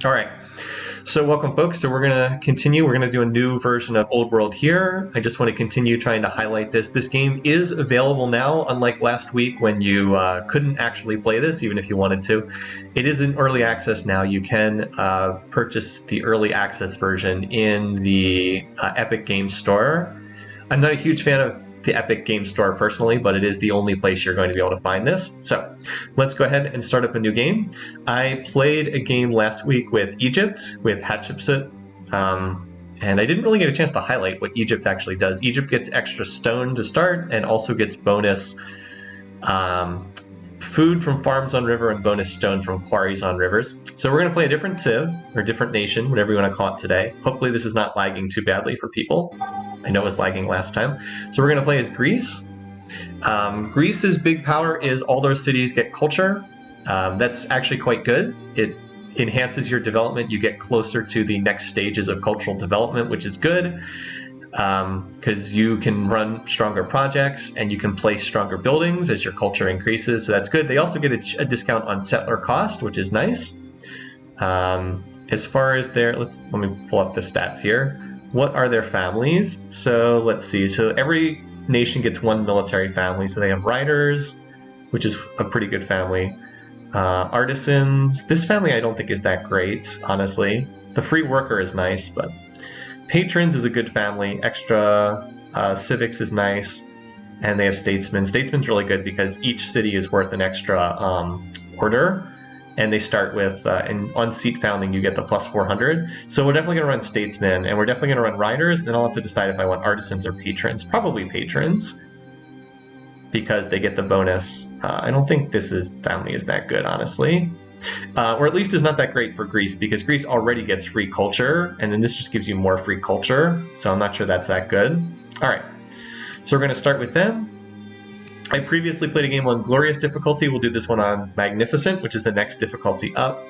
All right. So welcome, folks. So we're going to continue. We're going to do a new version of Old World here. I just want to continue trying to highlight this. This game is available now, unlike last week when you couldn't actually play this, even if you wanted to. It is in early access now. You can purchase the early access version in the Epic Games Store. I'm not a huge fan of the Epic Games Store personally, but it is the only place you're going to be able to find this. So let's go ahead and start up a new game. I played a game last week with Egypt, with Hatshepsut, and I didn't really get a chance to highlight what Egypt actually does. Egypt gets extra stone to start and also gets bonus food from farms on river and bonus stone from quarries on rivers. So we're going to play a different civ, or different nation, whatever you want to call it today. Hopefully this is not lagging too badly for people. I know it was lagging last time. So we're going to play as Greece. Greece's big power is all their cities get culture. That's actually quite good. It enhances your development. You get closer to the next stages of cultural development, which is good because you can run stronger projects and you can place stronger buildings as your culture increases. So that's good. They also get a discount on settler cost, which is nice. As far as their, let me pull up the stats here. What are their families? So let's see. So every nation gets one military family. So they have riders, which is a pretty good family. Artisans. This family I don't think is that great, honestly. The free worker is nice, but patrons is a good family. Extra civics is nice. And they have statesmen. Statesmen's really good because each city is worth an extra order. And they start with, on seat founding, you get the plus 400. So we're definitely going to run statesmen, and we're definitely going to run riders. Then I'll have to decide if I want artisans or patrons. Probably patrons, because they get the bonus. I don't think this family is that good, honestly. Or at least is not that great for Greece, because Greece already gets free culture, and then this just gives you more free culture. So I'm not sure that's that good. All right, so we're going to start with them. I previously played a game on Glorious difficulty. We'll do this one on Magnificent, which is the next difficulty up.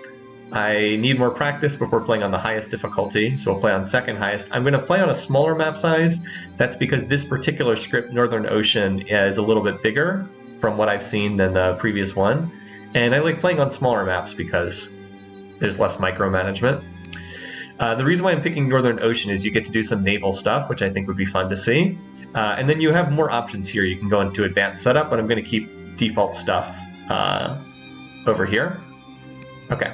I need more practice before playing on the highest difficulty, so we'll play on second highest. I'm going to play on a smaller map size. That's because this particular script, Northern Ocean, is a little bit bigger from what I've seen than the previous one. And I like playing on smaller maps because there's less micromanagement. The reason why I'm picking Northern Ocean is you get to do some naval stuff, which I think would be fun to see. And then you have more options here. You can go into advanced setup, but I'm going to keep default stuff over here. Okay,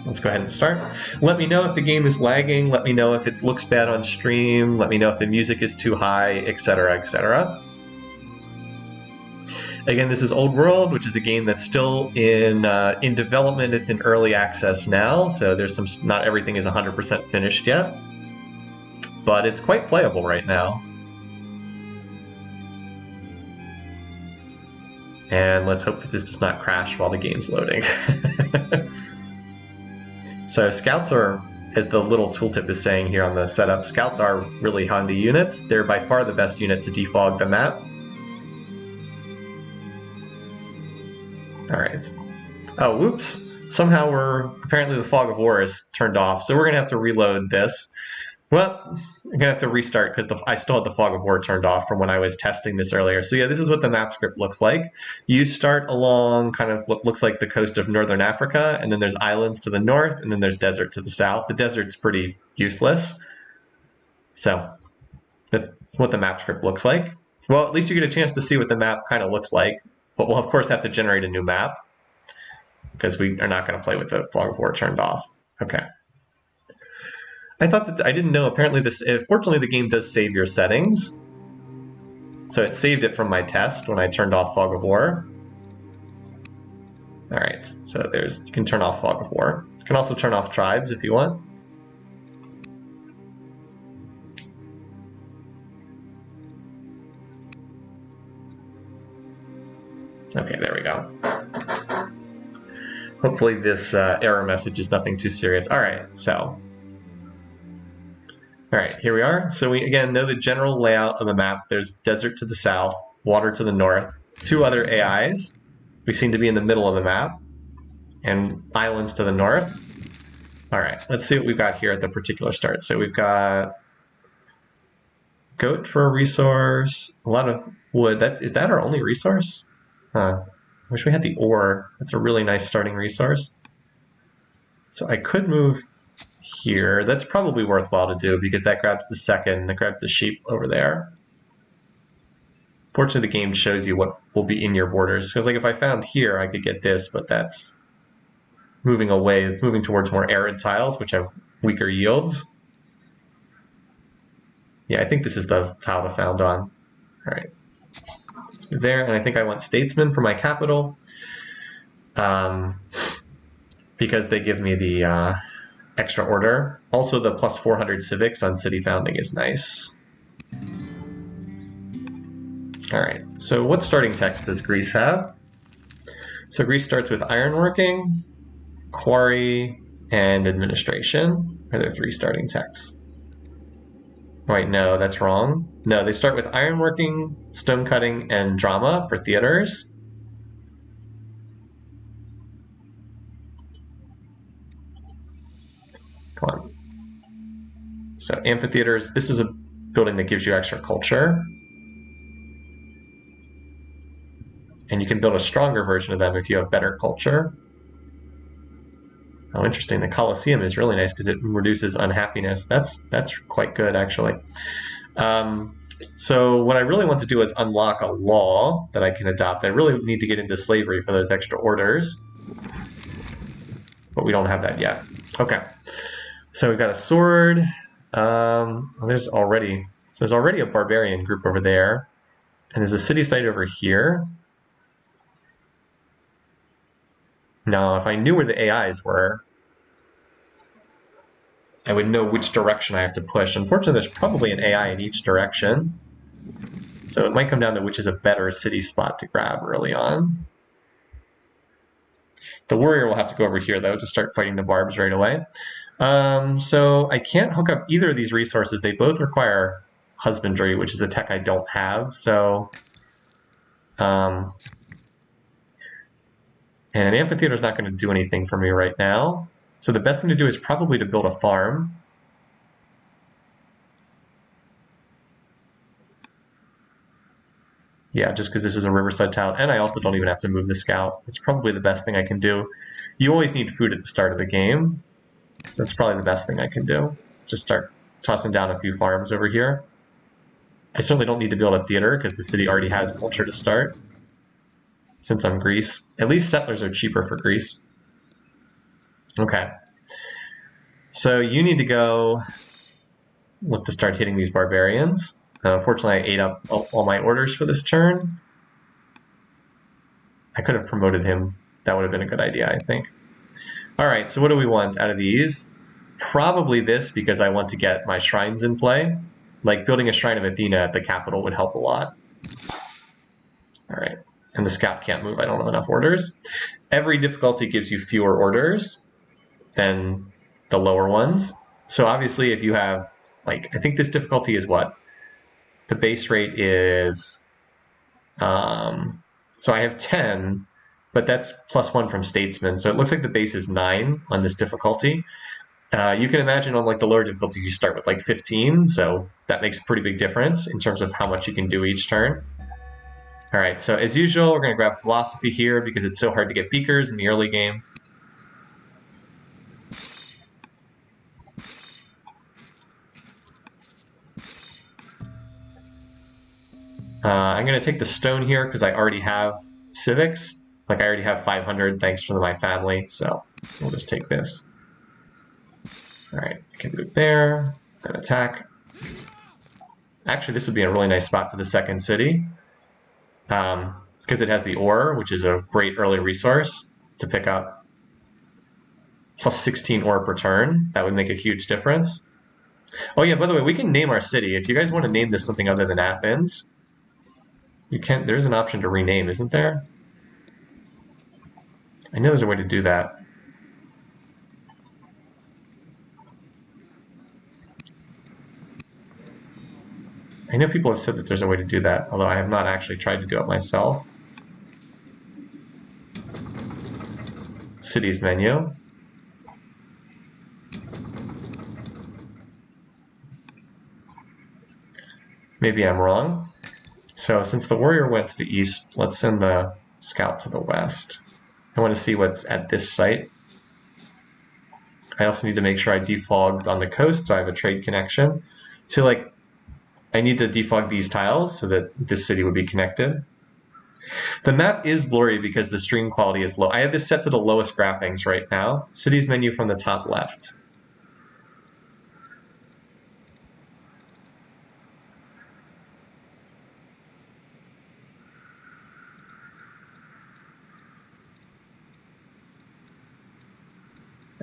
let's go ahead and start. Let me know if the game is lagging. Let me know if it looks bad on stream. Let me know if the music is too high, etc., etc. Again, this is Old World, which is a game that's still in development. It's in early access now, so there's not everything is 100% finished yet, but it's quite playable right now. And let's hope that this does not crash while the game's loading. So scouts are, as the little tooltip is saying here on the setup, scouts are really handy units. They're by far the best unit to defog the map. All right. Oh, whoops. Somehow apparently the fog of war is turned off, so we're going to have to reload this. Well, I'm going to have to restart because I still had the fog of war turned off from when I was testing this earlier. So yeah, this is what the map script looks like. You start along kind of what looks like the coast of northern Africa, and then there's islands to the north, and then there's desert to the south. The desert's pretty useless. So that's what the map script looks like. Well, at least you get a chance to see what the map kind of looks like. But we'll, of course, have to generate a new map because we are not going to play with the fog of war turned off. Okay. I thought that I didn't know. Apparently, fortunately, the game does save your settings. So it saved it from my test when I turned off fog of war. All right. So you can turn off fog of war. You can also turn off tribes if you want. Okay, there we go. Hopefully this error message is nothing too serious. All right, here we are. So we, again, know the general layout of the map. There's desert to the south, water to the north, two other AIs. We seem to be in the middle of the map, and islands to the north. All right, let's see what we've got here at the particular start. So we've got goat for a resource, a lot of wood. Is that our only resource? Huh. I wish we had the ore. That's a really nice starting resource. So I could move here. That's probably worthwhile to do because that grabs the second, that grabs the sheep over there. Fortunately, the game shows you what will be in your borders. Because like if I found here, I could get this, but that's moving away, moving towards more arid tiles, which have weaker yields. Yeah, I think this is the tile to found on. All right, let's move there. And I think I want statesman for my capital because they give me the extra order. Also, the plus 400 civics on city founding is nice. All right, so what starting text does Greece have? So Greece starts with ironworking, quarry, and administration are their 3 starting texts. Wait, no, that's wrong. No, they start with ironworking, stone cutting, and drama for theaters. Come on. So amphitheaters, this is a building that gives you extra culture. And you can build a stronger version of them if you have better culture. Oh, interesting. The Colosseum is really nice because it reduces unhappiness. That's quite good, actually. So what I really want to do is unlock a law that I can adopt. I really need to get into slavery for those extra orders. But we don't have that yet. Okay. So we've got a sword. There's already a barbarian group over there. And there's a city site over here. Now, if I knew where the AIs were, I would know which direction I have to push. Unfortunately, there's probably an AI in each direction. So it might come down to which is a better city spot to grab early on. The warrior will have to go over here, though, to start fighting the barbs right away. So I can't hook up either of these resources. They both require husbandry, which is a tech I don't have. So, and an amphitheater is not going to do anything for me right now. So the best thing to do is probably to build a farm. Yeah, just because this is a riverside tile, and I also don't even have to move the scout. It's probably the best thing I can do. You always need food at the start of the game, so that's probably the best thing I can do. Just start tossing down a few farms over here. I certainly don't need to build a theater because the city already has culture to start. Since I'm Greece. At least settlers are cheaper for Greece. Okay. So you need to go look to start hitting these barbarians. Unfortunately, I ate up all my orders for this turn. I could have promoted him. That would have been a good idea, I think. All right, so what do we want out of these? Probably this because I want to get my shrines in play. Like building a shrine of Athena at the capital would help a lot. All right. And the scout can't move. I don't have enough orders. Every difficulty gives you fewer orders than the lower ones. So obviously if you have, like, I think this difficulty is what? The base rate is, so I have 10, but that's +1 from statesman. So it looks like the base is 9 on this difficulty. You can imagine on like the lower difficulties, you start with like 15. So that makes a pretty big difference in terms of how much you can do each turn. All right, so as usual, we're going to grab philosophy here because it's so hard to get beakers in the early game. I'm going to take the stone here because I already have civics. Like I already have 500 thanks to my family, so we'll just take this. All right, I can move there, then attack. Actually, this would be a really nice spot for the second city. Because it has the ore, which is a great early resource to pick up. Plus 16 ore per turn. That would make a huge difference. Oh yeah, by the way, we can name our city. If you guys want to name this something other than Athens, you can. There's an option to rename, isn't there? I know there's a way to do that. I know people have said that there's a way to do that, although I have not actually tried to do it myself. Cities menu. Maybe I'm wrong. So since the warrior went to the east, let's send the scout to the west. I want to see what's at this site. I also need to make sure I defogged on the coast so I have a trade connection. So like, I need to defog these tiles so that this city would be connected. The map is blurry because the stream quality is low. I have this set to the lowest graphics right now. Cities menu from the top left.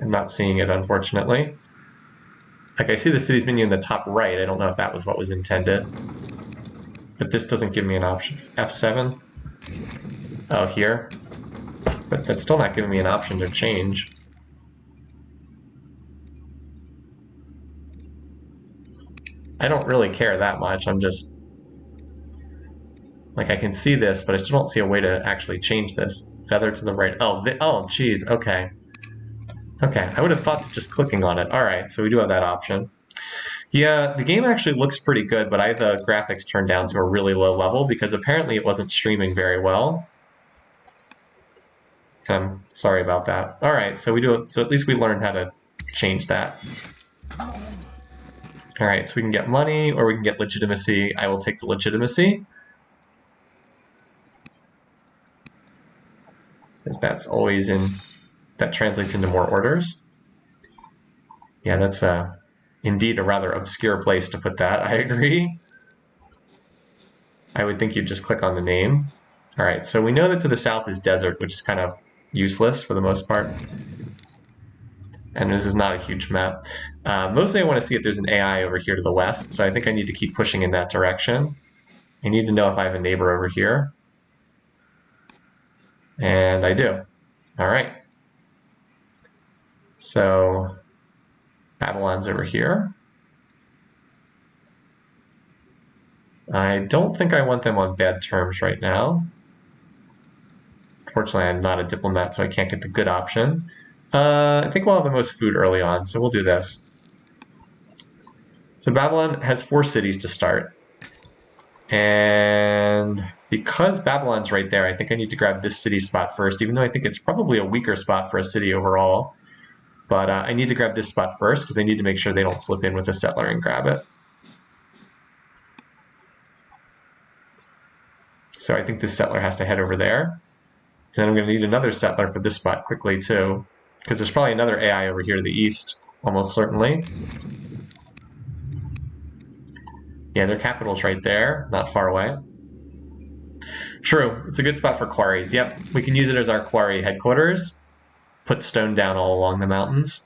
I'm not seeing it, unfortunately. Like, I see the cities menu in the top right. I don't know if that was what was intended. But this doesn't give me an option. F7? Oh, here? But that's still not giving me an option to change. I don't really care that much. I'm just... Like, I can see this, but I still don't see a way to actually change this. Feather to the right. Oh, geez, okay. Okay, I would have thought just clicking on it. All right, so we do have that option. Yeah, the game actually looks pretty good, but I have the graphics turned down to a really low level because apparently it wasn't streaming very well. I'm sorry about that. All right, so we do it. So at least we learned how to change that. All right, so we can get money or we can get legitimacy. I will take the legitimacy, because that's always in. That translates into more orders. Yeah, that's indeed a rather obscure place to put that. I agree. I would think you'd just click on the name. All right, so we know that to the south is desert, which is kind of useless for the most part. And this is not a huge map. Mostly I want to see if there's an AI over here to the west, so I think I need to keep pushing in that direction. I need to know if I have a neighbor over here. And I do. All right. So Babylon's over here. I don't think I want them on bad terms right now. Fortunately, I'm not a diplomat, so I can't get the good option. I think we'll have the most food early on, so we'll do this. So Babylon has 4 cities to start. And because Babylon's right there, I think I need to grab this city spot first, even though I think it's probably a weaker spot for a city overall. But I need to grab this spot first because I need to make sure they don't slip in with a settler and grab it. So I think this settler has to head over there. And then I'm going to need another settler for this spot quickly too, because there's probably another AI over here to the east, almost certainly. Yeah, their capital's right there, not far away. True, it's a good spot for quarries. Yep, we can use it as our quarry headquarters. Put stone down all along the mountains.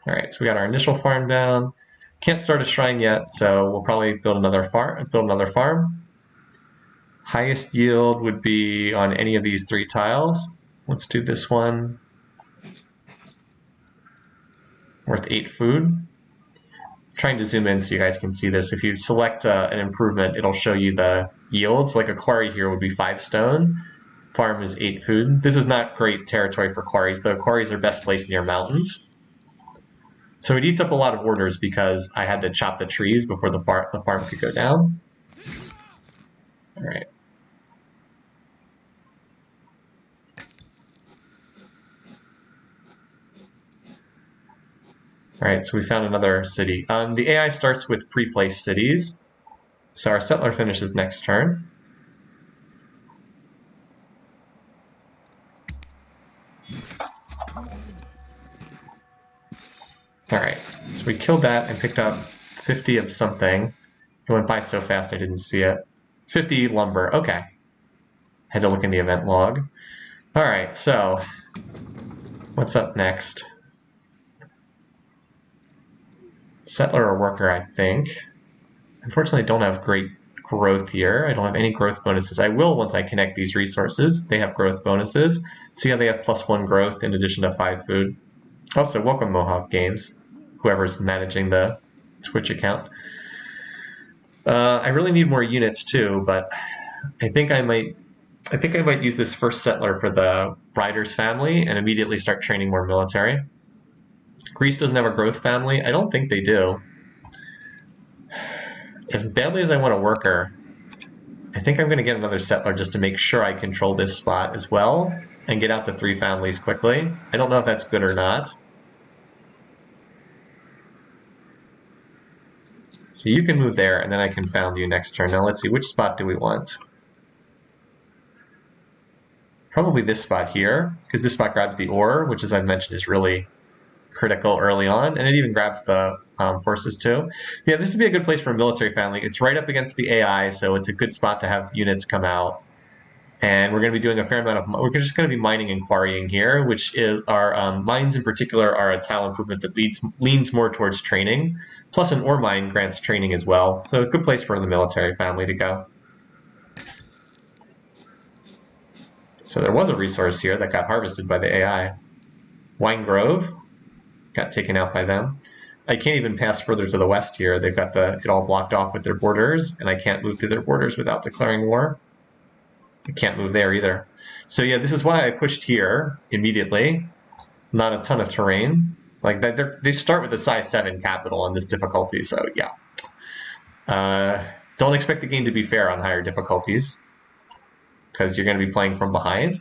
All right, so we got our initial farm down. Can't start a shrine yet, so we'll probably build another farm. Highest yield would be on any of these 3 tiles. Let's do this one. Worth 8 food. I'm trying to zoom in so you guys can see this. If you select an improvement, it'll show you the yields. Like a quarry here would be 5 stone. Farm is 8 food. This is not great territory for quarries, though quarries are best placed near mountains. So it eats up a lot of orders because I had to chop the trees before the farm could go down. All right. All right, so we found another city. The AI starts with pre-placed cities. So our settler finishes next turn. All right, so we killed that and picked up 50 of something. It went by so fast I didn't see it. 50 lumber, okay. Had to look in the event log. All right, so what's up next? Settler or worker, I think. Unfortunately, I don't have great growth here. I don't have any growth bonuses. I will once I connect these resources. They have growth bonuses. See how they have +1 growth in addition to 5 food. Also, welcome Mohawk Games, whoever's managing the Twitch account. I really need more units too, but I think I might use this first settler for the Riders family and immediately start training more military. Greece doesn't have a growth family. I don't think they do. As badly as I want a worker, I think I'm going to get another settler just to make sure I control this spot as well. and get out the 3 families quickly. I don't know if that's good or not. So you can move there, and then I can found you next turn. Now let's see, which spot do we want? Probably this spot here, because this spot grabs the ore, which, as I've mentioned, is really critical early on, and it even grabs the forces too. Yeah, this would be a good place for a military family. It's right up against the AI, so it's a good spot to have units come out. And we're going to be doing a fair amount of, we're just going to be mining and quarrying here, which is our mines in particular are a tile improvement that leans more towards training. Plus an ore mine grants training as well. So a good place for the military family to go. So there was a resource here that got harvested by the AI. Wine Grove got taken out by them. I can't even pass further to the west here. They've got it all blocked off with their borders, and I can't move through their borders without declaring war. I can't move there either. So yeah, this is why I pushed here immediately. Not a ton of terrain. Like they start with a size 7 capital on this difficulty, so yeah. Don't expect the game to be fair on higher difficulties, because you're going to be playing from behind.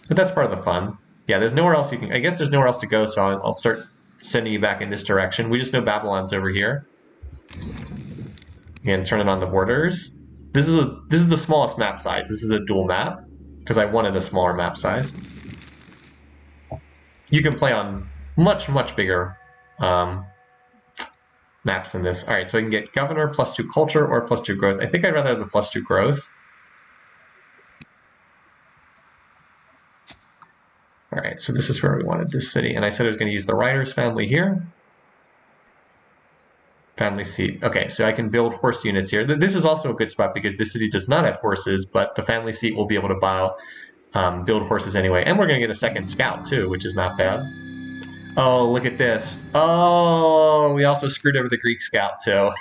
But that's part of the fun. Yeah, there's nowhere else you can... I guess there's nowhere else to go, so I'll start sending you back in this direction. We just know Babylon's over here. Again, turn it on the borders. This is the smallest map size. This is a dual map, because I wanted a smaller map size. You can play on much, much bigger maps than this. All right, so I can get governor +2 culture or +2 growth. I think I'd rather have the +2 growth. All right, so this is where we wanted this city. And I said I was going to use the writer's family here. Family seat. Okay, so I can build horse units here. This is also a good spot because this city does not have horses, but the family seat will be able to build horses anyway. And we're going to get a second scout too, which is not bad. Oh, look at this. Oh, we also screwed over the Greek scout too.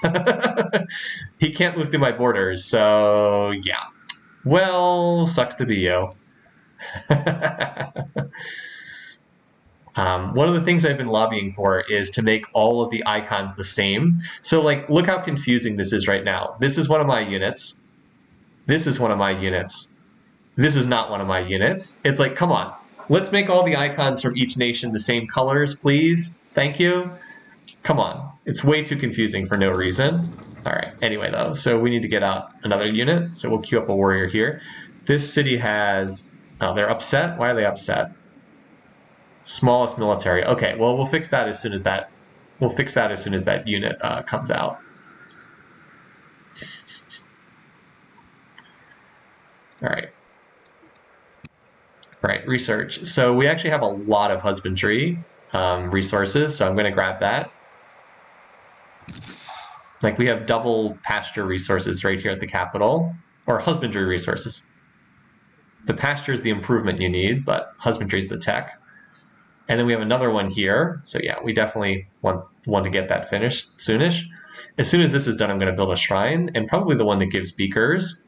He can't move through my borders, so yeah. Well, sucks to be you. One of the things I've been lobbying for is to make all of the icons the same. So like, look how confusing this is right now. This is one of my units. This is one of my units. This is not one of my units. It's like, come on. Let's make all the icons from each nation the same colors, please. Thank you. Come on. It's way too confusing for no reason. All right. Anyway, though, so we need to get out another unit. So we'll queue up a warrior here. This city has... Oh, they're upset? Why are they upset? Smallest military. Okay, well, we'll fix that as soon as that... We'll fix that as soon as that unit comes out. All right. Right, research. So we actually have a lot of husbandry resources, so I'm going to grab that. Like, we have double pasture resources right here at the capital, or husbandry resources. The pasture is the improvement you need, but husbandry is the tech. And then we have another one here. So yeah, we definitely want to get that finished soonish. As soon as this is done, I'm going to build a shrine, and probably the one that gives beakers.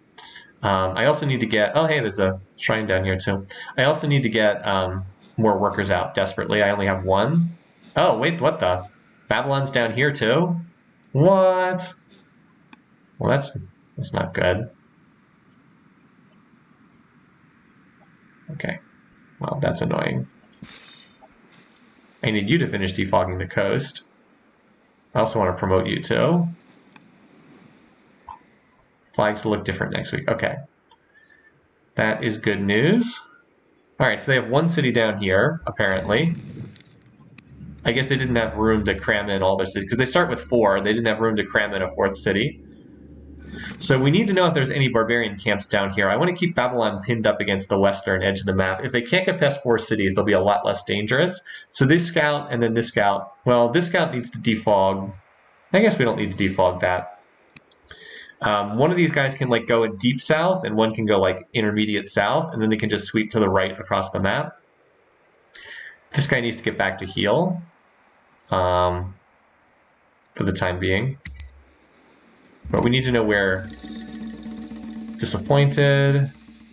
I also need to get... Oh, hey, there's a shrine down here too. I also need to get more workers out desperately. I only have one. Oh, wait, what the? Babylon's down here too? What? Well, that's not good. Okay. Well, that's annoying. I need you to finish defogging the coast. I also want to promote you too. Flags will look different next week. Okay. That is good news. All right, so they have one city down here, apparently. I guess they didn't have room to cram in all their cities, because they start with 4. They didn't have room to cram in a 4th city. So we need to know if there's any barbarian camps down here. I want to keep Babylon pinned up against the western edge of the map. If they can't get past 4 cities, they'll be a lot less dangerous. So this scout and then this scout. Well, this scout needs to defog. I guess we don't need to defog that. One of these guys can like go in deep south, and one can go like intermediate south, and then they can just sweep to the right across the map. This guy needs to get back to heal for the time being. But we need to know where disappointed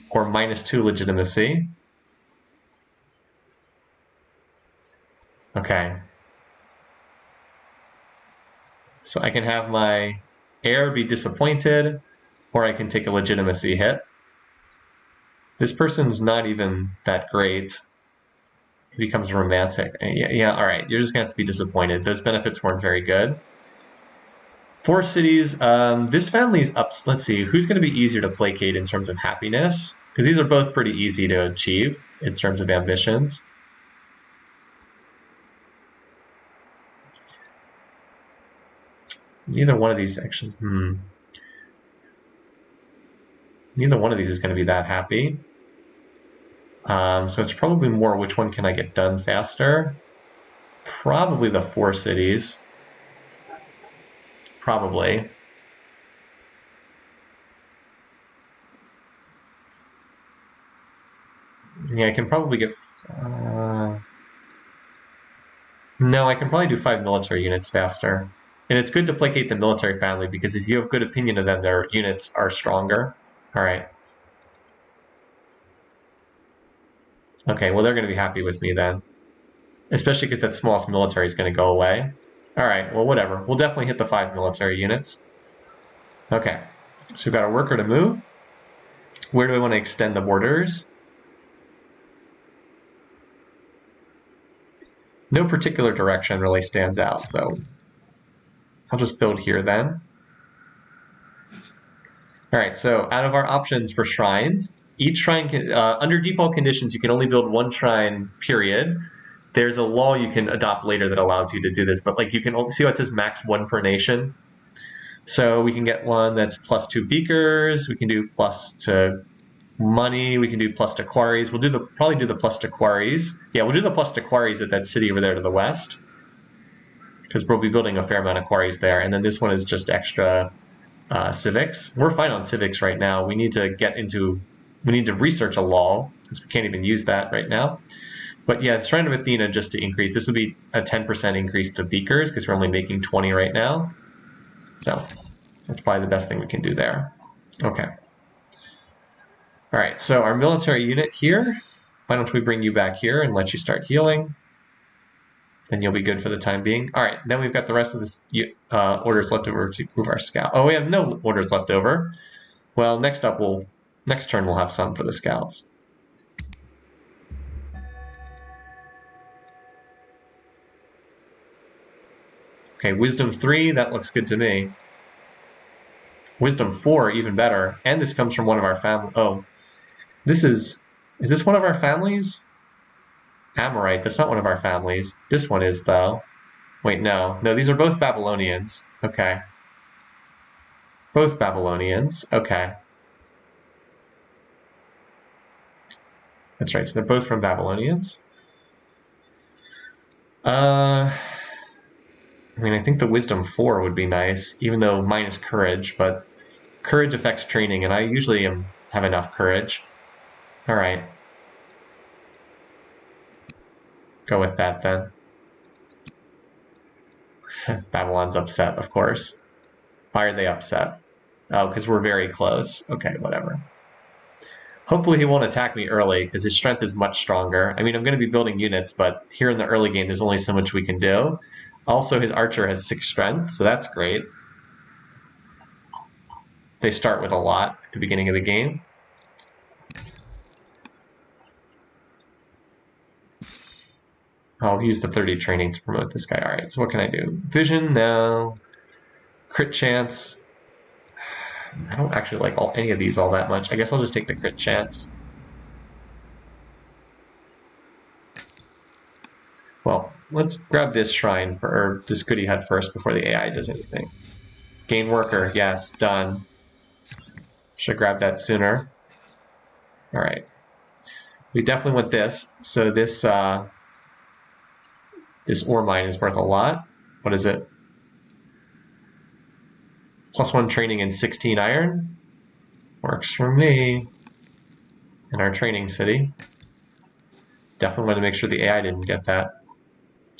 or -2 legitimacy. Okay. So I can have my heir be disappointed, or I can take a legitimacy hit. This person's not even that great. He becomes romantic. Yeah, all right. You're just going to have to be disappointed. Those benefits weren't very good. 4 cities. This family's up. Let's see. Who's going to be easier to placate in terms of happiness? Because these are both pretty easy to achieve in terms of ambitions. Neither one of these actually. Neither one of these is going to be that happy. So it's probably more which one can I get done faster? Probably the 4 cities. Probably. Yeah, I can probably get... no, I can probably do 5 military units faster. And it's good to placate the military family because if you have good opinion of them, their units are stronger. All right. Okay, well, they're going to be happy with me then. Especially because that smallest military is going to go away. All right, well, whatever. We'll definitely hit the 5 military units. Okay, so we've got a worker to move. Where do I want to extend the borders? No particular direction really stands out, so I'll just build here then. All right, so out of our options for shrines, each shrine can, under default conditions, you can only build 1 shrine, period. There's a law you can adopt later that allows you to do this, but like you can see what it says max 1 per nation. So we can get one that's +2 beakers. We can do plus to money. We can do plus to quarries. We'll do probably do the plus to quarries. Yeah, we'll do the plus to quarries at that city over there to the west because we'll be building a fair amount of quarries there. And then this one is just extra civics. We're fine on civics right now. We need to research a law because we can't even use that right now. But yeah, Shrine of Athena just to increase. This would be a 10% increase to beakers because we're only making 20 right now. So that's probably the best thing we can do there. Okay. All right, so our military unit here, why don't we bring you back here and let you start healing? Then you'll be good for the time being. All right, then we've got the rest of this orders left over to move our scout. Oh, we have no orders left over. Well, next turn we'll have some for the scouts. Okay, Wisdom 3, that looks good to me. Wisdom 4, even better. And this comes from one of our family. Oh, is this one of our families? Amorite, that's not one of our families. This one is, though. Wait, no. No, these are both Babylonians. Okay. Both Babylonians. Okay. That's right, so they're both from Babylonians. I mean, I think the Wisdom 4 would be nice, even though mine is Courage, but Courage affects training, and I usually have enough Courage. All right. Go with that, then. Babylon's upset, of course. Why are they upset? Oh, because we're very close. Okay, whatever. Hopefully he won't attack me early, because his strength is much stronger. I mean, I'm going to be building units, but here in the early game, there's only so much we can do. Also, his archer has 6 strength, so that's great. They start with a lot at the beginning of the game. I'll use the 30 training to promote this guy. All right, so what can I do? Vision, no. Crit chance. I don't actually like any of these all that much. I guess I'll just take the crit chance. Well, let's grab this shrine or this goodie hut first before the AI does anything. Gain worker, yes, done. Should have grabbed that sooner. All right. We definitely want this. So this ore mine is worth a lot. What is it? +1 training and 16 iron. Works for me. In our training city. Definitely want to make sure the AI didn't get that.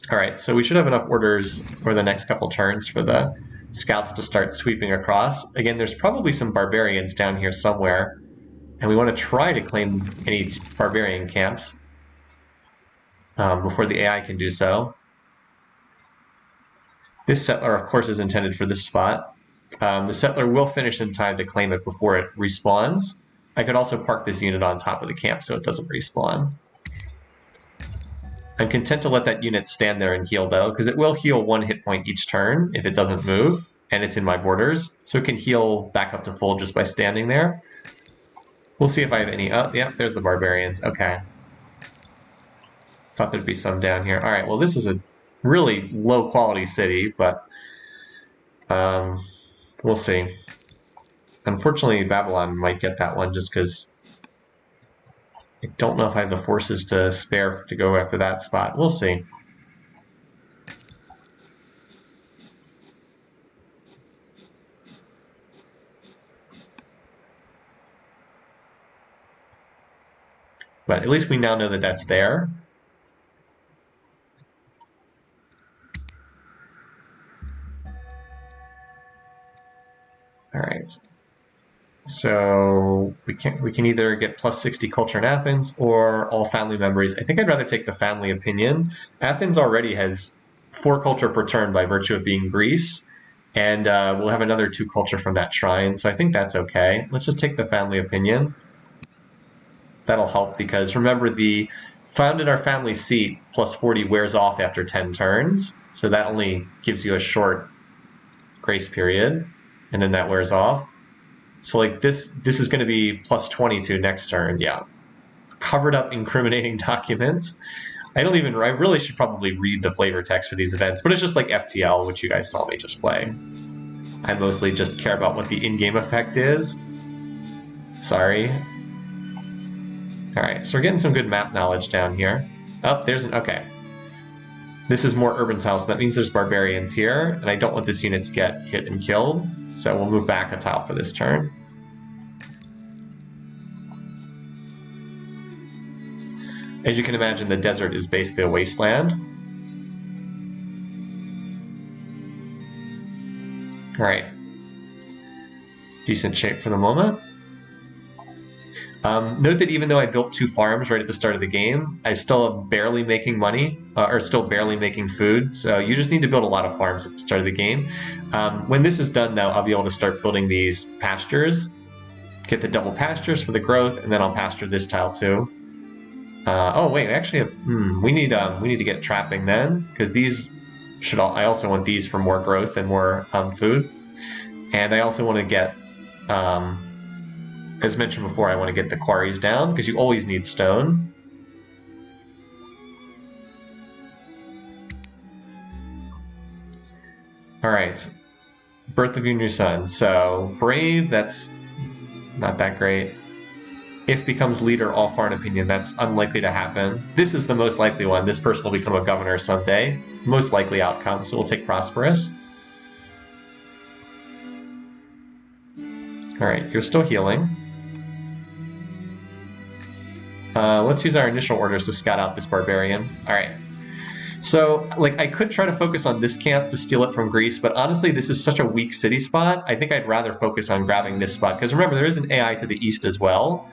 All right, so we should have enough orders for the next couple turns for the scouts to start sweeping across. Again, there's probably some barbarians down here somewhere, and we want to try to claim any barbarian camps before the AI can do so. This settler, of course, is intended for this spot. The settler will finish in time to claim it before it respawns. I could also park this unit on top of the camp so it doesn't respawn. I'm content to let that unit stand there and heal though, because it will heal 1 hit point each turn if it doesn't move, and it's in my borders, so it can heal back up to full just by standing there. We'll see if I have any. Oh, yeah, there's the barbarians. Okay. Thought there'd be some down here. All right, well, this is a really low quality city, but we'll see. Unfortunately, Babylon might get that one just because I don't know if I have the forces to spare to go after that spot. We'll see. But at least we now know that that's there. All right. So we can either get plus 60 culture in Athens or all family memories. I think I'd rather take the family opinion. Athens already has 4 culture per turn by virtue of being Greece, and we'll have another 2 culture from that shrine. So I think that's okay. Let's just take the family opinion. That'll help because remember the found in our family seat plus 40 wears off after 10 turns. So that only gives you a short grace period, and then that wears off. So like this is going to be plus 22 next turn. Yeah, covered up incriminating documents. I really should probably read the flavor text for these events, but it's just like FTL, which you guys saw me just play. I mostly just care about what the in-game effect is. Sorry. All right, so we're getting some good map knowledge down here. Oh, there's an, okay. This is more urban tile, so that means there's barbarians here, and I don't want this unit to get hit and killed. So we'll move back a tile for this turn. As you can imagine, the desert is basically a wasteland. All right. Decent shape for the moment. Note that even though I built 2 farms right at the start of the game, I still am barely making money, or still barely making food, so you just need to build a lot of farms at the start of the game. When this is done, though, I'll be able to start building these pastures, get the double pastures for the growth, and then I'll pasture this tile too. Oh wait, we actually have, we need to get trapping then, because these should all, I also want these for more growth and more food, and I also want to get as mentioned before, I want to get the quarries down, because you always need stone. Alright. Birth of your new son. So, Brave, that's not that great. If becomes leader, all foreign opinion, that's unlikely to happen. This is the most likely one. This person will become a governor someday. Most likely outcome, so we'll take Prosperous. Alright, you're still healing. Let's use our initial orders to scout out this barbarian. Alright. So, like, I could try to focus on this camp to steal it from Greece, but honestly, this is such a weak city spot, I think I'd rather focus on grabbing this spot. Because remember, there is an AI to the east as well.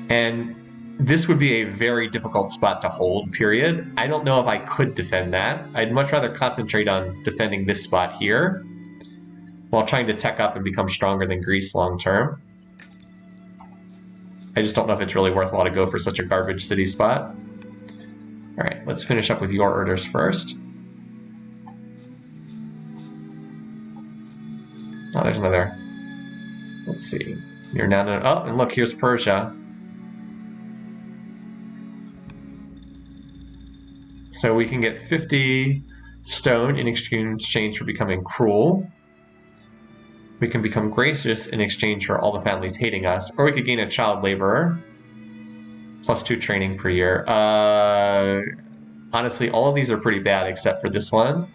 And this would be a very difficult spot to hold, period. I don't know if I could defend that. I'd much rather concentrate on defending this spot here, while trying to tech up and become stronger than Greece long term. I just don't know if it's really worthwhile to go for such a garbage city spot. Alright, let's finish up with your orders first. Oh, there's another. Let's see. You're now... Oh, and look, here's Persia. So we can get 50 stone in exchange for becoming cruel. We can become gracious in exchange for all the families hating us, or we could gain a child laborer. +2 training per year. Honestly, all of these are pretty bad except for this one.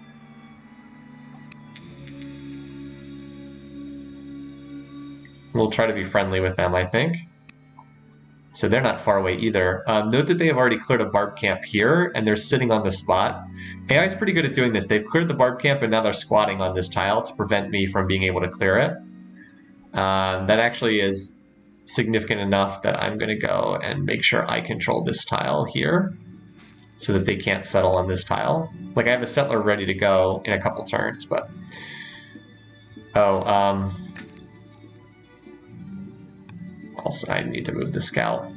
We'll try to be friendly with them, I think. So they're not far away either. Note that they have already cleared a barb camp here, and they're sitting on the spot. AI is pretty good at doing this. They've cleared the barb camp, and now they're squatting on this tile to prevent me from being able to clear it. That actually is significant enough that I'm going to go and make sure I control this tile here, so that they can't settle on this tile. Like, I have a settler ready to go in a couple turns, but... Oh, Also, I need to move the scout.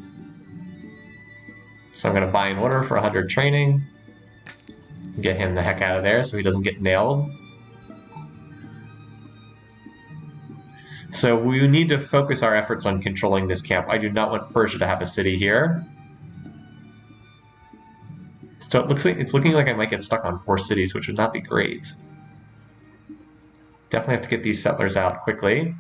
So I'm going to buy an order for 100 training. Get him the heck out of there so he doesn't get nailed. So we need to focus our efforts on controlling this camp. I do not want Persia to have a city here. So it looks like it's looking like I might get stuck on 4 cities, which would not be great. Definitely have to get these settlers out quickly.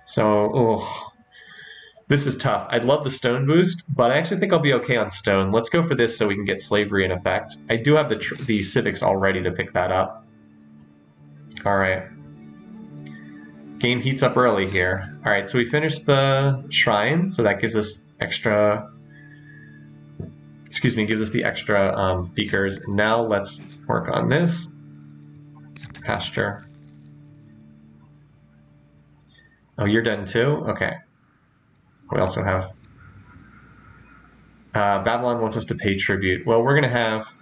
So, this is tough. I'd love the stone boost, but I actually think I'll be okay on stone. Let's go for this so we can get slavery in effect. I do have the civics all ready to pick that up. All right. Game heats up early here. All right, so we finished the shrine, so that gives us extra... Excuse me, gives us the extra beakers. And now let's work on this. Pasture. Oh, you're done too? Okay. We also have... Babylon wants us to pay tribute. Well, we're going to have...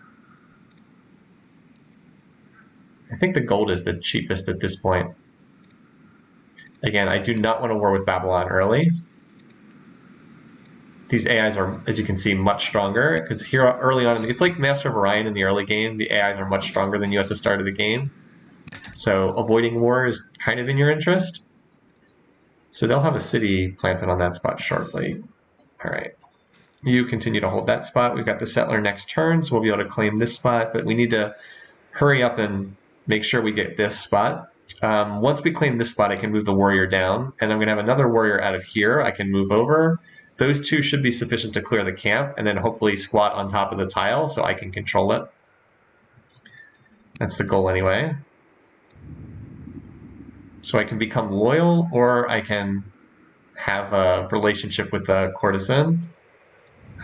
I think the gold is the cheapest at this point. Again, I do not want to war with Babylon early. These AIs are, as you can see, much stronger, because here early on, it's like Master of Orion in the early game. The AIs are much stronger than you at the start of the game. So avoiding war is kind of in your interest. So they'll have a city planted on that spot shortly. All right. You continue to hold that spot. We've got the settler next turn, so we'll be able to claim this spot, but we need to hurry up and make sure we get this spot. Once we claim this spot, I can move the warrior down, and I'm going to have another warrior out of here. I can move over. Those 2 should be sufficient to clear the camp, and then hopefully squat on top of the tile so I can control it. That's the goal anyway. So I can become loyal, or I can have a relationship with the courtesan.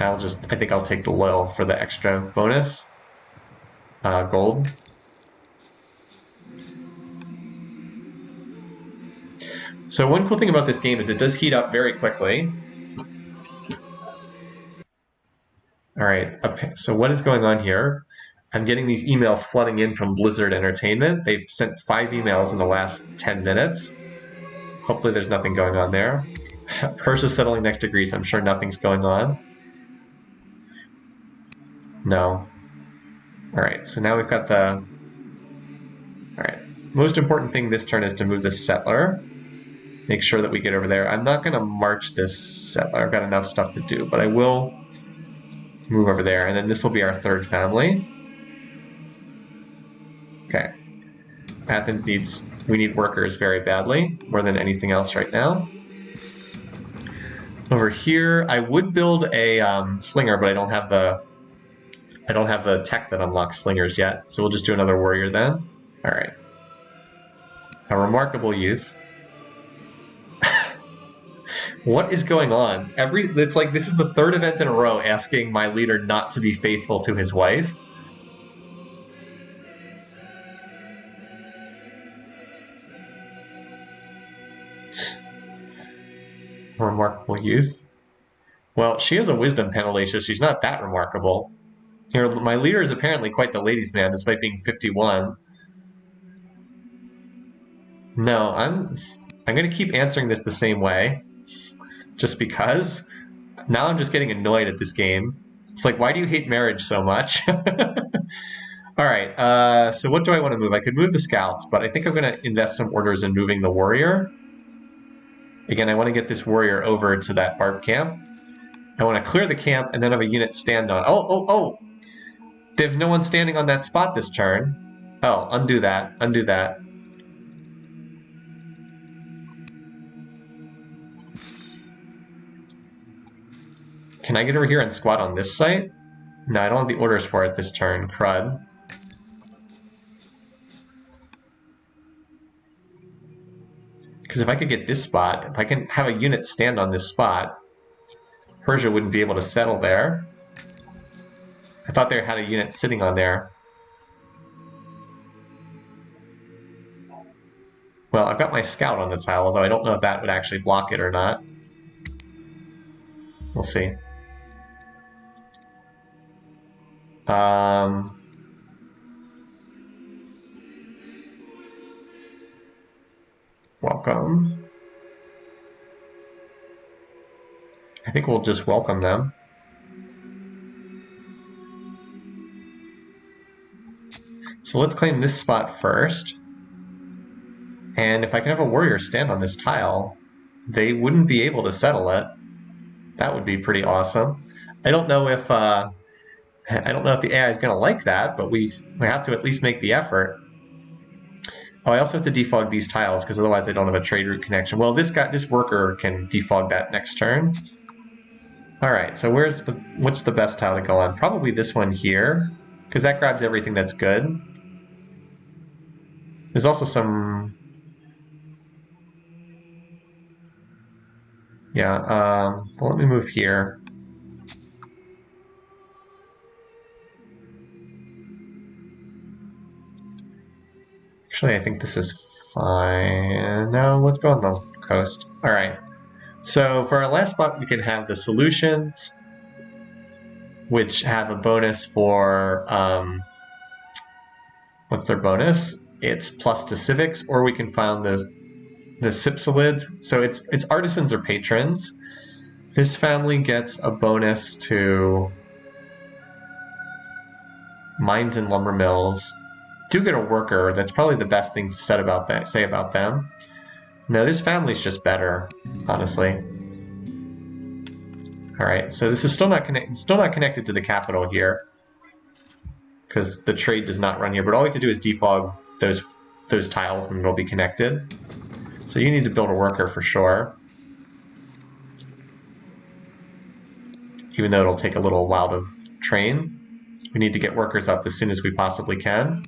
I think I'll take the loyal for the extra bonus. Gold. So one cool thing about this game is it does heat up very quickly. All right, so what is going on here? I'm getting these emails flooding in from Blizzard Entertainment. They've sent 5 emails in the last 10 minutes. Hopefully there's nothing going on there. Persia settling next to Greece. I'm sure nothing's going on. No. All right, so now we've got the... All right, most important thing this turn is to move this settler. Make sure that we get over there. I'm not going to march this settler. I've got enough stuff to do, but I will move over there, and then this will be our 3rd family. Okay. Athens we need workers very badly, more than anything else right now. Over here, I would build a slinger, but I don't have the tech that unlocks slingers yet, so we'll just do another warrior then. All right. A remarkable youth. What is going on? It's like this is the 3rd event in a row asking my leader not to be faithful to his wife. Remarkable youth. Well, she has a wisdom penalty, so she's not that remarkable. Here, my leader is apparently quite the ladies' man, despite being 51. No, I'm going to keep answering this the same way. Just because. Now I'm just getting annoyed at this game. It's like, why do you hate marriage so much? All right, so what do I want to move? I could move the scouts, but I think I'm going to invest some orders in moving the warrior. Again, I want to get this warrior over to that barb camp. I want to clear the camp and then have a unit stand on. Oh! There's no one standing on that spot this turn. Oh, undo that. Undo that. Can I get over here and squat on this site? No, I don't have the orders for it this turn. Crud. Because if I could get this spot, if I can have a unit stand on this spot, Persia wouldn't be able to settle there. I thought they had a unit sitting on there. Well, I've got my scout on the tile, although I don't know if that would actually block it or not. We'll see. welcome. I think we'll just welcome them. So let's claim this spot first. And if I can have a warrior stand on this tile, they wouldn't be able to settle it. That would be pretty awesome. I don't know if the AI is going to like that, but we have to at least make the effort. Oh, I also have to defog these tiles because otherwise they don't have a trade route connection. Well, this worker can defog that next turn. All right, so what's the best tile to go on? Probably this one here, because that grabs everything that's good. There's also some, yeah. Well, let me move here. Actually, I think this is fine. No, let's go on the coast. All right. So for our last spot, we can have the solutions, which have a bonus for, what's their bonus? It's plus to civics, or we can find the Sipsalids. So it's artisans or patrons. This family gets a bonus to mines and lumber mills. Do get a worker. That's probably the best thing to say about them. No, this family's just better, honestly. All right, so this is still not connected to the capital here, because the trade does not run here. But all we have to do is defog those tiles, and it'll be connected. So you need to build a worker for sure, even though it'll take a little while to train. We need to get workers up as soon as we possibly can.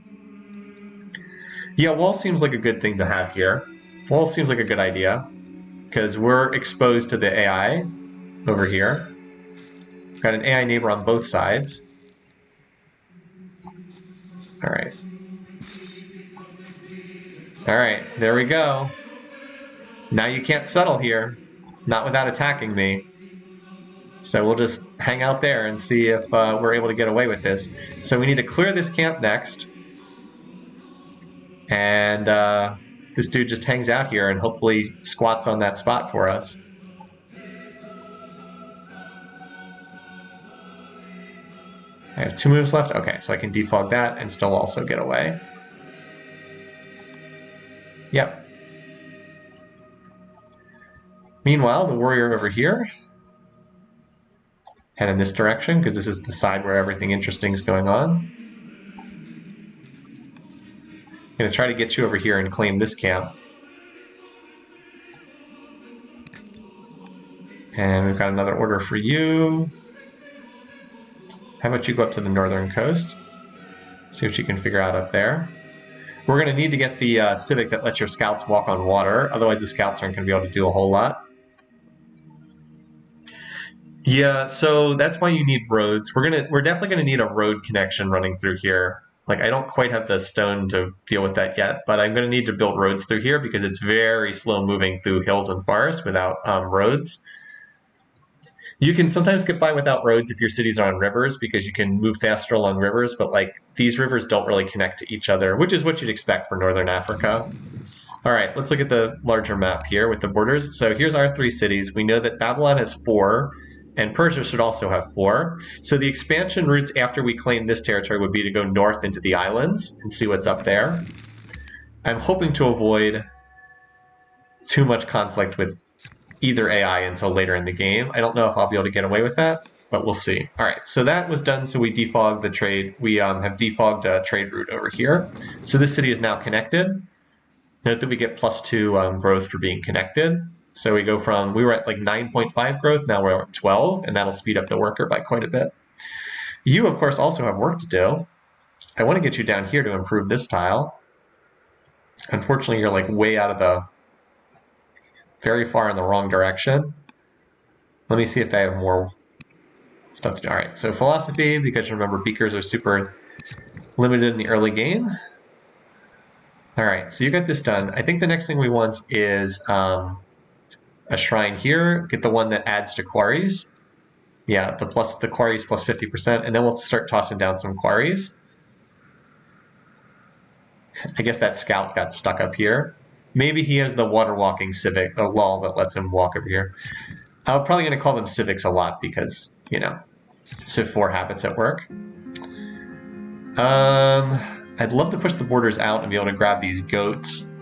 Yeah, wall seems like a good thing to have here. Wall seems like a good idea, because we're exposed to the AI over here. Got an AI neighbor on both sides. All right. All right, there we go. Now you can't settle here, not without attacking me. So we'll just hang out there and see if we're able to get away with this. So we need to clear this camp next. And this dude just hangs out here and hopefully squats on that spot for us. I have 2 moves left. Okay, so I can defog that and still also get away. Yep. Meanwhile, the warrior over here, head in this direction because this is the side where everything interesting is going on. I'm going to try to get you over here and claim this camp. And we've got another order for you. How about you go up to the northern coast? See what you can figure out up there. We're going to need to get the civic that lets your scouts walk on water. Otherwise, the scouts aren't going to be able to do a whole lot. Yeah, so that's why you need roads. We're definitely going to need a road connection running through here. Like, I don't quite have the stone to deal with that yet, but I'm going to need to build roads through here because it's very slow moving through hills and forests without roads. You can sometimes get by without roads if your cities are on rivers because you can move faster along rivers, but like these rivers don't really connect to each other, which is what you'd expect for Northern Africa. All right, let's look at the larger map here with the borders. So here's our 3 cities. We know that Babylon has 4, and Persia should also have 4. So the expansion routes after we claim this territory would be to go north into the islands and see what's up there. I'm hoping to avoid too much conflict with either AI until later in the game. I don't know if I'll be able to get away with that, but we'll see. All right, so that was done. So we defogged the trade. We have defogged a trade route over here. So this city is now connected. Note that we get +2 growth for being connected. So we go from, we were at like 9.5 growth, now we're at 12, and that'll speed up the worker by quite a bit. You, of course, also have work to do. I want to get you down here to improve this tile. Unfortunately, you're like way out of the, very far in the wrong direction. Let me see if they have more stuff to do. All right, so philosophy, because remember, beakers are super limited in the early game. All right, so you got this done. I think the next thing we want is a shrine here. Get the one that adds to quarries. Yeah, the quarries plus 50%, and then we'll start tossing down some quarries. I guess that scout got stuck up here. maybe he has the water walking civic, a law that lets him walk over here. I'm probably going to call them civics a lot because, you know, Civ 4 habits at work. I'd love to push the borders out and be able to grab these goats.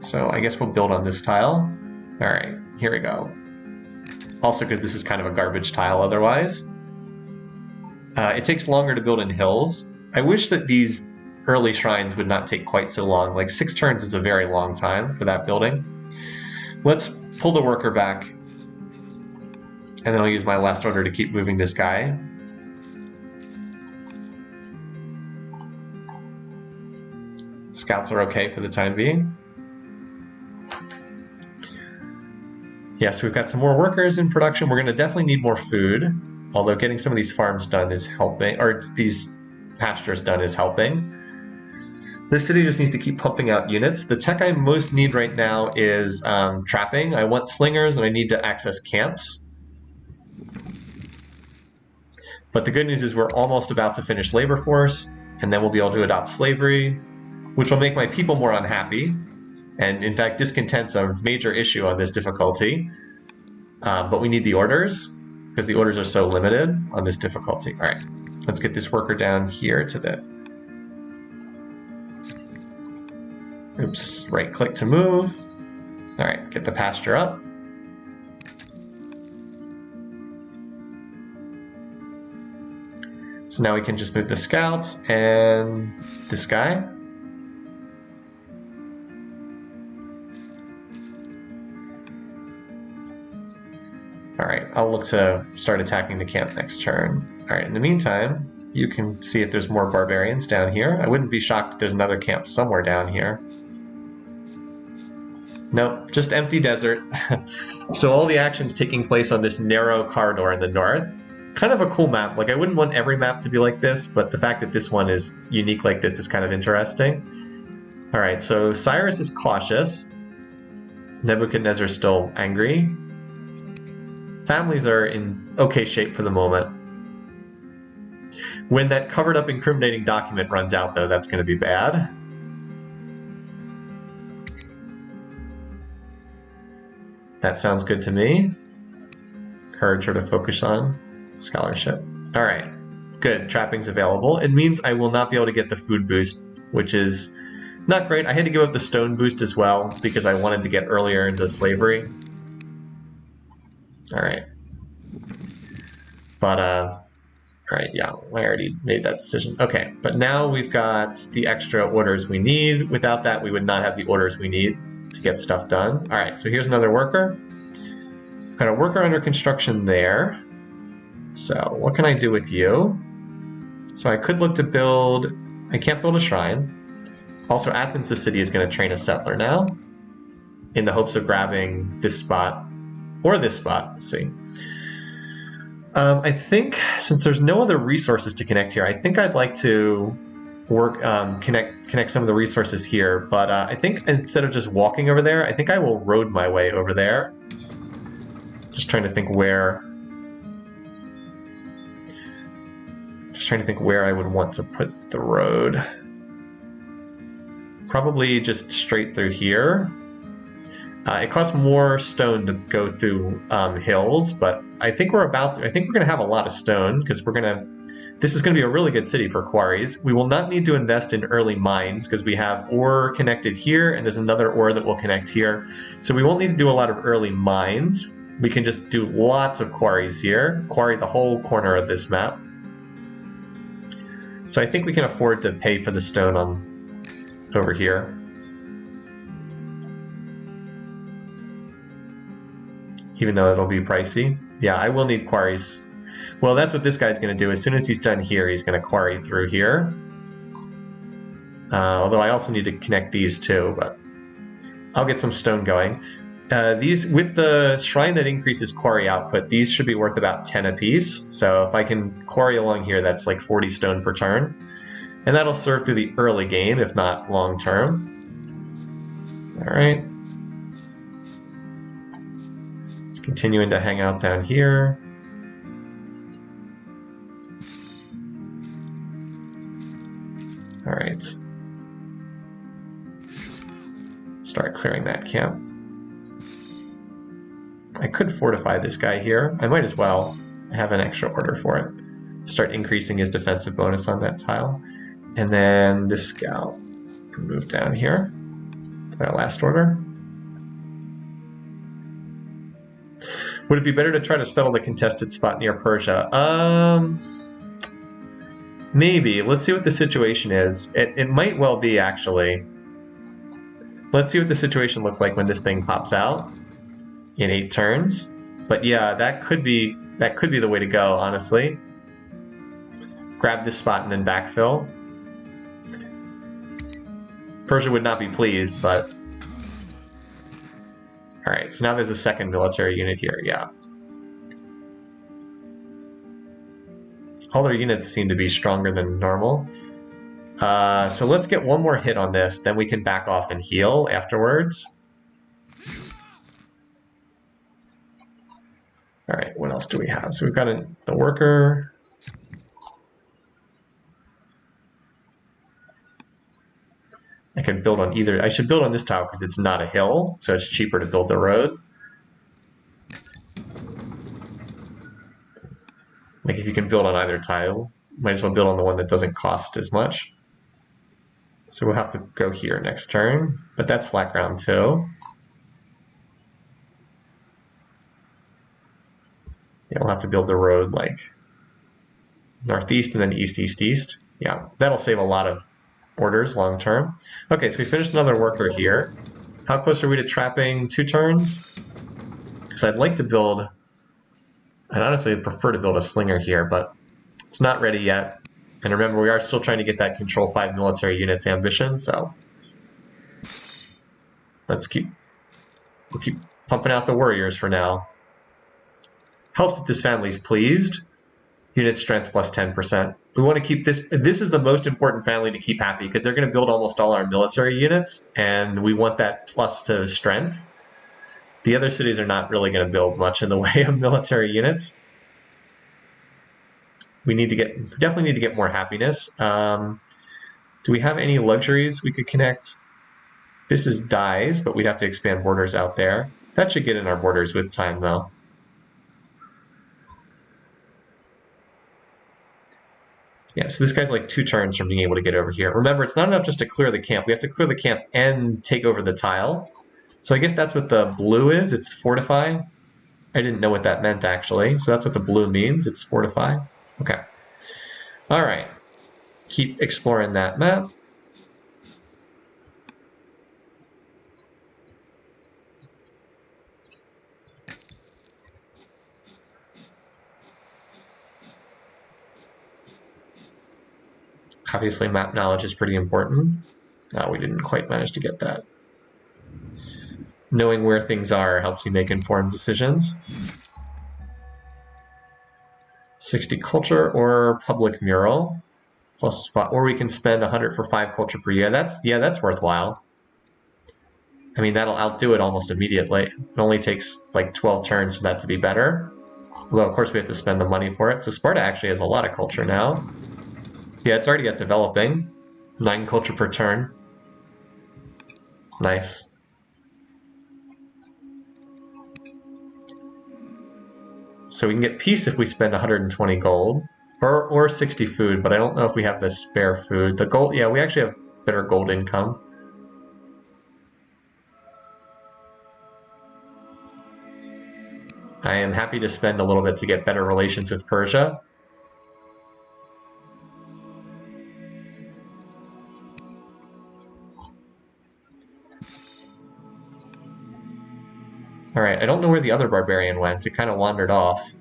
So I guess we'll build on this tile. All right, here we go. Also, because this is kind of a garbage tile otherwise. It takes longer to build in hills. I wish that these early shrines would not take quite so long. Like 6 turns is a very long time for that building. Let's pull the worker back. And then I'll use my last order to keep moving this guy. Scouts are okay for the time being. Yes, we've got some more workers in production. We're going to definitely need more food, although getting some of these farms done is helping, or these pastures done is helping. This city just needs to keep pumping out units. The tech I most need right now is trapping. I want slingers and I need to access camps. But the good news is we're almost about to finish labor force, and then we'll be able to adopt slavery, which will make my people more unhappy. And in fact, discontent's a major issue on this difficulty. But we need the orders, because the orders are so limited on this difficulty. All right, let's get this worker down here to the... Oops, right click to move. All right, get the pasture up. So now we can just move the scouts and this guy. All right, I'll look to start attacking the camp next turn. All right, in the meantime, you can see if there's more barbarians down here. I wouldn't be shocked if there's another camp somewhere down here. Nope, just empty desert. So all the action's taking place on this narrow corridor in the north. Kind of a cool map. Like, I wouldn't want every map to be like this, but the fact that this one is unique like this is kind of interesting. All right, so Cyrus is cautious. Nebuchadnezzar's still angry. Families are in okay shape for the moment. When that covered up incriminating document runs out, though, that's going to be bad. That sounds good to me. Encourage her to focus on scholarship. All right, good. Trapping's available. It means I will not be able to get the food boost, which is not great. I had to give up the stone boost as well because I wanted to get earlier into slavery. All right. But, all right, yeah, I already made that decision. Okay, but now we've got the extra orders we need. Without that, we would not have the orders we need to get stuff done. All right, so here's another worker. Got a worker under construction there. So what can I do with you? So I could look to build... I can't build a shrine. Also, Athens, the city, is going to train a settler now in the hopes of grabbing this spot or this spot. We'll see. I think since there's no other resources to connect here, I think I'd like to work connect some of the resources here. But I think instead of just walking over there, I think I will road my way over there. Just trying to think where. Just trying to think where I would want to put the road. Probably just straight through here. It costs more stone to go through hills, but I think we're about to, I think we're going to have a lot of stone because we're going to, this is going to be a really good city for quarries. We will not need to invest in early mines because we have ore connected here and there's another ore that will connect here. So we won't need to do a lot of early mines. We can just do lots of quarries here, quarry the whole corner of this map. So I think we can afford to pay for the stone on over here. Even though it'll be pricey. Yeah, I will need quarries. Well, that's what this guy's going to do. As soon as he's done here, he's going to quarry through here. Although I also need to connect these too, but I'll get some stone going. These, with the shrine that increases quarry output, these should be worth about 10 apiece. So if I can quarry along here, that's like 40 stone per turn. And that'll serve through the early game, if not long term. All right. Just continuing to hang out down here. All right. clearing that camp. I could fortify this guy here. I might as well. I have an extra order for it. Start increasing his defensive bonus on that tile. And then this scout can move down here. Our last order. Would it be better to try to settle the contested spot near Persia? Maybe. Let's see what the situation is. It might well be, actually. Let's see what the situation looks like when this thing pops out in 8 turns. But yeah, that could be the way to go, honestly. Grab this spot and then backfill. Persia would not be pleased, but... Alright, so now there's a second military unit here, yeah. All their units seem to be stronger than normal. So let's get one more hit on this, then we can back off and heal afterwards. Alright, what else do we have? So we've got the worker. I can build on either. I should build on this tile because it's not a hill, so it's cheaper to build the road. Like if you can build on either tile, might as well build on the one that doesn't cost as much. So we'll have to go here next turn, but that's flat ground too. Yeah, we'll have to build the road like northeast and then east, east, east. Yeah, that'll save a lot of orders long term. Okay, so we finished another worker here. How close are we to trapping 2 turns? Because I'd like to build, I'd honestly prefer to build a slinger here, but it's not ready yet. And remember, we are still trying to get that control 5 military units ambition, so we'll keep pumping out the warriors for now. Helps that this family's pleased. Unit strength plus 10%. We want to keep this. This is the most important family to keep happy because they're going to build almost all our military units, and we want that plus to strength. The other cities are not really going to build much in the way of military units. We definitely need to get more happiness. Do we have any luxuries we could connect? This is dyes, but we'd have to expand borders out there. That should get in our borders with time, though. Yeah, so this guy's like 2 turns from being able to get over here. Remember, it's not enough just to clear the camp. We have to clear the camp and take over the tile. So I guess that's what the blue is. It's fortify. I didn't know what that meant, actually. So that's what the blue means. It's fortify. Okay. All right. Keep exploring that map. Obviously, map knowledge is pretty important. No, we didn't quite manage to get that. Knowing where things are helps you make informed decisions. 60 culture or public mural. Plus, or we can spend 100 for 5 culture per year. That's worthwhile. I mean, that'll outdo it almost immediately. It only takes like 12 turns for that to be better. Although, of course, we have to spend the money for it. So Sparta actually has a lot of culture now. Yeah, it's already at developing. 9 culture per turn. Nice. So we can get peace if we spend 120 gold. Or 60 food, but I don't know if we have the spare food. The gold, yeah, we actually have better gold income. I am happy to spend a little bit to get better relations with Persia. Alright, I don't know where the other barbarian went. It kind of wandered off.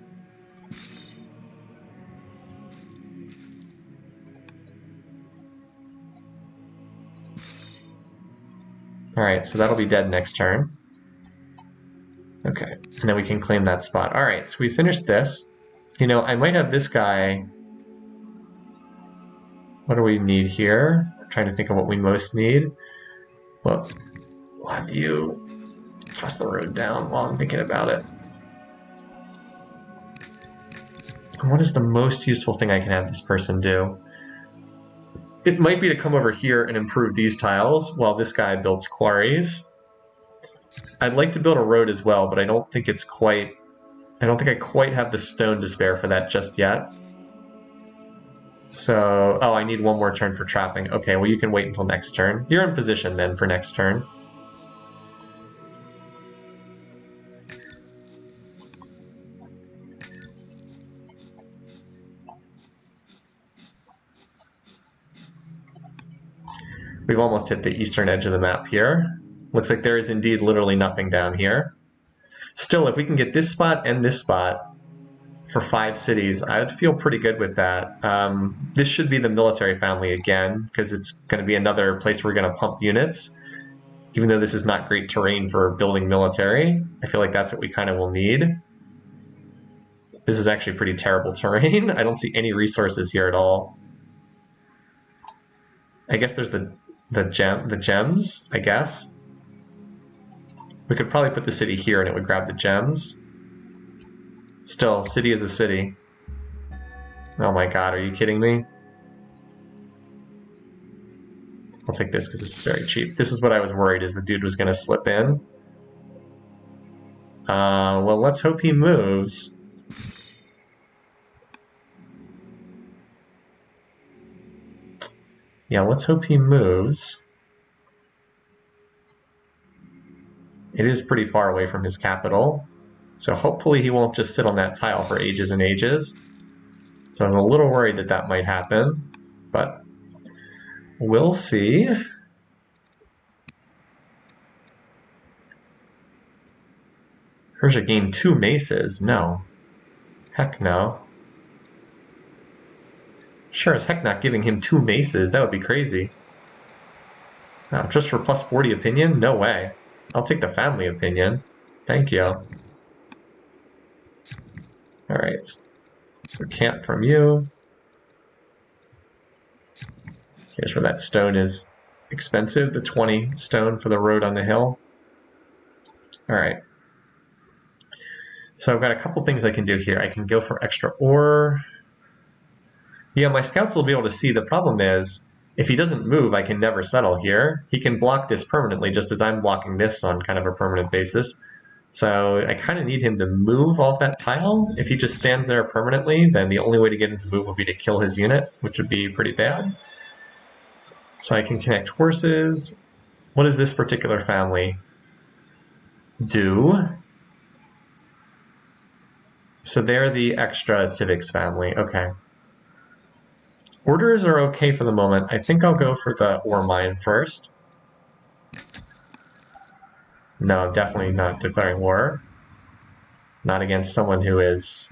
Alright, so that'll be dead next turn. Okay, and then we can claim that spot. Alright, so we finished this. You know, I might have this guy... What do we need here? I'm trying to think of what we most need. Well, we'll have you toss the road down while I'm thinking about it. And what is the most useful thing I can have this person do? It might be to come over here and improve these tiles while this guy builds quarries. I'd like to build a road as well, but I don't think it's quite... I don't think I quite have the stone to spare for that just yet. So, oh, I need one more turn for trapping. Okay, well you can wait until next turn. You're in position then for next turn. We've almost hit the eastern edge of the map here. Looks like there is indeed literally nothing down here. Still, if we can get this spot and this spot for 5 cities, I would feel pretty good with that. This should be the military family again, because it's going to be another place we're going to pump units. Even though this is not great terrain for building military, I feel like that's what we kind of will need. This is actually pretty terrible terrain. I don't see any resources here at all. I guess there's the gems, I guess. We could probably put the city here and it would grab the gems. Still, city is a city. Oh my god, are you kidding me? I'll take this because this is very cheap. This is what I was worried, is the dude was going to slip in. Well, let's hope he moves. Yeah, let's hope he moves. It is pretty far away from his capital, so hopefully he won't just sit on that tile for ages and ages. So I was a little worried that that might happen, but we'll see. Persia gained 2 maces. No. Heck no. Sure as heck not giving him 2 maces. That would be crazy. Just for plus 40 opinion? No way. I'll take the family opinion. Thank you. Alright. So camp from you. Here's where that stone is expensive. The 20 stone for the road on the hill. Alright. So I've got a couple things I can do here. I can go for extra ore. Yeah, my scouts will be able to see. The problem is, if he doesn't move, I can never settle here. He can block this permanently, just as I'm blocking this on kind of a permanent basis. So I kind of need him to move off that tile. If he just stands there permanently, then the only way to get him to move would be to kill his unit, which would be pretty bad. So I can connect horses. What does this particular family do? So they're the extra civics family. Okay. Orders are okay for the moment. I think I'll go for the ore mine first. No, I'm definitely not declaring war. Not against someone who is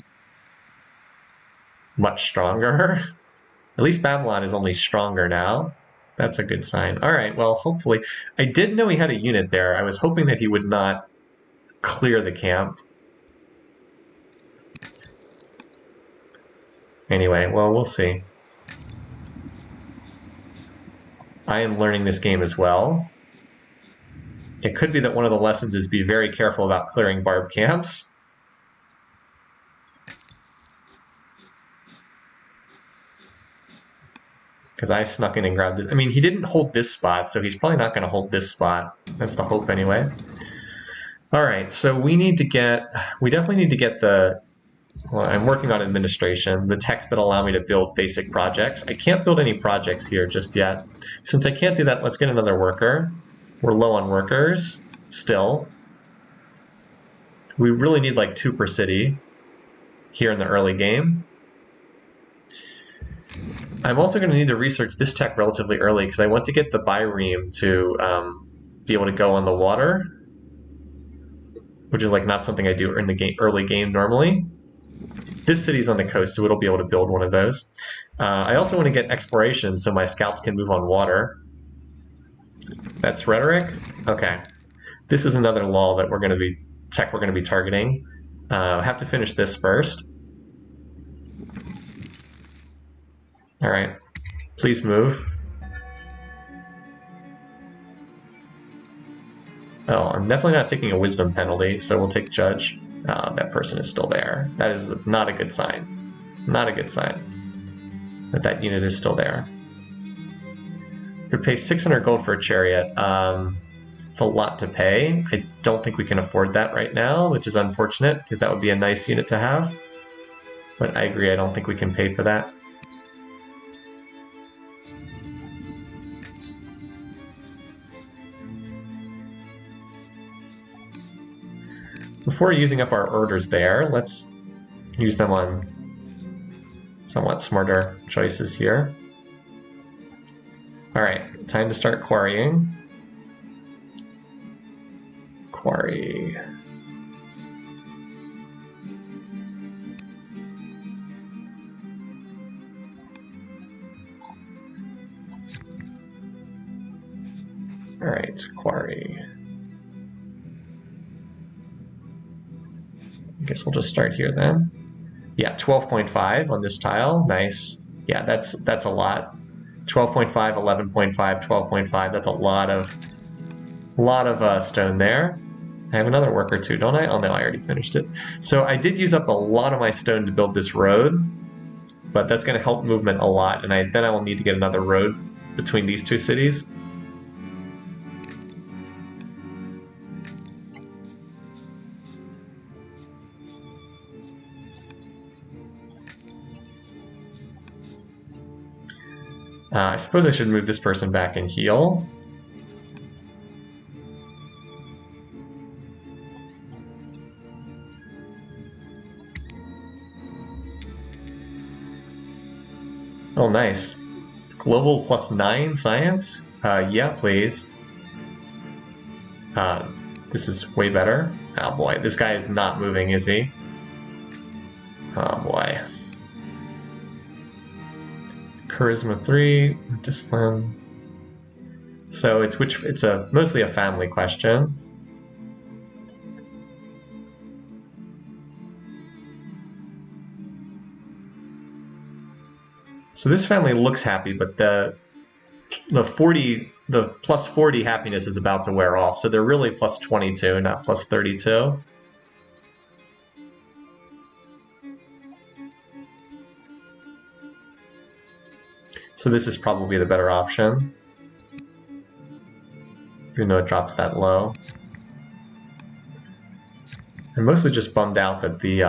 much stronger. At least Babylon is only stronger now. That's a good sign. All right, well, hopefully. I did know he had a unit there. I was hoping that he would not clear the camp. Anyway, well, we'll see. I am learning this game as well. It could be that one of the lessons is be very careful about clearing barb camps. Because I snuck in and grabbed this. I mean, he didn't hold this spot, so he's probably not going to hold this spot. That's the hope anyway. All right, so we definitely need to get the... Well, I'm working on administration, the techs that allow me to build basic projects. I can't build any projects here just yet. Since I can't do that, let's get another worker. We're low on workers, still. We really need like 2 per city here in the early game. I'm also going to need to research this tech relatively early because I want to get the bireme to be able to go on the water, which is like not something I do in the early game normally. This city's on the coast, so it'll be able to build one of those. I also want to get exploration so my scouts can move on water. That's rhetoric? Okay. This is another law that we're going to be targeting. I have to finish this first. All right. Please move. Oh, I'm definitely not taking a wisdom penalty, so we'll take judge. That person is still there. That is not a good sign. Not a good sign that unit is still there. Could pay 600 gold for a chariot. It's a lot to pay. I don't think we can afford that right now, which is unfortunate because that would be a nice unit to have. But I agree, I don't think we can pay for that. Before using up our orders there, let's use them on somewhat smarter choices here. All right, time to start quarrying. Quarry. All right, quarry. I guess we'll just start here then. Yeah, 12.5 on this tile. Nice. Yeah, that's a lot. 12.5, 11.5, 12.5. That's a lot of stone there. I have another worker too, don't I? Oh no, I already finished it. So I did use up a lot of my stone to build this road, but that's going to help movement a lot, and then I will need to get another road between these two cities. I suppose I should move this person back and heal. Oh, nice. Global +9 science? Yeah, please. This is way better. Oh boy, this guy is not moving, is he? Oh boy. Charisma 3, discipline. So it's mostly a family question. So this family looks happy, but the +40 happiness is about to wear off. So they're really +22, not +32. So this is probably the better option, even though it drops that low. I'm mostly just bummed out that the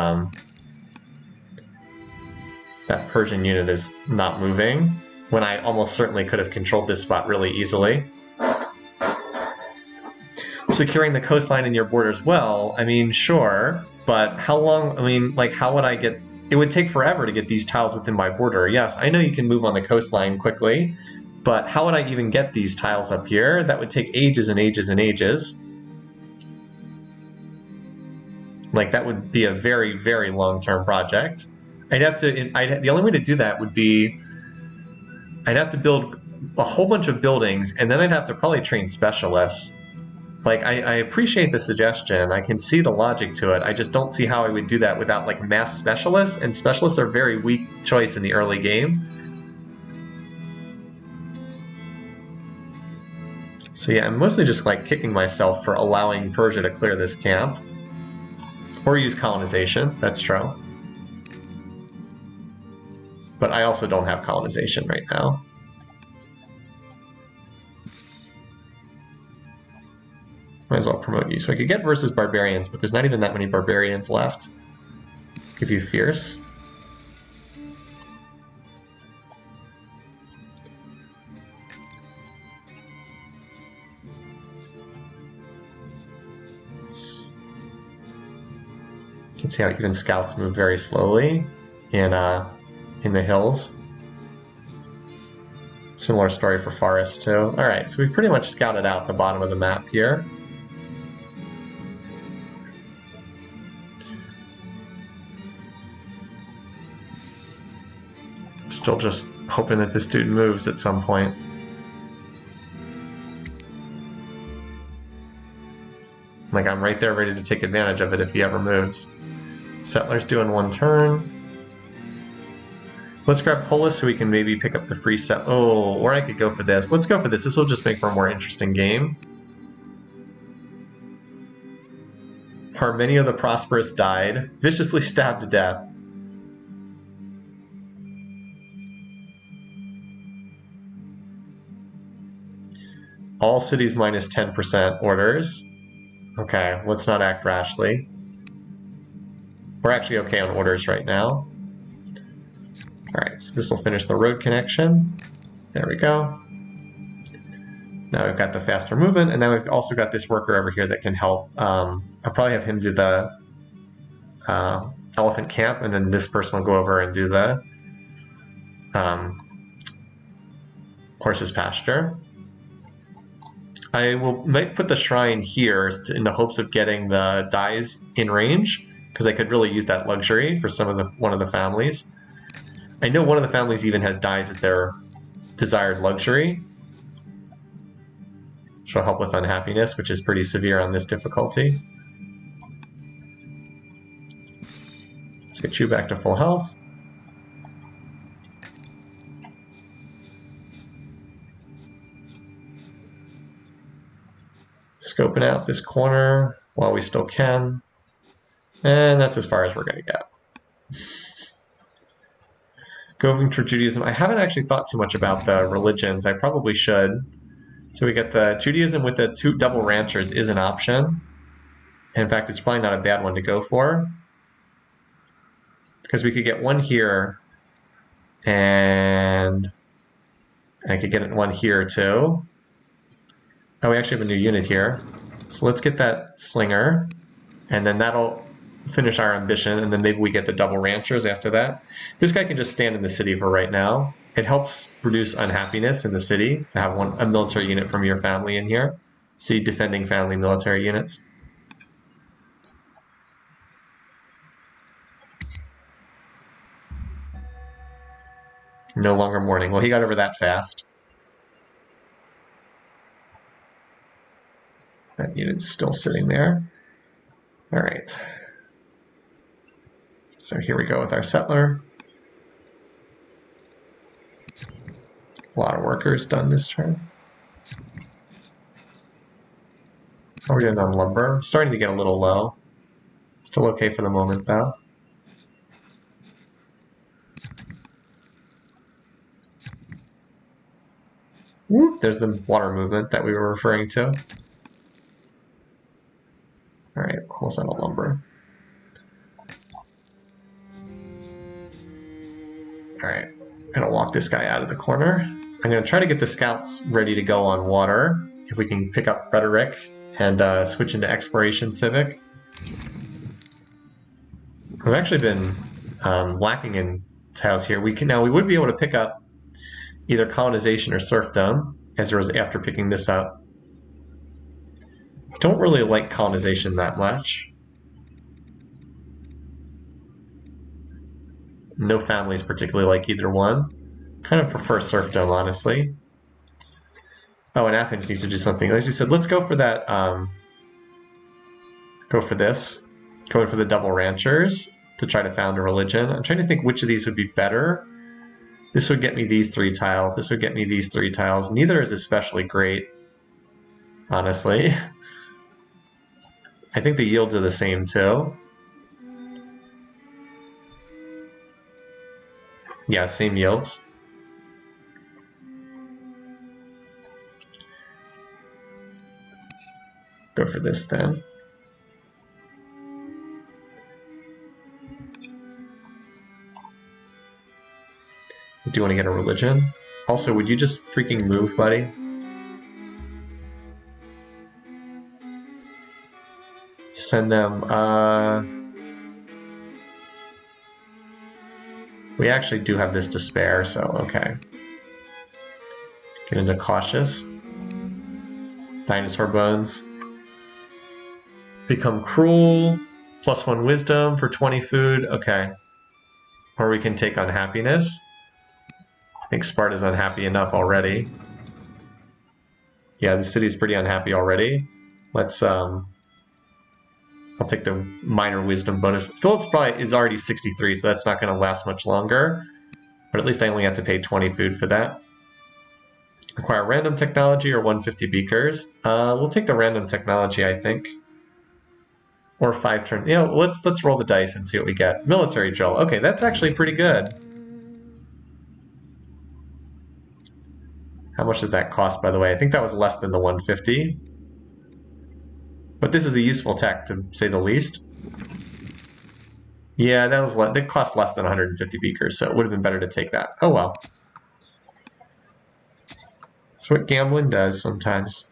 that Persian unit is not moving, when I almost certainly could have controlled this spot really easily. Securing the coastline in your borders, well, I mean, sure, but how long, I mean, like, how would I get, it would take forever to get these tiles within my border. Yes, I know you can move on the coastline quickly, but how would I even get these tiles up here? That would take ages and ages and ages. Like, that would be a very, very long-term project. The only way to do that would be, I'd have to build a whole bunch of buildings, and then I'd have to probably train specialists. Like, I appreciate the suggestion, I can see the logic to it, I just don't see how I would do that without, like, mass specialists, and specialists are a very weak choice in the early game. So yeah, I'm mostly just, like, kicking myself for allowing Persia to clear this camp. Or use colonization, that's true. But I also don't have colonization right now. Might as well promote you. So I could get versus barbarians, but there's not even that many barbarians left. Give you fierce. You can see how even scouts move very slowly in the hills. Similar story for forest too. Alright, so we've pretty much scouted out the bottom of the map here. Still just hoping that this dude moves at some point. Like, I'm right there ready to take advantage of it if he ever moves. Settlers doing one turn. Let's grab Polis so we can maybe pick up the free set. Oh, or I could go for this. Let's go for this. This will just make for a more interesting game. Parmenio the Prosperous died, viciously stabbed to death. All cities minus 10% orders. Okay, let's not act rashly. We're actually okay on orders right now. Alright, so this will finish the road connection. There we go. Now we've got the faster movement, and then we've also got this worker over here that can help. I'll probably have him do the elephant camp, and then this person will go over and do the horses pasture. I might put the shrine here in the hopes of getting the dyes in range, because I could really use that luxury for one of the families. I know one of the families even has dyes as their desired luxury, which will help with unhappiness, which is pretty severe on this difficulty. Let's get you back to full health. Scoping out this corner while we still can. And that's as far as we're going to get. Going to Judaism. I haven't actually thought too much about the religions. I probably should. So we get the Judaism with the 2 double ranchers is an option. And in fact, it's probably not a bad one to go for. Because we could get one here, and I could get one here too. Oh, we actually have a new unit here. So let's get that slinger, and then that'll finish our ambition, and then maybe we get the double ranchers after that. This guy can just stand in the city for right now. It helps reduce unhappiness in the city to have a military unit from your family in here. See, defending family military units. No longer mourning. Well, he got over that fast. That unit's still sitting there. All right. So here we go with our settler. A lot of workers done this turn. How are we doing on lumber? Starting to get a little low. Still okay for the moment, though. Whoop, there's the water movement that we were referring to. All right, almost out of lumber. All right, I'm gonna walk this guy out of the corner. I'm gonna try to get the scouts ready to go on water. If we can pick up rhetoric and switch into exploration civic. We've actually been lacking in tiles here. We would be able to pick up either colonization or serfdom as there was after picking this up. I don't really like colonization that much. No families particularly like either one. Kind of prefer serfdom, honestly. Oh, and Athens needs to do something. As you said, let's go for that. Go for this. Going for the double ranchers to try to found a religion. I'm trying to think which of these would be better. This would get me these 3 tiles. This would get me these 3 tiles. Neither is especially great, honestly. I think the yields are the same too. Yeah, same yields. Go for this then. Do you want to get a religion? Also, would you just freaking move, buddy? Send them, we actually do have this to spare, so okay. Get into cautious. Dinosaur bones. Become cruel. +1 wisdom for 20 food. Okay. Or we can take unhappiness. I think Sparta's unhappy enough already. Yeah, the city's pretty unhappy already. Let's I'll take the minor wisdom bonus. Philip's probably is already 63, so that's not going to last much longer. But at least I only have to pay 20 food for that. Acquire random technology or 150 beakers. We'll take the random technology, I think. Or 5 turns. You know, let's roll the dice and see what we get. Military drill. Okay, that's actually pretty good. How much does that cost, by the way? I think that was less than the 150. But this is a useful tech, to say the least. Yeah, that cost less than 150 beakers, so it would have been better to take that. Oh well. That's what gambling does sometimes.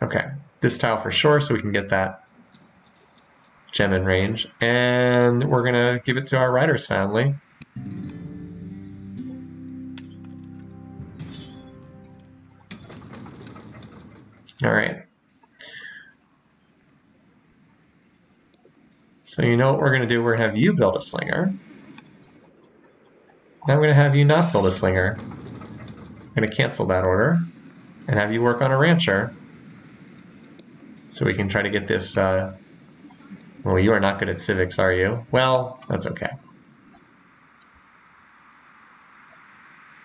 Okay, this tile for sure, so we can get that gem in range. And we're gonna give it to our Riders family. All right. So you know what we're gonna do? We're gonna have you build a slinger. Now I'm gonna have you not build a slinger. I'm gonna cancel that order and have you work on a rancher. So we can try to get this, well, you are not good at civics, are you? Well, that's okay.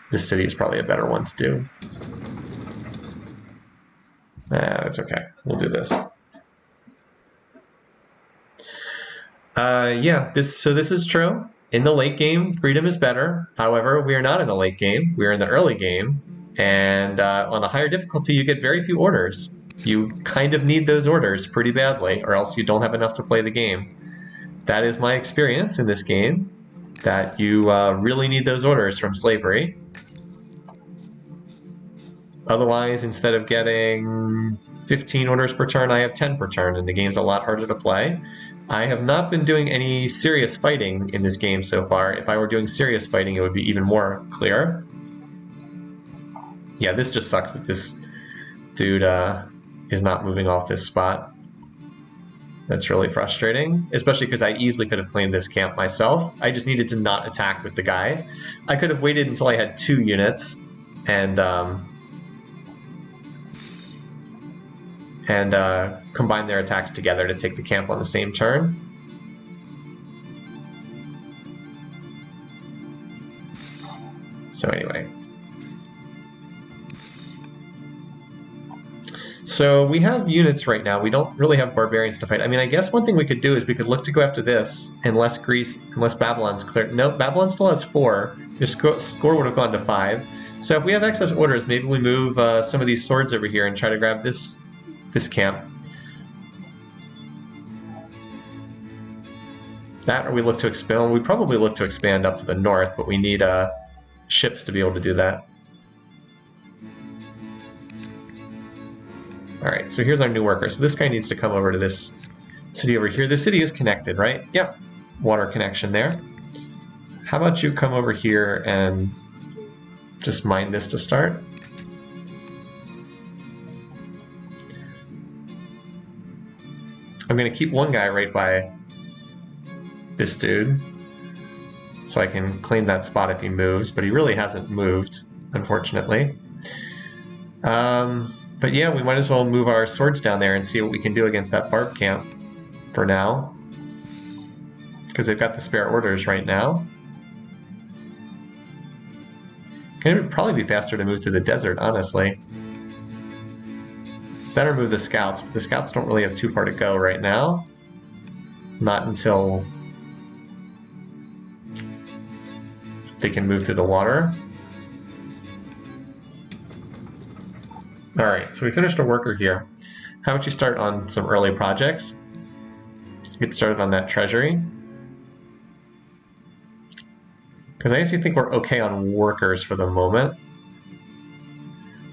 This city is probably a better one to do. That's okay. We'll do this. Yeah, this is true. In the late game, freedom is better. However, we are not in the late game. We are in the early game. And on the higher difficulty, you get very few orders. You kind of need those orders pretty badly, or else you don't have enough to play the game. That is my experience in this game, that you really need those orders from slavery. Otherwise, instead of getting 15 orders per turn, I have 10 per turn, and the game's a lot harder to play. I have not been doing any serious fighting in this game so far. If I were doing serious fighting, it would be even more clear. Yeah, this just sucks that this dude is not moving off this spot. That's really frustrating, especially because I easily could have claimed this camp myself. I just needed to not attack with the guy. I could have waited until I had 2 units and combine their attacks together to take the camp on the same turn. So anyway. So we have units right now. We don't really have barbarians to fight. I mean, I guess one thing we could do is we could look to go after this unless Babylon's clear. No, Babylon still has 4. Your score would have gone to 5. So if we have excess orders, maybe we move some of these swords over here and try to grab this camp. That, or we look to expand. We probably look to expand up to the north, but we need ships to be able to do that. Alright, so here's our new worker. So this guy needs to come over to this city over here. The city is connected, right? Yep. Water connection there. How about you come over here and just mine this to start? I'm going to keep one guy right by this dude so I can claim that spot if he moves, but he really hasn't moved, unfortunately. But yeah, we might as well move our swords down there and see what we can do against that barb camp for now, because they've got the spare orders right now. It would probably be faster to move to the desert, honestly. It's better move the scouts, but the scouts don't really have too far to go right now. Not until they can move through the water. Alright, so we finished a worker here. How about you start on some early projects? Get started on that treasury. Because I actually think we're okay on workers for the moment.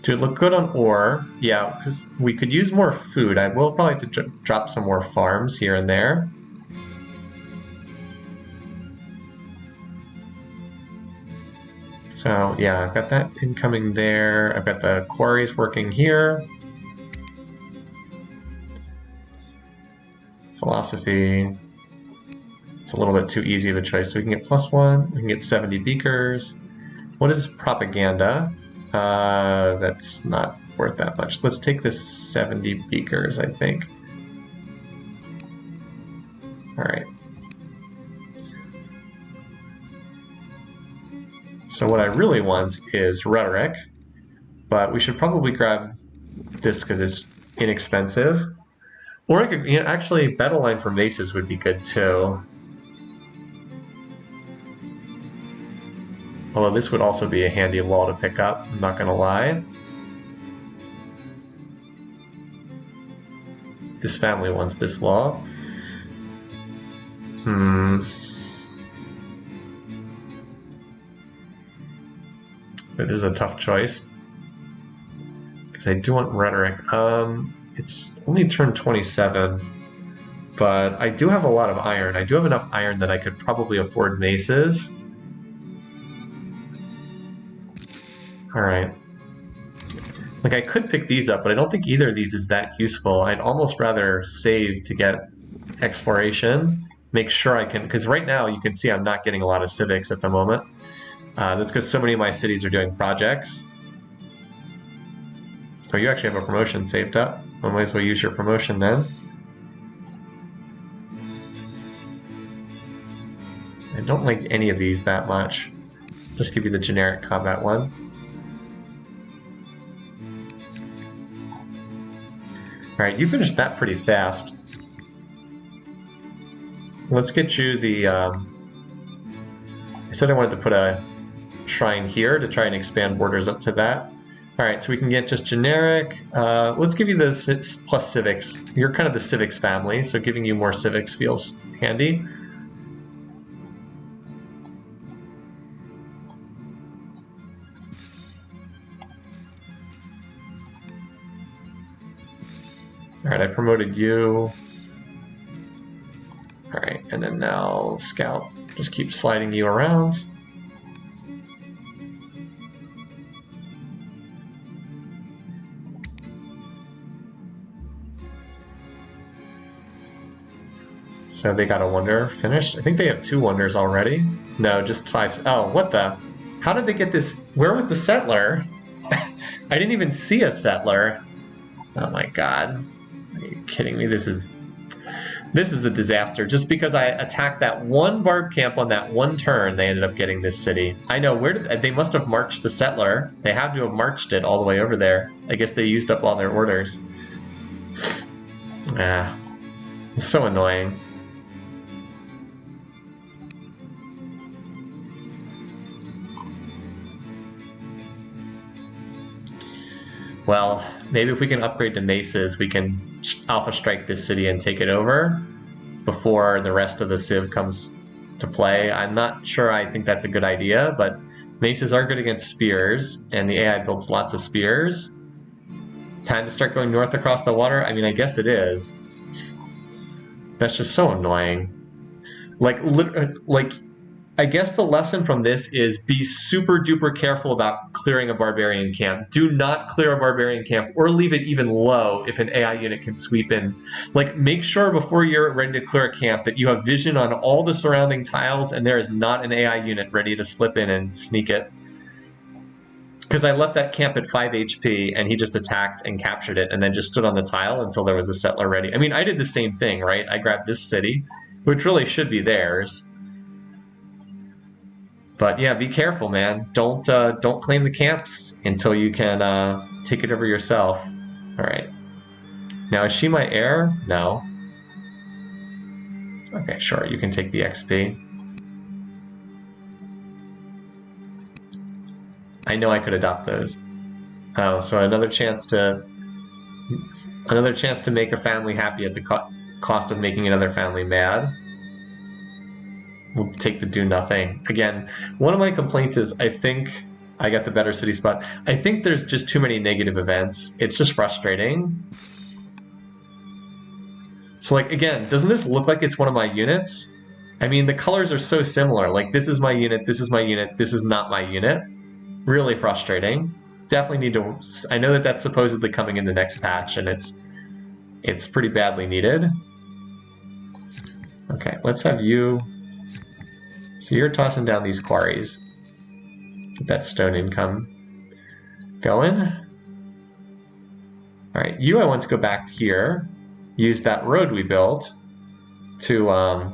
Do it look good on ore? Yeah, because we could use more food. I will probably have to drop some more farms here and there. So yeah, I've got that incoming there. I've got the quarries working here. Philosophy. It's a little bit too easy of a choice. So we can get +1, we can get 70 beakers. What is propaganda? That's not worth that much. Let's take this 70 beakers, I think. All right. So what I really want is rhetoric, but we should probably grab this because it's inexpensive. Or I could, actually, battle line for maces would be good too. Although this would also be a handy law to pick up, I'm not gonna lie. This family wants this law. This is a tough choice. Because I do want rhetoric. It's only turn 27. But I do have a lot of iron. I do have enough iron that I could probably afford maces. Alright. Like, I could pick these up, but I don't think either of these is that useful. I'd almost rather save to get exploration. Make sure I can... Because right now, you can see I'm not getting a lot of civics at the moment. That's because so many of my cities are doing projects. Oh, you actually have a promotion saved up. I might as well use your promotion then. I don't like any of these that much. Just give you the generic combat one. Alright, you finished that pretty fast. Let's get you the... I said I wanted to put a shrine here to try and expand borders up to that. Alright, so we can get just generic. Let's give you the plus civics. You're kind of the civics family, so giving you more civics feels handy. Alright, I promoted you. Alright, and then now Scout. Just keep sliding you around. So they got a wonder finished. I think they have 2 wonders already. No, just 5. Oh, what the? How did they get this? Where was the settler? I didn't even see a settler. Oh my god. Are you kidding me? This is a disaster. Just because I attacked that one barb camp on that one turn, they ended up getting this city. I know, where did they must have marched the settler. They had to have marched it all the way over there. I guess they used up all their orders. Ah, it's so annoying. Well, maybe if we can upgrade to maces, we can alpha strike this city and take it over before the rest of the civ comes to play. I'm not sure I think that's a good idea, but maces are good against spears, and the AI builds lots of spears. Time to start going north across the water? I mean, I guess it is. That's just so annoying. Like, I guess the lesson from this is be super duper careful about clearing a barbarian camp. Do not clear a barbarian camp or leave it even low if an AI unit can sweep in. Like, make sure before you're ready to clear a camp that you have vision on all the surrounding tiles and there is not an AI unit ready to slip in and sneak it. Because I left that camp at 5 HP and he just attacked and captured it and then just stood on the tile until there was a settler ready. I mean, I did the same thing, right? I grabbed this city, which really should be theirs. But yeah, be careful, man. Don't claim the camps until you can take it over yourself. All right. Now, is she my heir? No. Okay, sure. You can take the XP. I know I could adopt those. Oh, so another chance to make a family happy at the cost of making another family mad. We'll take the do nothing. Again, one of my complaints is I think I got the better city spot. I think there's just too many negative events. It's just frustrating. So like, again, doesn't this look like it's one of my units? I mean, the colors are so similar. Like, this is my unit, this is my unit, this is not my unit. Really frustrating. Definitely need to... I know that that's supposedly coming in the next patch, and it's pretty badly needed. Okay, let's have you... So you're tossing down these quarries. Get that stone income going. Alright, you I want to go back here, use that road we built to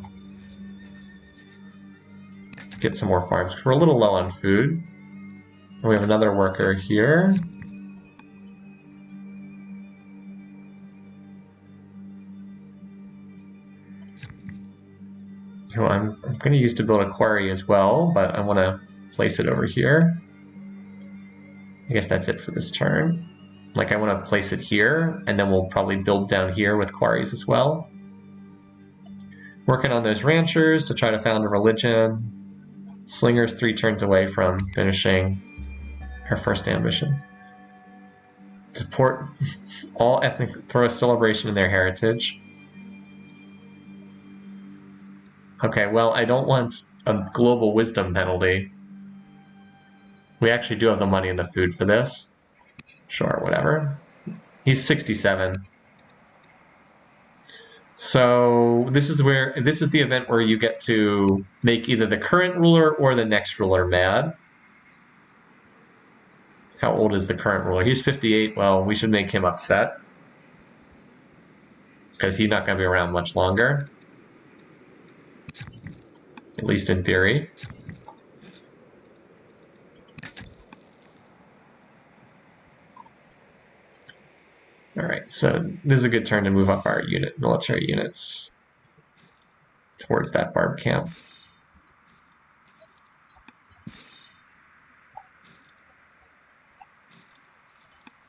get some more farms, because we're a little low on food. And we have another worker here. Who I'm going to use to build a quarry as well, but I want to place it over here. I guess that's it for this turn. Like, I want to place it here, and then we'll probably build down here with quarries as well. Working on those ranchers to try to found a religion. Slinger's 3 turns away from finishing her first ambition. Support all ethnic, throw a celebration in their heritage. Okay, well, I don't want a global wisdom penalty. We actually do have the money and the food for this. Sure, whatever. He's 67. So this is the event where you get to make either the current ruler or the next ruler mad. How old is the current ruler? He's 58. Well, we should make him upset, because he's not going to be around much longer. At least in theory. Alright, so this is a good turn to move up our military units towards that barb camp.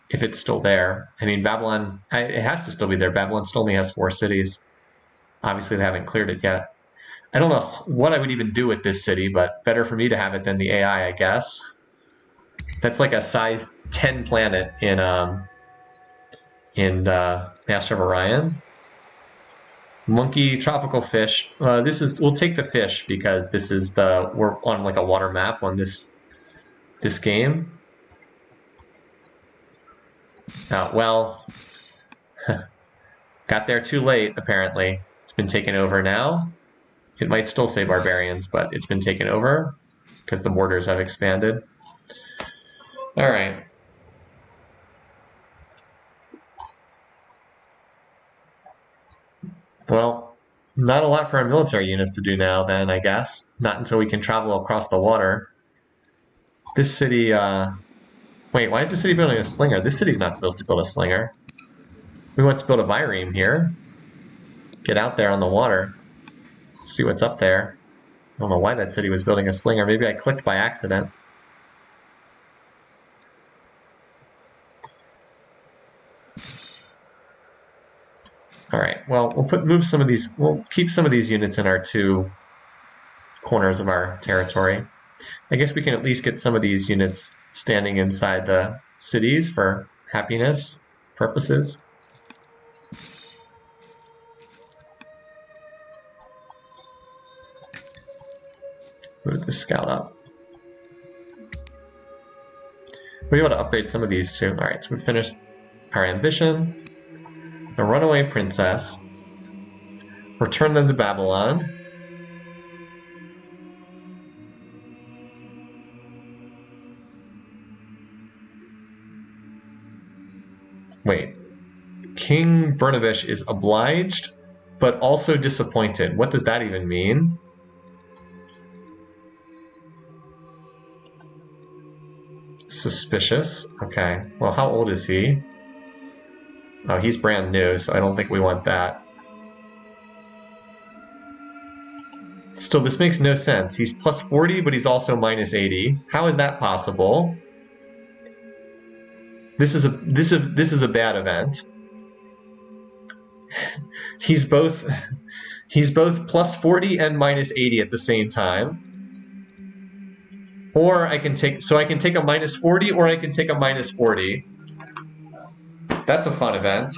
If it's still there. I mean, Babylon, it has to still be there. Babylon still only has 4 cities. Obviously, they haven't cleared it yet. I don't know what I would even do with this city, but better for me to have it than the AI, I guess. That's like a size 10 planet in the Master of Orion. Monkey, tropical fish. We'll take the fish because we're on like a water map on this game. Well, got there too late, apparently. It's been taken over now. It might still say barbarians, but it's been taken over because the borders have expanded. All right. Well, not a lot for our military units to do now, then, I guess. Not until we can travel across the water. This city, wait, why is the city building a slinger? This city's not supposed to build a slinger. We want to build a bireme here. Get out there on the water. See what's up there. I don't know why that city was building a slinger. Maybe I clicked by accident. All right, well, we'll keep some of these units in our 2 corners of our territory. I guess we can at least get some of these units standing inside the cities for happiness purposes. Move this scout up. We're able to upgrade some of these too. All right, so we finished our ambition. The runaway princess. Return them to Babylon. Wait. King Bernavish is obliged, but also disappointed. What does that even mean? Suspicious. Okay. Well, how old is he? Oh, he's brand new, so I don't think we want that. Still, this makes no sense. He's plus 40, but he's also minus 80. How is that possible? This is a bad event. He's both plus 40 and minus 80 at the same time. Or I can take a minus 40 or I can take a minus 40. That's a fun event.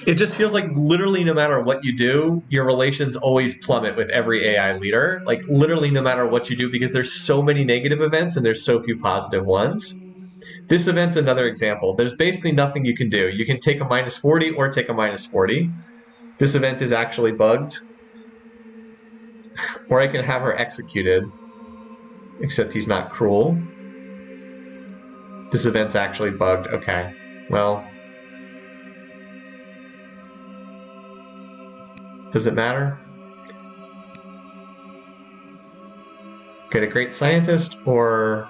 It just feels like literally no matter what you do, your relations always plummet with every AI leader. Like literally no matter what you do, because there's so many negative events and there's so few positive ones. This event's another example. There's basically nothing you can do. You can take a minus 40 or take a minus 40. This event is actually bugged. Or I can have her executed. Except he's not cruel. This event's actually bugged. Okay. Well. Does it matter? Get a great scientist or...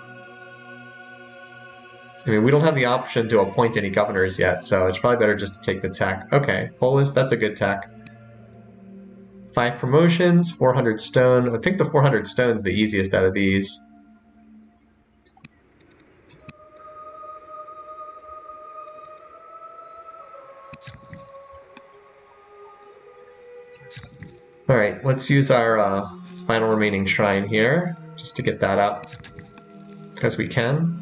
I mean, we don't have the option to appoint any governors yet, so it's probably better just to take the tech. Okay, Polis, that's a good tech. 5 promotions, 400 stone. I think the 400 stone is the easiest out of these. All right, let's use our final remaining shrine here, just to get that up, because we can.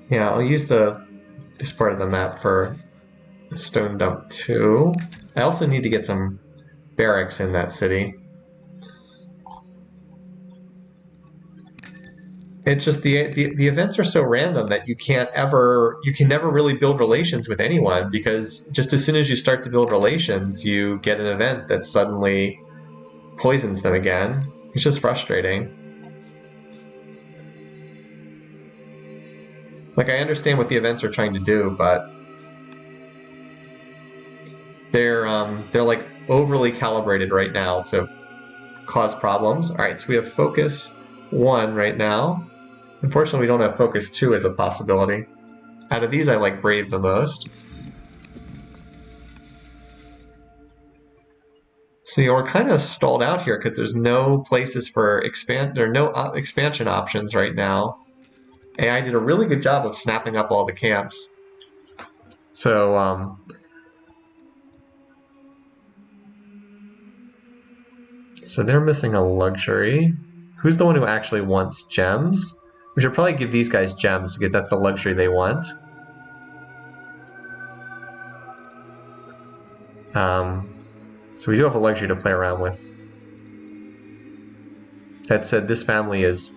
Yeah, I'll use this part of the map for the stone dump too. I also need to get some barracks in that city. It's just the events are so random that you can never really build relations with anyone, because just as soon as you start to build relations, you get an event that suddenly poisons them again. It's just frustrating. Like, I understand what the events are trying to do, but they're like overly calibrated right now to cause problems. All right, so we have focus 1 right now. Unfortunately, we don't have focus 2 as a possibility. Out of these, I like Brave the most. So yeah, we're kind of stalled out here because there's no places for there are no expansion options right now. AI did a really good job of snapping up all the camps. So so they're missing a luxury. Who's the one who actually wants gems? We should probably give these guys gems because that's the luxury they want. So we do have a luxury to play around with. That said, this family is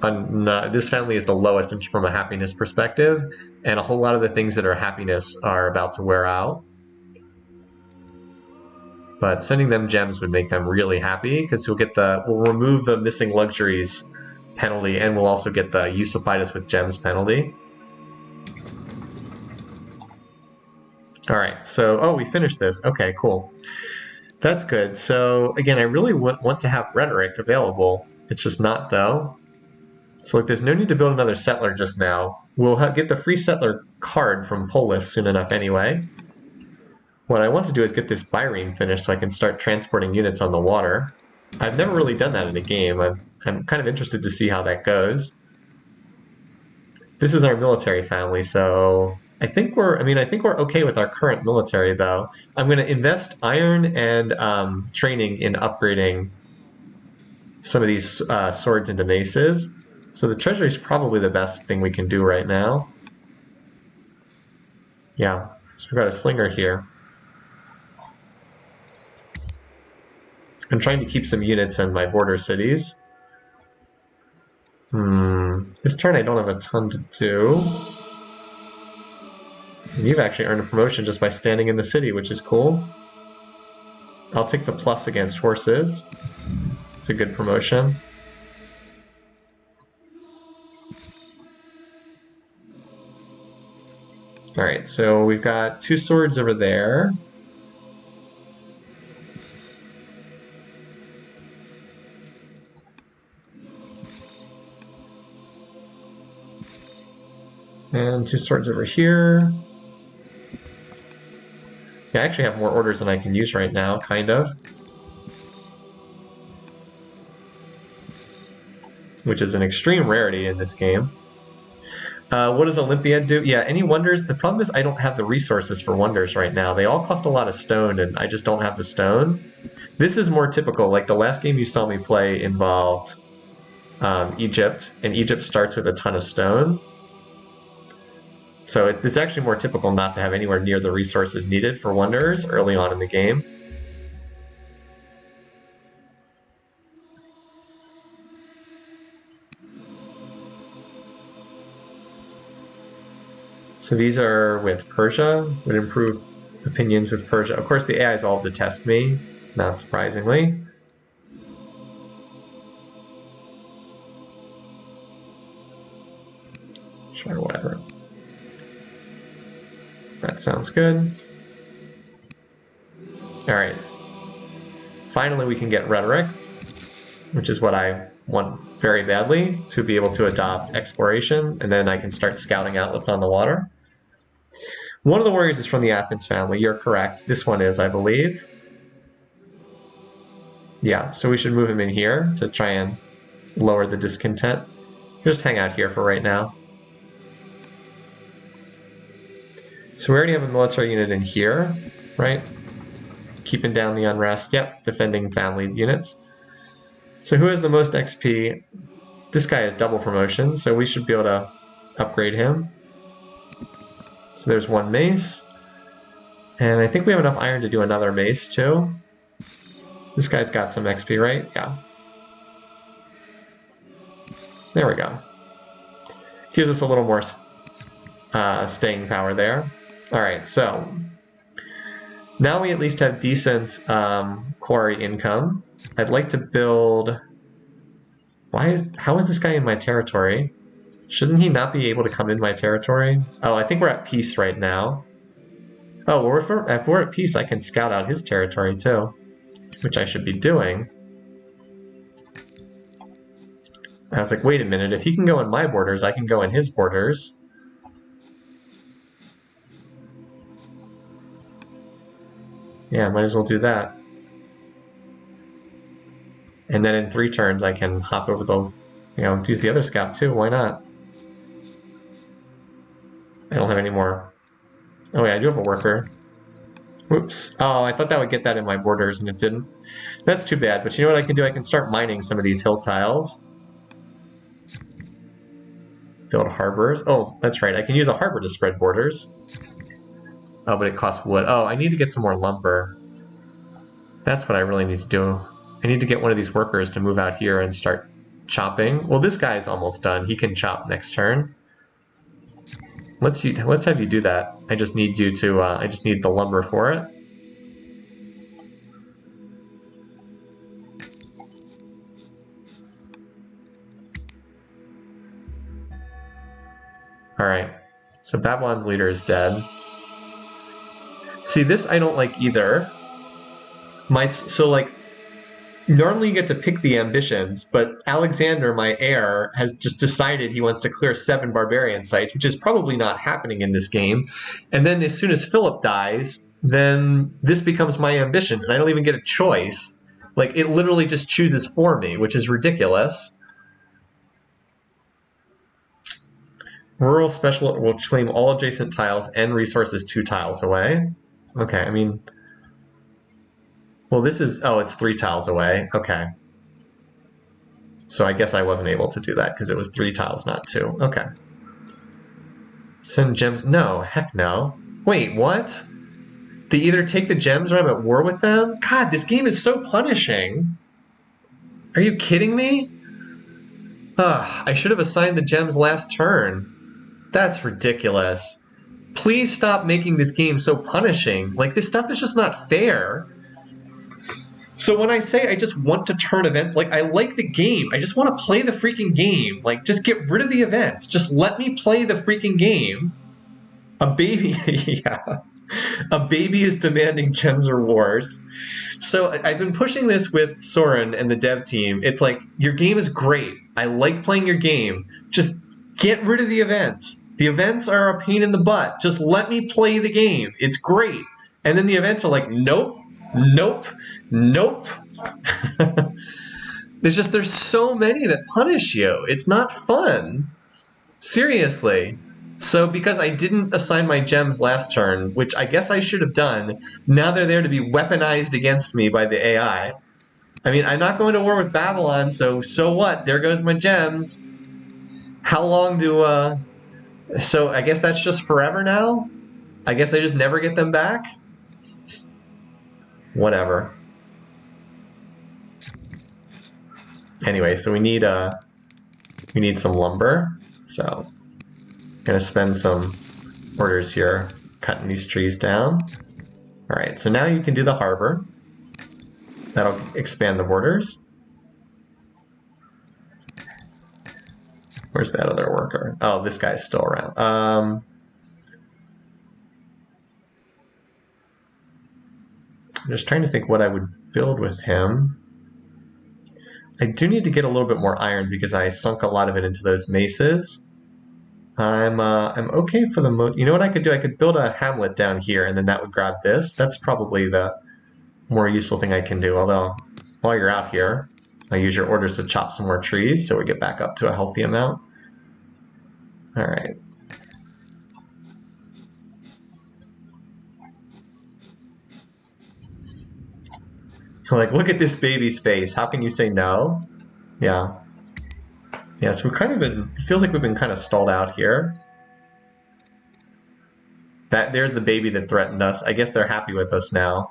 the lowest from a happiness perspective, and a whole lot of the things that are happiness are about to wear out. But sending them gems would make them really happy, because we'll remove the missing luxuries penalty, and we'll also get the you supplied us with gems penalty. All right, so we finished this. Okay, cool. That's good. So again, I really want to have rhetoric available. It's just not, though. So look, there's no need to build another settler just now. We'll get the free settler card from Polis soon enough anyway. What I want to do is get this Byrene finished so I can start transporting units on the water. I've never really done that in a game. I'm kind of interested to see how that goes. This is our military family, so I think we're okay with our current military, though. I'm going to invest iron and training in upgrading some of these swords into maces. So the treasury is probably the best thing we can do right now. Yeah, so we've got a slinger here. I'm trying to keep some units in my border cities. This turn I don't have a ton to do. And you've actually earned a promotion just by standing in the city, which is cool. I'll take the plus against horses. It's a good promotion. Alright, so we've got 2 swords over there. And 2 swords over here. Yeah, I actually have more orders than I can use right now, kind of. Which is an extreme rarity in this game. What does Olympiad do? Yeah, any wonders? The problem is I don't have the resources for wonders right now. They all cost a lot of stone, and I just don't have the stone. This is more typical. Like the last game you saw me play involved Egypt, and Egypt starts with a ton of stone. So it's actually more typical not to have anywhere near the resources needed for wonders early on in the game. So these are with Persia, would improve opinions with Persia. Of course, the AIs all detest me, not surprisingly. Sure, whatever. That sounds good. All right. Finally, we can get rhetoric, which is what I want very badly to be able to adopt exploration, and then I can start scouting out what's on the water. One of the warriors is from the Athens family. You're correct. This one is, I believe. Yeah, so we should move him in here to try and lower the discontent. Just hang out here for right now. So we already have a military unit in here, right? Keeping down the unrest. Yep, defending family units. So who has the most XP? This guy has double promotion, so we should be able to upgrade him. So there's one mace. And I think we have enough iron to do another mace too. This guy's got some XP, right? Yeah. There we go. Gives us a little more staying power there. All right, so now we at least have decent quarry income. I'd like to build... How is this guy in my territory? Shouldn't he not be able to come in my territory? Oh, I think we're at peace right now. Oh, well, if we're at peace, I can scout out his territory too, which I should be doing. I was like, wait a minute, if he can go in my borders, I can go in his borders. Yeah, might as well do that. And then in 3 turns, I can hop over the, use the other scout too. Why not? I don't have any more. Oh yeah, I do have a worker. Oops. Oh, I thought that would get that in my borders, and it didn't. That's too bad, but you know what I can do? I can start mining some of these hill tiles. Build harbors. Oh, that's right. I can use a harbor to spread borders. Oh, but it costs wood. Oh, I need to get some more lumber. That's what I really need to do. I need to get one of these workers to move out here and start chopping. Well, this guy's almost done. He can chop next turn. Let's have you do that. I just need you to. I just need the lumber for it. All right. So Babylon's leader is dead. See, this I don't like either. Normally you get to pick the ambitions, but Alexander, my heir, has just decided he wants to clear 7 barbarian sites, which is probably not happening in this game. And then as soon as Philip dies, then this becomes my ambition, and I don't even get a choice. Like, it literally just chooses for me, which is ridiculous. Rural special will claim all adjacent tiles and resources 2 tiles away. Okay, I mean... Well, this is... Oh, it's 3 tiles away. Okay. So I guess I wasn't able to do that because it was 3 tiles, not 2. Okay. Send gems... No, heck no. Wait, what? They either take the gems or I'm at war with them? God, this game is so punishing. Are you kidding me? Ugh, I should have assigned the gems last turn. That's ridiculous. Please stop making this game so punishing. Like, this stuff is just not fair. So when I say I just want to turn events, like, I like the game. I just want to play the freaking game. Like, just get rid of the events. Just let me play the freaking game. A baby, yeah. A baby is demanding gems or wars. So I've been pushing this with Soren and the dev team. It's like, your game is great. I like playing your game. Just get rid of the events. The events are a pain in the butt. Just let me play the game. It's great. And then the events are like, nope, nope, nope. There's so many that punish you. It's not fun. Seriously. So because I didn't assign my gems last turn, which I guess I should have done, now they're there to be weaponized against me by the AI. I mean, I'm not going to war with Babylon, so what? There goes my gems. How long do... So I guess that's just forever now? I guess I just never get them back? Whatever. Anyway, so we need some lumber. So I'm gonna spend some orders here cutting these trees down. All right, so now you can do the harbor. That'll expand the borders. Where's that other worker? Oh, this guy's still around. I'm just trying to think what I would build with him. I do need to get a little bit more iron because I sunk a lot of it into those maces. I'm okay for the you know what I could do? I could build a hamlet down here, and then that would grab this. That's probably the more useful thing I can do. Although, while you're out here, I use your orders to chop some more trees so we get back up to a healthy amount. All right. Like, look at this baby's face. How can you say no? Yeah. Yeah, so we've kind of been, it feels like we've been kind of stalled out here. There's the baby that threatened us. I guess they're happy with us now.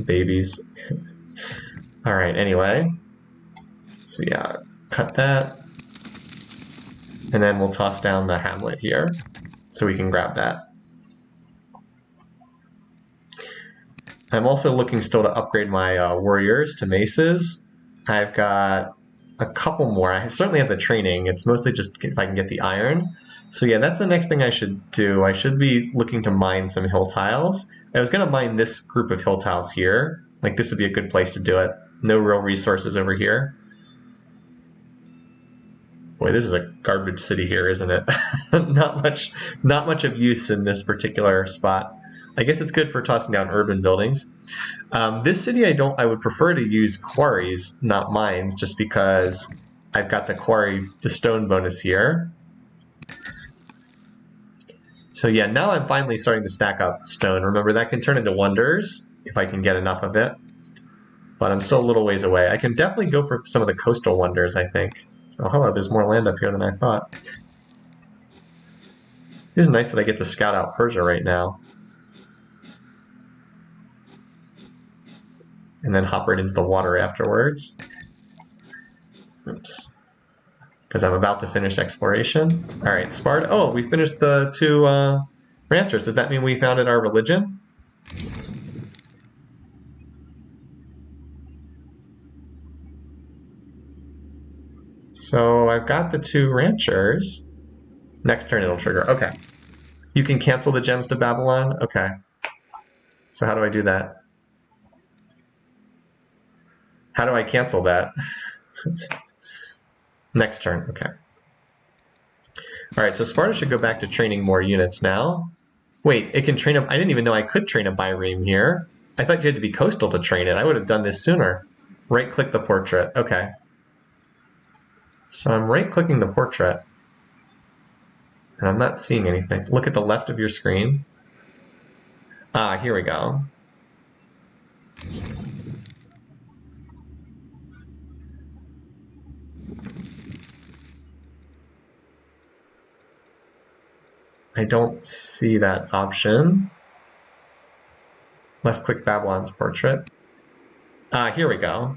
Babies. All right, anyway. So yeah, cut that. And then we'll toss down the hamlet here so we can grab that. I'm also looking still to upgrade my warriors to maces. I've got a couple more. I certainly have the training. It's mostly just if I can get the iron. So yeah, that's the next thing I should do. I should be looking to mine some hill tiles. I was going to mine this group of hill tiles here. Like, this would be a good place to do it. No real resources over here. Boy, this is a garbage city here, isn't it? not much of use in this particular spot. I guess it's good for tossing down urban buildings. This city, I would prefer to use quarries, not mines, just because I've got the stone bonus here. So yeah, now I'm finally starting to stack up stone. Remember, that can turn into wonders if I can get enough of it. But I'm still a little ways away. I can definitely go for some of the coastal wonders, I think. Oh, hello, there's more land up here than I thought. It is nice that I get to scout out Persia right now. And then hop right into the water afterwards. Oops. Because I'm about to finish exploration. All right, Sparta. Oh, we finished the two ranchers. Does that mean we founded our religion? So I've got the two ranchers. Next turn it'll trigger. Okay. You can cancel the gems to Babylon? Okay. So how do I do that? How do I cancel that? Next turn, okay. All right, so Sparta should go back to training more units now. Wait, it can train up, I didn't even know I could train a byreme here. I thought you had to be coastal to train it. I would have done this sooner. Right-click the portrait, okay. So I'm right-clicking the portrait. And I'm not seeing anything. Look at the left of your screen. Ah, here we go. I don't see that option. Left-click Babylon's portrait. Ah, here we go.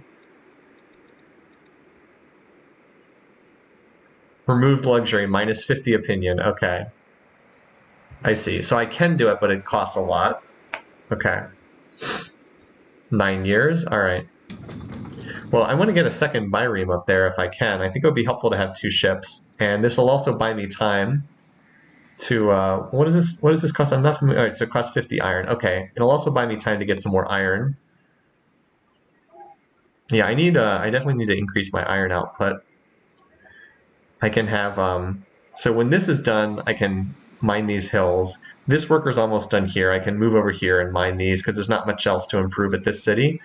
Removed luxury, minus 50 opinion. Okay. I see. So I can do it, but it costs a lot. Okay. 9 years? All right. Well, I want to get a second byreme up there if I can. I think it would be helpful to have 2 ships. And this will also buy me time to, what does this cost? I'm not familiar. All right, so it costs 50 iron. Okay. It'll also buy me time to get some more iron. Yeah, I definitely need to increase my iron output. I can have, so when this is done, I can mine these hills. This worker's almost done here. I can move over here and mine these because there's not much else to improve at this city.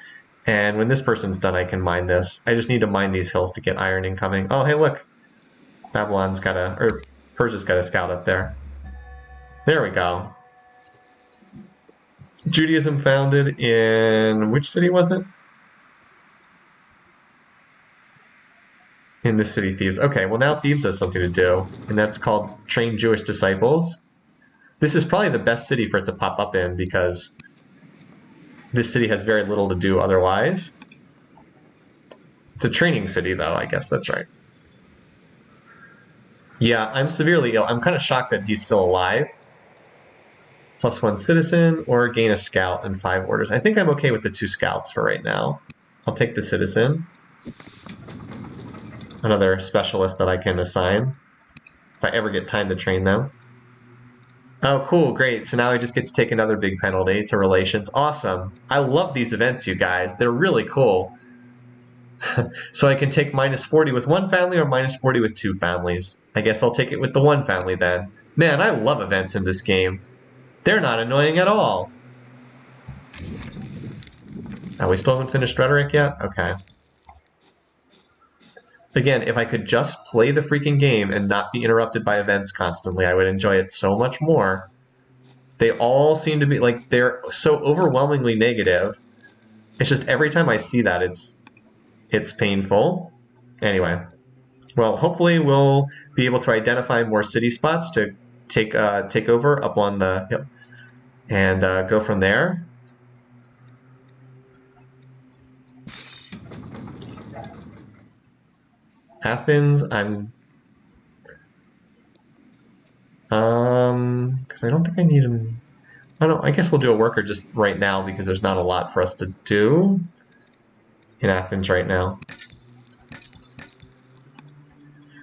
And when this person's done, I can mine this. I just need to mine these hills to get iron incoming. Oh, hey, look. Persia's got a scout up there. There we go. Judaism founded in, which city was it? In the city Thebes. Okay, well now Thebes has something to do, and that's called train Jewish disciples. This is probably the best city for it to pop up in because this city has very little to do otherwise. It's a training city though, I guess that's right. Yeah, I'm severely ill. I'm kind of shocked that he's still alive. +1 citizen or gain a scout and 5 orders. I think I'm okay with the 2 scouts for right now. I'll take the citizen. Another specialist that I can assign if I ever get time to train them. Oh, cool, great. So now I just get to take another big penalty to relations. Awesome. I love these events, you guys. They're really cool. So I can take -40 with one family or -40 with two families. I guess I'll take it with the one family then. Man, I love events in this game. They're not annoying at all. Oh, we still haven't finished rhetoric yet? Okay. Again, if I could just play the freaking game and not be interrupted by events constantly, I would enjoy it so much more. They all seem to be, like, they're so overwhelmingly negative. It's just every time I see that, it's painful. Anyway, well, hopefully we'll be able to identify more city spots to take over up on the hill and go from there. Athens, because I don't think I need him. I don't. I guess we'll do a worker just right now because there's not a lot for us to do in Athens right now.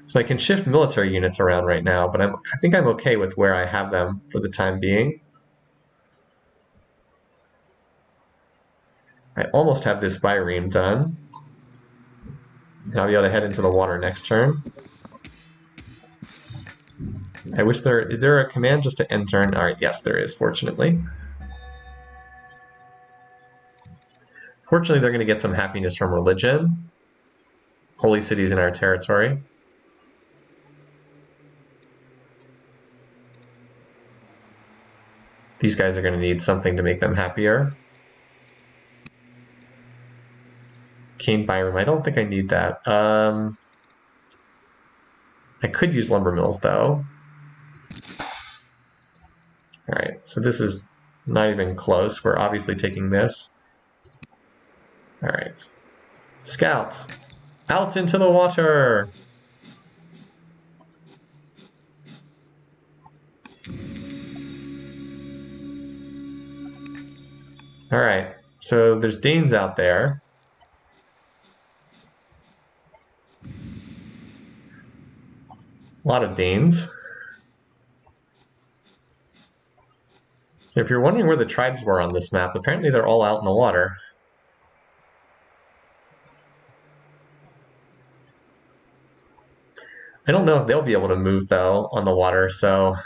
So I can shift military units around right now, but I think I'm okay with where I have them for the time being. I almost have this bireme done. And I'll be able to head into the water next turn. I wish is there a command just to end turn? All right, yes, there is, fortunately. Fortunately, they're going to get some happiness from religion. Holy cities in our territory. These guys are going to need something to make them happier. Cane bireme, I don't think I need that. I could use lumber mills, though. All right, so this is not even close. We're obviously taking this. All right. Scouts, out into the water! All right, so there's Danes out there. A lot of Danes. So if you're wondering where the tribes were on this map, apparently they're all out in the water. I don't know if they'll be able to move, though, on the water, so...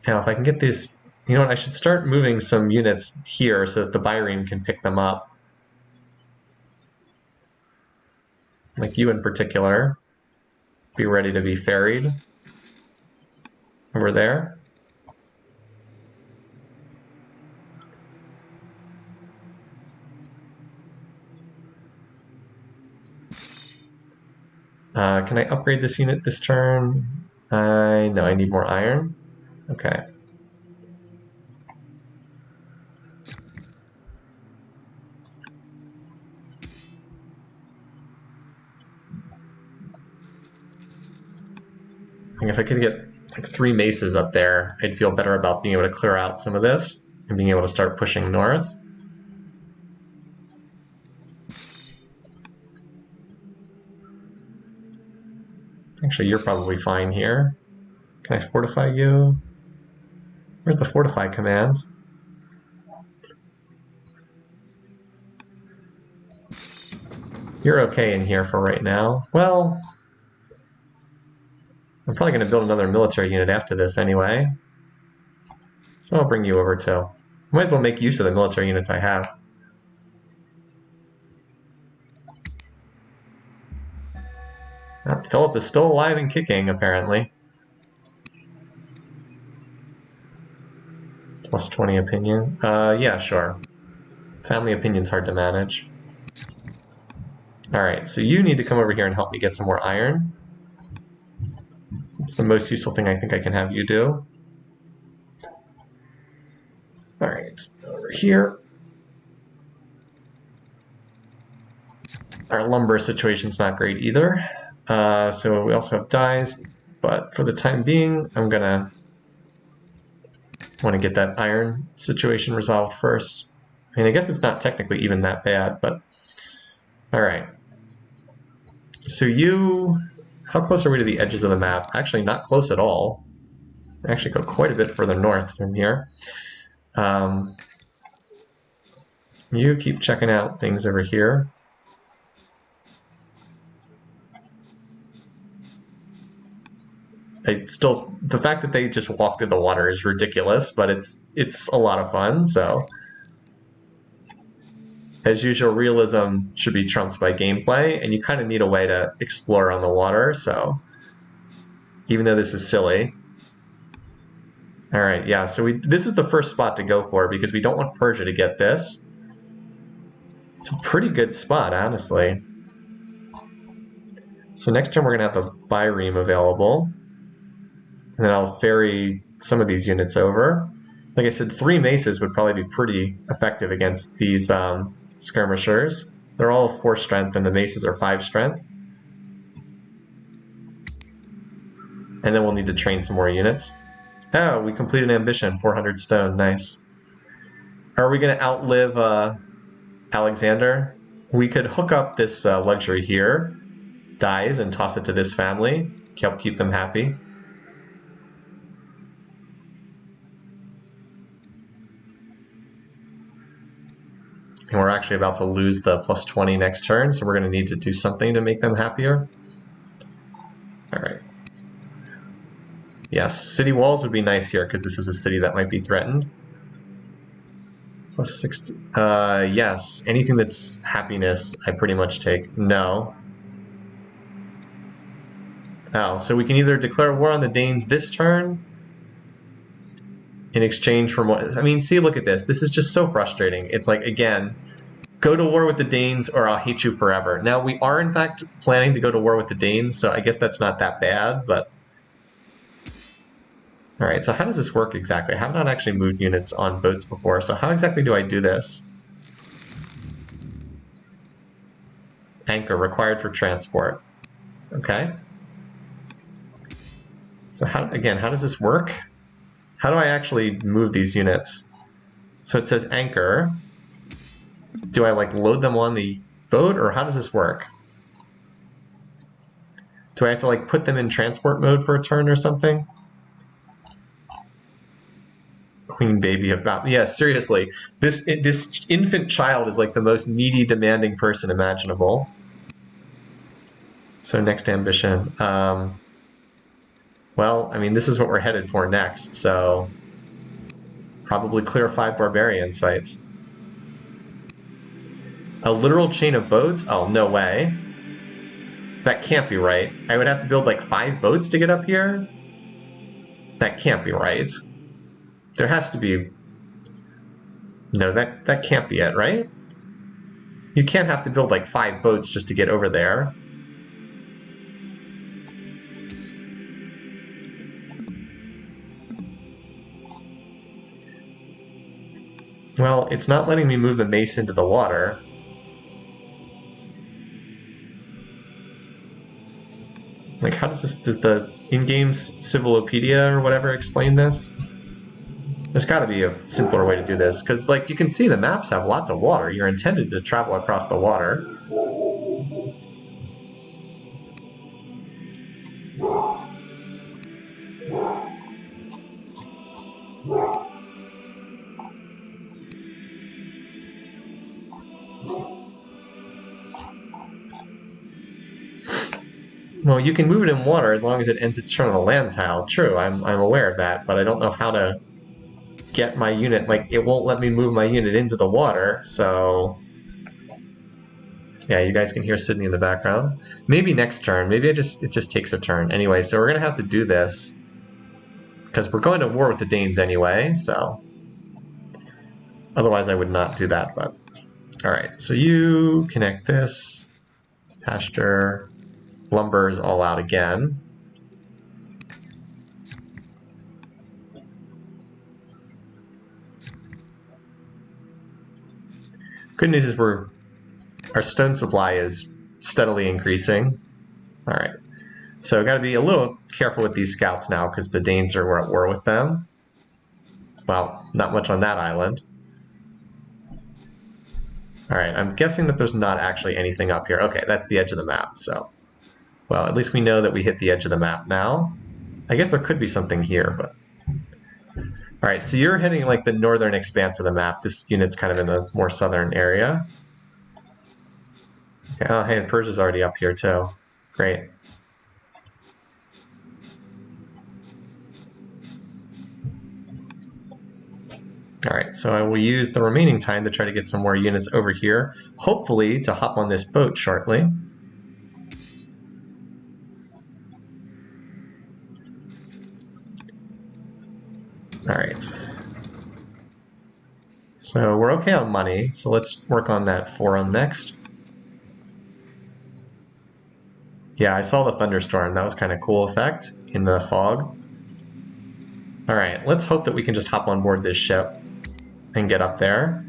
Now, if I can get these... You know what, I should start moving some units here so that the bireme can pick them up. Like you in particular. Be ready to be ferried. Over there. Can I upgrade this unit this turn? No, I need more iron. Okay. And if I could get like 3 maces up there, I'd feel better about being able to clear out some of this and being able to start pushing north. Actually, you're probably fine here. Can I fortify you? Where's the fortify command? You're okay in here for right now. Well, I'm probably going to build another military unit after this anyway. So I'll bring you over too. Might as well make use of the military units I have. Philip is still alive and kicking, apparently. Plus 20 opinion. Yeah, sure. Family opinion's hard to manage. Alright, so you need to come over here and help me get some more iron. It's the most useful thing I think I can have you do. Alright, over here. Our lumber situation's not great either. So we also have dyes, but for the time being, I'm gonna want to get that iron situation resolved first. I mean, I guess it's not technically even that bad, but all right. So you How close are we to the edges of the map? Actually, not close at all. We actually go quite a bit further north from here. You keep checking out things over here. The fact that they just walk through the water is ridiculous, but it's a lot of fun. So, as usual, realism should be trumped by gameplay, and you kind of need a way to explore on the water. So, even though this is silly. All right, yeah. So this is the first spot to go for because we don't want Persia to get this. It's a pretty good spot, honestly. So next turn we're gonna have the Byreme available. And then I'll ferry some of these units over. Like I said, 3 maces would probably be pretty effective against these skirmishers. They're all 4 strength and the maces are 5 strength. And then we'll need to train some more units. Oh, we completed an ambition, 400 stone, nice. Are we gonna outlive Alexander? We could hook up this luxury here, dies, and toss it to this family, help keep them happy. And we're actually about to lose the plus 20 next turn, so we're going to need to do something to make them happier. All right. Yes, city walls would be nice here because this is a city that might be threatened. Plus 60. Yes, anything that's happiness, I pretty much take. No. Oh, so we can either declare war on the Danes this turn in exchange for more. I mean, see, look at this. This is just so frustrating. It's like, again, go to war with the Danes or I'll hate you forever. Now, we are, in fact, planning to go to war with the Danes, so I guess that's not that bad, but... All right, so how does this work exactly? I have not actually moved units on boats before, so how exactly do I do this? Anchor required for transport. Okay. So how does this work? How do I actually move these units? So it says anchor. Do I like load them on the boat or how does this work? Do I have to like put them in transport mode for a turn or something? Queen baby of battle. Yeah, seriously. This infant child is like the most needy, demanding person imaginable. So next ambition. Well, I mean, this is what we're headed for next, so probably clear 5 barbarian sites. A literal chain of boats? Oh, no way. That can't be right. I would have to build like 5 boats to get up here? That can't be right. There has to be... No, that can't be it, right? You can't have to build like 5 boats just to get over there. Well, it's not letting me move the mace into the water. Like, how does the in-game Civilopedia or whatever explain this? There's got to be a simpler way to do this, because, like, you can see the maps have lots of water. You're intended to travel across the water. Well, you can move it in water as long as it ends its turn on a land tile. True, I'm aware of that, but I don't know how to get my unit. Like, it won't let me move my unit into the water, so... Yeah, you guys can hear Sydney in the background. Maybe next turn. Maybe it just takes a turn. Anyway, so we're going to have to do this. Because we're going to war with the Danes anyway, so... Otherwise, I would not do that, but... Alright, so you connect this. Pasture... Lumber is all out again. Good news is our stone supply is steadily increasing. All right, so got to be a little careful with these scouts now because the Danes are at war with them. Well, not much on that island. All right, I'm guessing that there's not actually anything up here. Okay, that's the edge of the map, so Well, at least we know that we hit the edge of the map now. I guess there could be something here, but... All right, so you're hitting like the northern expanse of the map. This unit's kind of in the more southern area. Okay. Oh, hey, Persia's already up here too. Great. All right, so I will use the remaining time to try to get some more units over here, hopefully to hop on this boat shortly. All right. So we're okay on money, so let's work on that forum next. Yeah, I saw the thunderstorm. That was kind of cool effect in the fog. All right, let's hope that we can just hop on board this ship and get up there.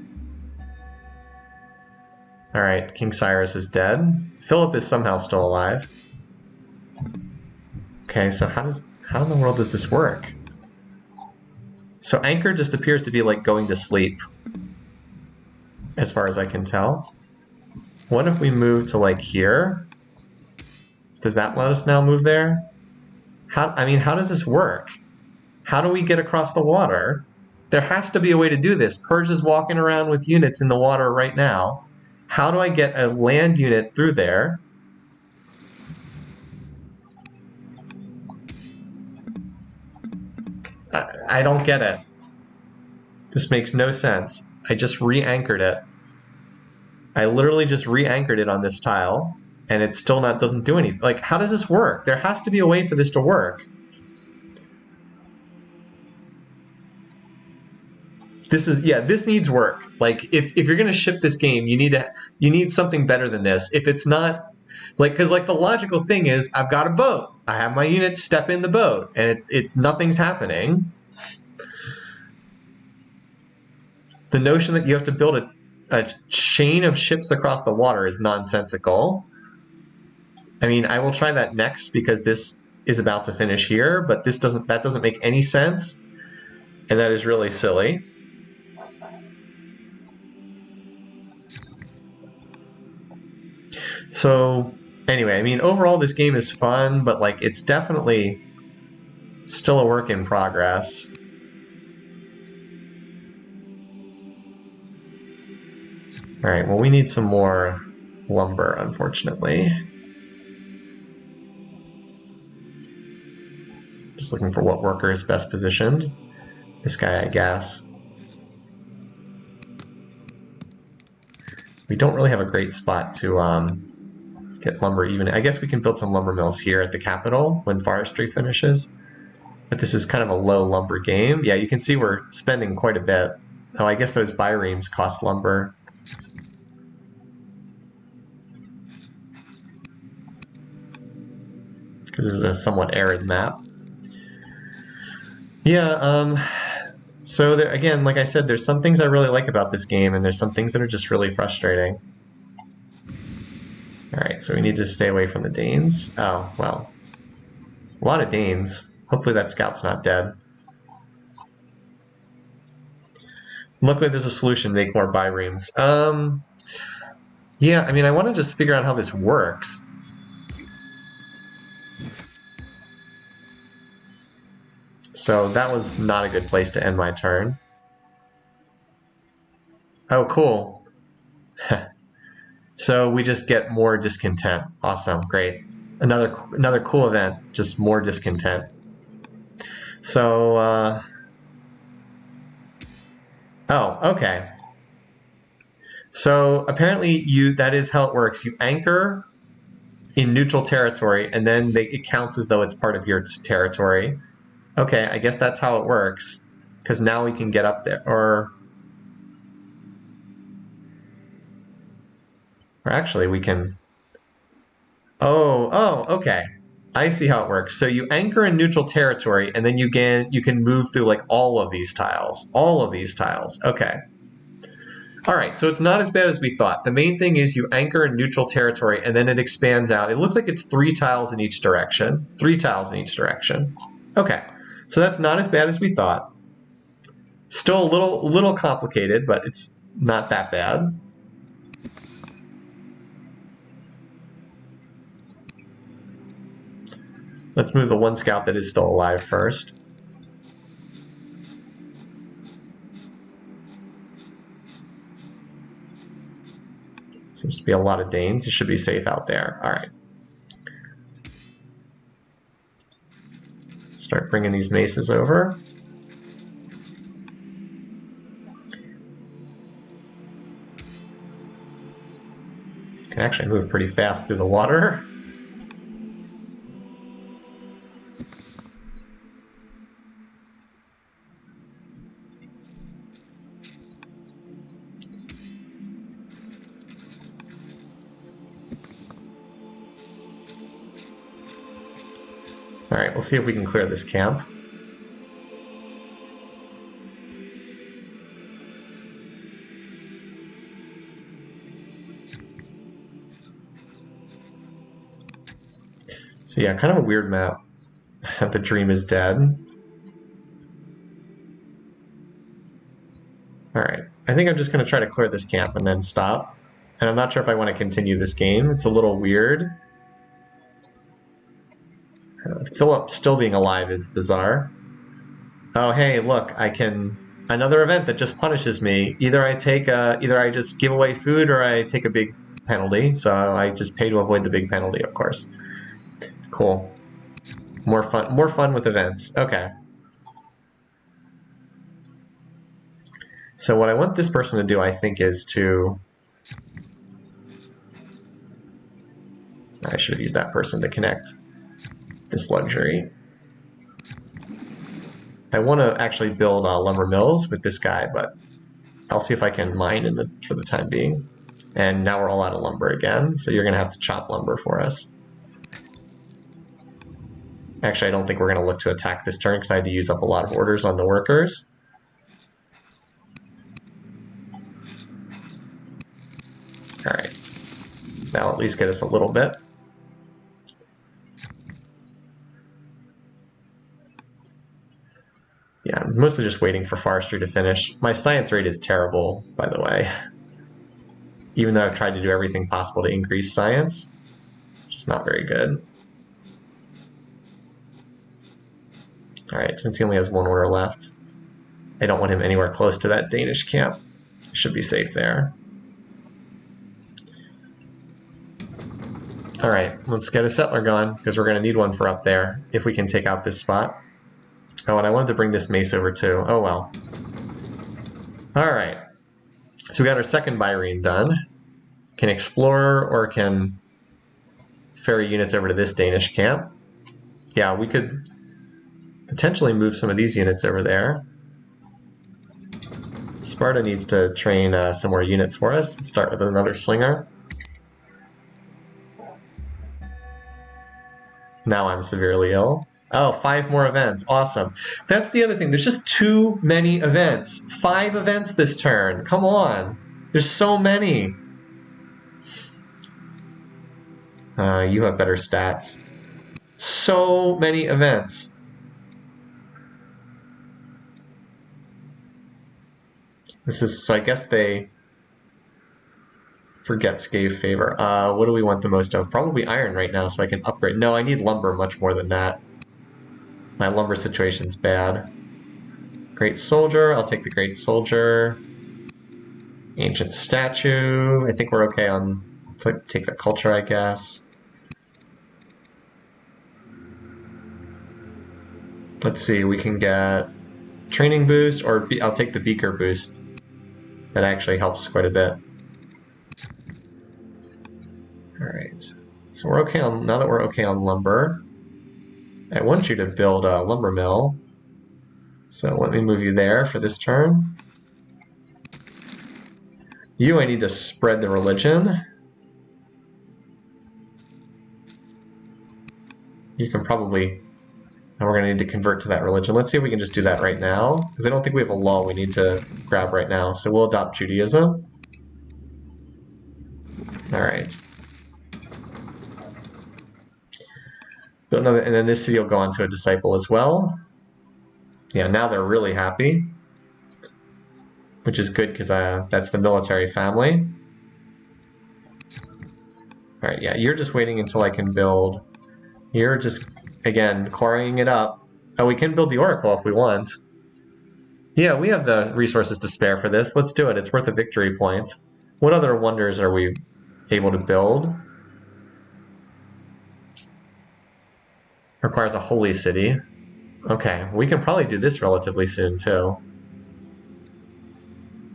All right, King Cyrus is dead. Philip is somehow still alive. Okay, so how in the world does this work? So Anchor just appears to be like going to sleep, as far as I can tell. What if we move to like here? Does that let us now move there? How does this work? How do we get across the water? There has to be a way to do this. Persia's walking around with units in the water right now. How do I get a land unit through there? I don't get it. This makes no sense. I just re-anchored it. I literally just re-anchored it on this tile, and it still doesn't do anything. Like, how does this work? There has to be a way for this to work. This needs work. Like, if you're gonna ship this game, you need something better than this. If it's not, like, because like the logical thing is, I've got a boat. I have my units step in the boat, and nothing's happening. The notion that you have to build a chain of ships across the water is nonsensical. I mean, I will try that next because this is about to finish here, but that doesn't make any sense, and that is really silly. So anyway, I mean, overall this game is fun, but like it's definitely still a work in progress. All right, well, we need some more lumber, unfortunately. Just looking for what worker is best positioned. This guy, I guess. We don't really have a great spot to get lumber even. I guess we can build some lumber mills here at the capital when forestry finishes. But this is kind of a low lumber game. Yeah, you can see we're spending quite a bit. Oh, I guess those biremes cost lumber. Because this is a somewhat arid map. Yeah, so there, again, like I said, there's some things I really like about this game, and there's some things that are just really frustrating. All right, so we need to stay away from the Danes. Oh, well, a lot of Danes. Hopefully that scout's not dead. Luckily there's a solution, make more biremes. Yeah, I mean, I want to just figure out how this works. So that was not a good place to end my turn. Oh, cool. So we just get more discontent. Awesome, great. Another cool event, just more discontent. So, oh, okay. So apparently that is how it works. You anchor in neutral territory, and then it counts as though it's part of your territory. Okay, I guess that's how it works, because now we can get up there, or actually we can, oh, okay. I see how it works. So you anchor in neutral territory, and then you can move through like all of these tiles. Okay. All right, so it's not as bad as we thought. The main thing is you anchor in neutral territory, and then it expands out. It looks like it's 3 tiles in each direction. 3 tiles in each direction. Okay, so that's not as bad as we thought. Still a little complicated, but it's not that bad. Let's move the one scout that is still alive first. Seems to be a lot of Danes. It should be safe out there. All right. Start bringing these maces over. Can actually move pretty fast through the water. All right, we'll see if we can clear this camp. So yeah, kind of a weird map. The dream is dead. All right, I think I'm just going to try to clear this camp and then stop. And I'm not sure if I want to continue this game. It's a little weird. Philip still being alive is bizarre. Oh, hey, look, I can... Another event that just punishes me. Either I just give away food or I take a big penalty. So I just pay to avoid the big penalty, of course. Cool. More fun with events. Okay. So what I want this person to do, I think, is to... I should have used that person to connect this luxury. I want to actually build lumber mills with this guy, but I'll see if I can mine for the time being. And now we're all out of lumber again, so you're going to have to chop lumber for us. Actually, I don't think we're going to look to attack this turn because I had to use up a lot of orders on the workers. All right. That'll at least get us a little bit. Yeah, I'm mostly just waiting for forestry to finish. My science rate is terrible, by the way. Even though I've tried to do everything possible to increase science, which is not very good. All right, since he only has one order left, I don't want him anywhere close to that Danish camp. Should be safe there. All right, let's get a settler going, because we're going to need one for up there, if we can take out this spot. Oh, and I wanted to bring this mace over too. Oh, well. All right. So we got our second Byrene done. Can explore or can ferry units over to this Danish camp. Yeah, we could potentially move some of these units over there. Sparta needs to train some more units for us. Let's start with another slinger. Now I'm severely ill. Oh, 5 more events. Awesome. That's the other thing. There's just too many events. 5 events this turn. Come on. There's so many. You have better stats. So many events. This is, so I guess they forget Scave Favor. What do we want the most of? Probably iron right now so I can upgrade. No, I need lumber much more than that. My lumber situation's bad. Great Soldier, I'll take the Great Soldier. Ancient Statue, I think we're okay on, take the Culture, I guess. Let's see, we can get Training Boost, or I'll take the Beaker Boost. That actually helps quite a bit. Alright, so we're okay on, now that we're okay on lumber, I want you to build a lumber mill. So let me move you there for this turn. You, I need to spread the religion. You can probably, and we're going to need to convert to that religion. Let's see if we can just do that right now, because I don't think we have a law we need to grab right now. So we'll adopt Judaism. All right. And then this city will go on to a disciple as well. Yeah, now they're really happy, which is good because that's the military family. All right, yeah, you're just waiting until I can build. You're just Again, quarrying it up. Oh, we can build the Oracle if we want. Yeah, we have the resources to spare for this. Let's do it. It's worth a victory point. What other wonders are we able to build? Requires a holy city. Okay, we can probably do this relatively soon, too.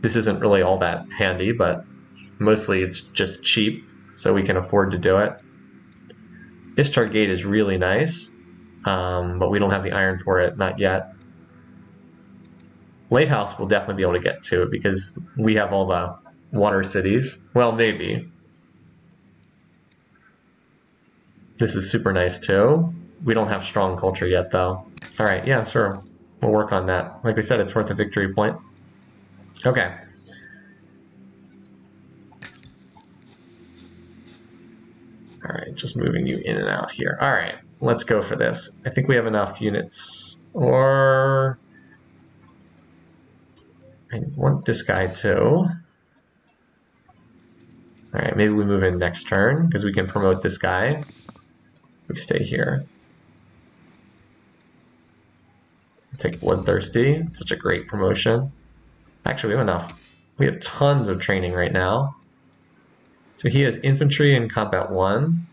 This isn't really all that handy, but mostly it's just cheap, so we can afford to do it. Ishtar Gate is really nice, but we don't have the iron for it, not yet. Lighthouse will definitely be able to get to it because we have all the water cities. Well, maybe. This is super nice too. We don't have strong culture yet though. All right, yeah, sure. We'll work on that. Like we said, it's worth a victory point. Okay. All right, just moving you in and out here. All right, let's go for this. I think we have enough units. Or I want this guy too. All right, maybe we move in next turn because we can promote this guy. We stay here. Take Bloodthirsty. Such a great promotion. Actually, we have enough. We have tons of training right now. So he has infantry and combat 1.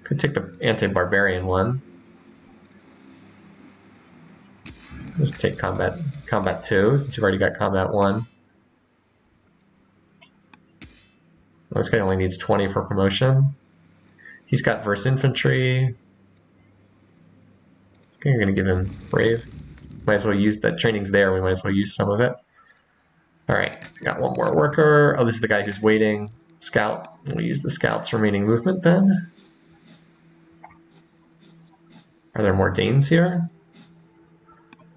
Could take the anti-barbarian one. Let's take combat 2 since you've already got combat 1. This guy only needs 20 for promotion. He's got verse infantry. Okay, you're going to give him brave. Might as well use that training's there. We might as well use some of it. All right, got one more worker. Oh, this is the guy who's waiting. Scout. We'll use the scout's remaining movement then. Are there more Danes here?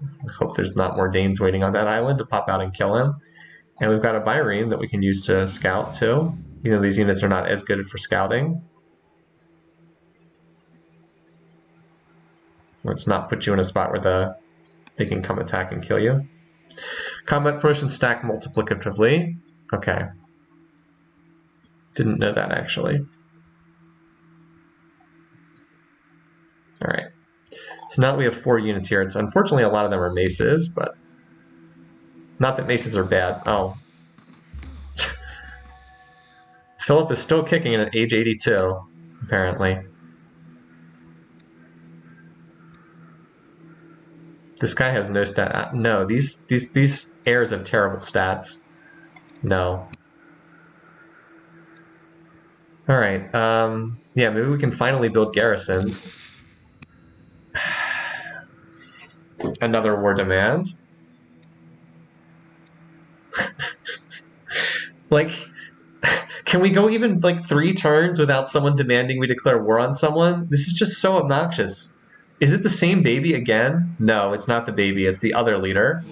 I hope there's not more Danes waiting on that island to pop out and kill him. And we've got a Byrene that we can use to scout too. You know, these units are not as good for scouting. Let's not put you in a spot where they can come attack and kill you. Combat promotions stack multiplicatively. Okay. Didn't know that actually. All right. So now that we have 4 units here, it's unfortunately a lot of them are maces, but not that maces are bad. Oh. Philip is still kicking at age 82, apparently. This guy has no stat. No, these heirs have terrible stats. No. All right. Yeah, maybe we can finally build garrisons. Another war demand. Like, can we go even like 3 turns without someone demanding we declare war on someone? This is just so obnoxious. Is it the same baby again? No, it's not the baby. It's the other leader.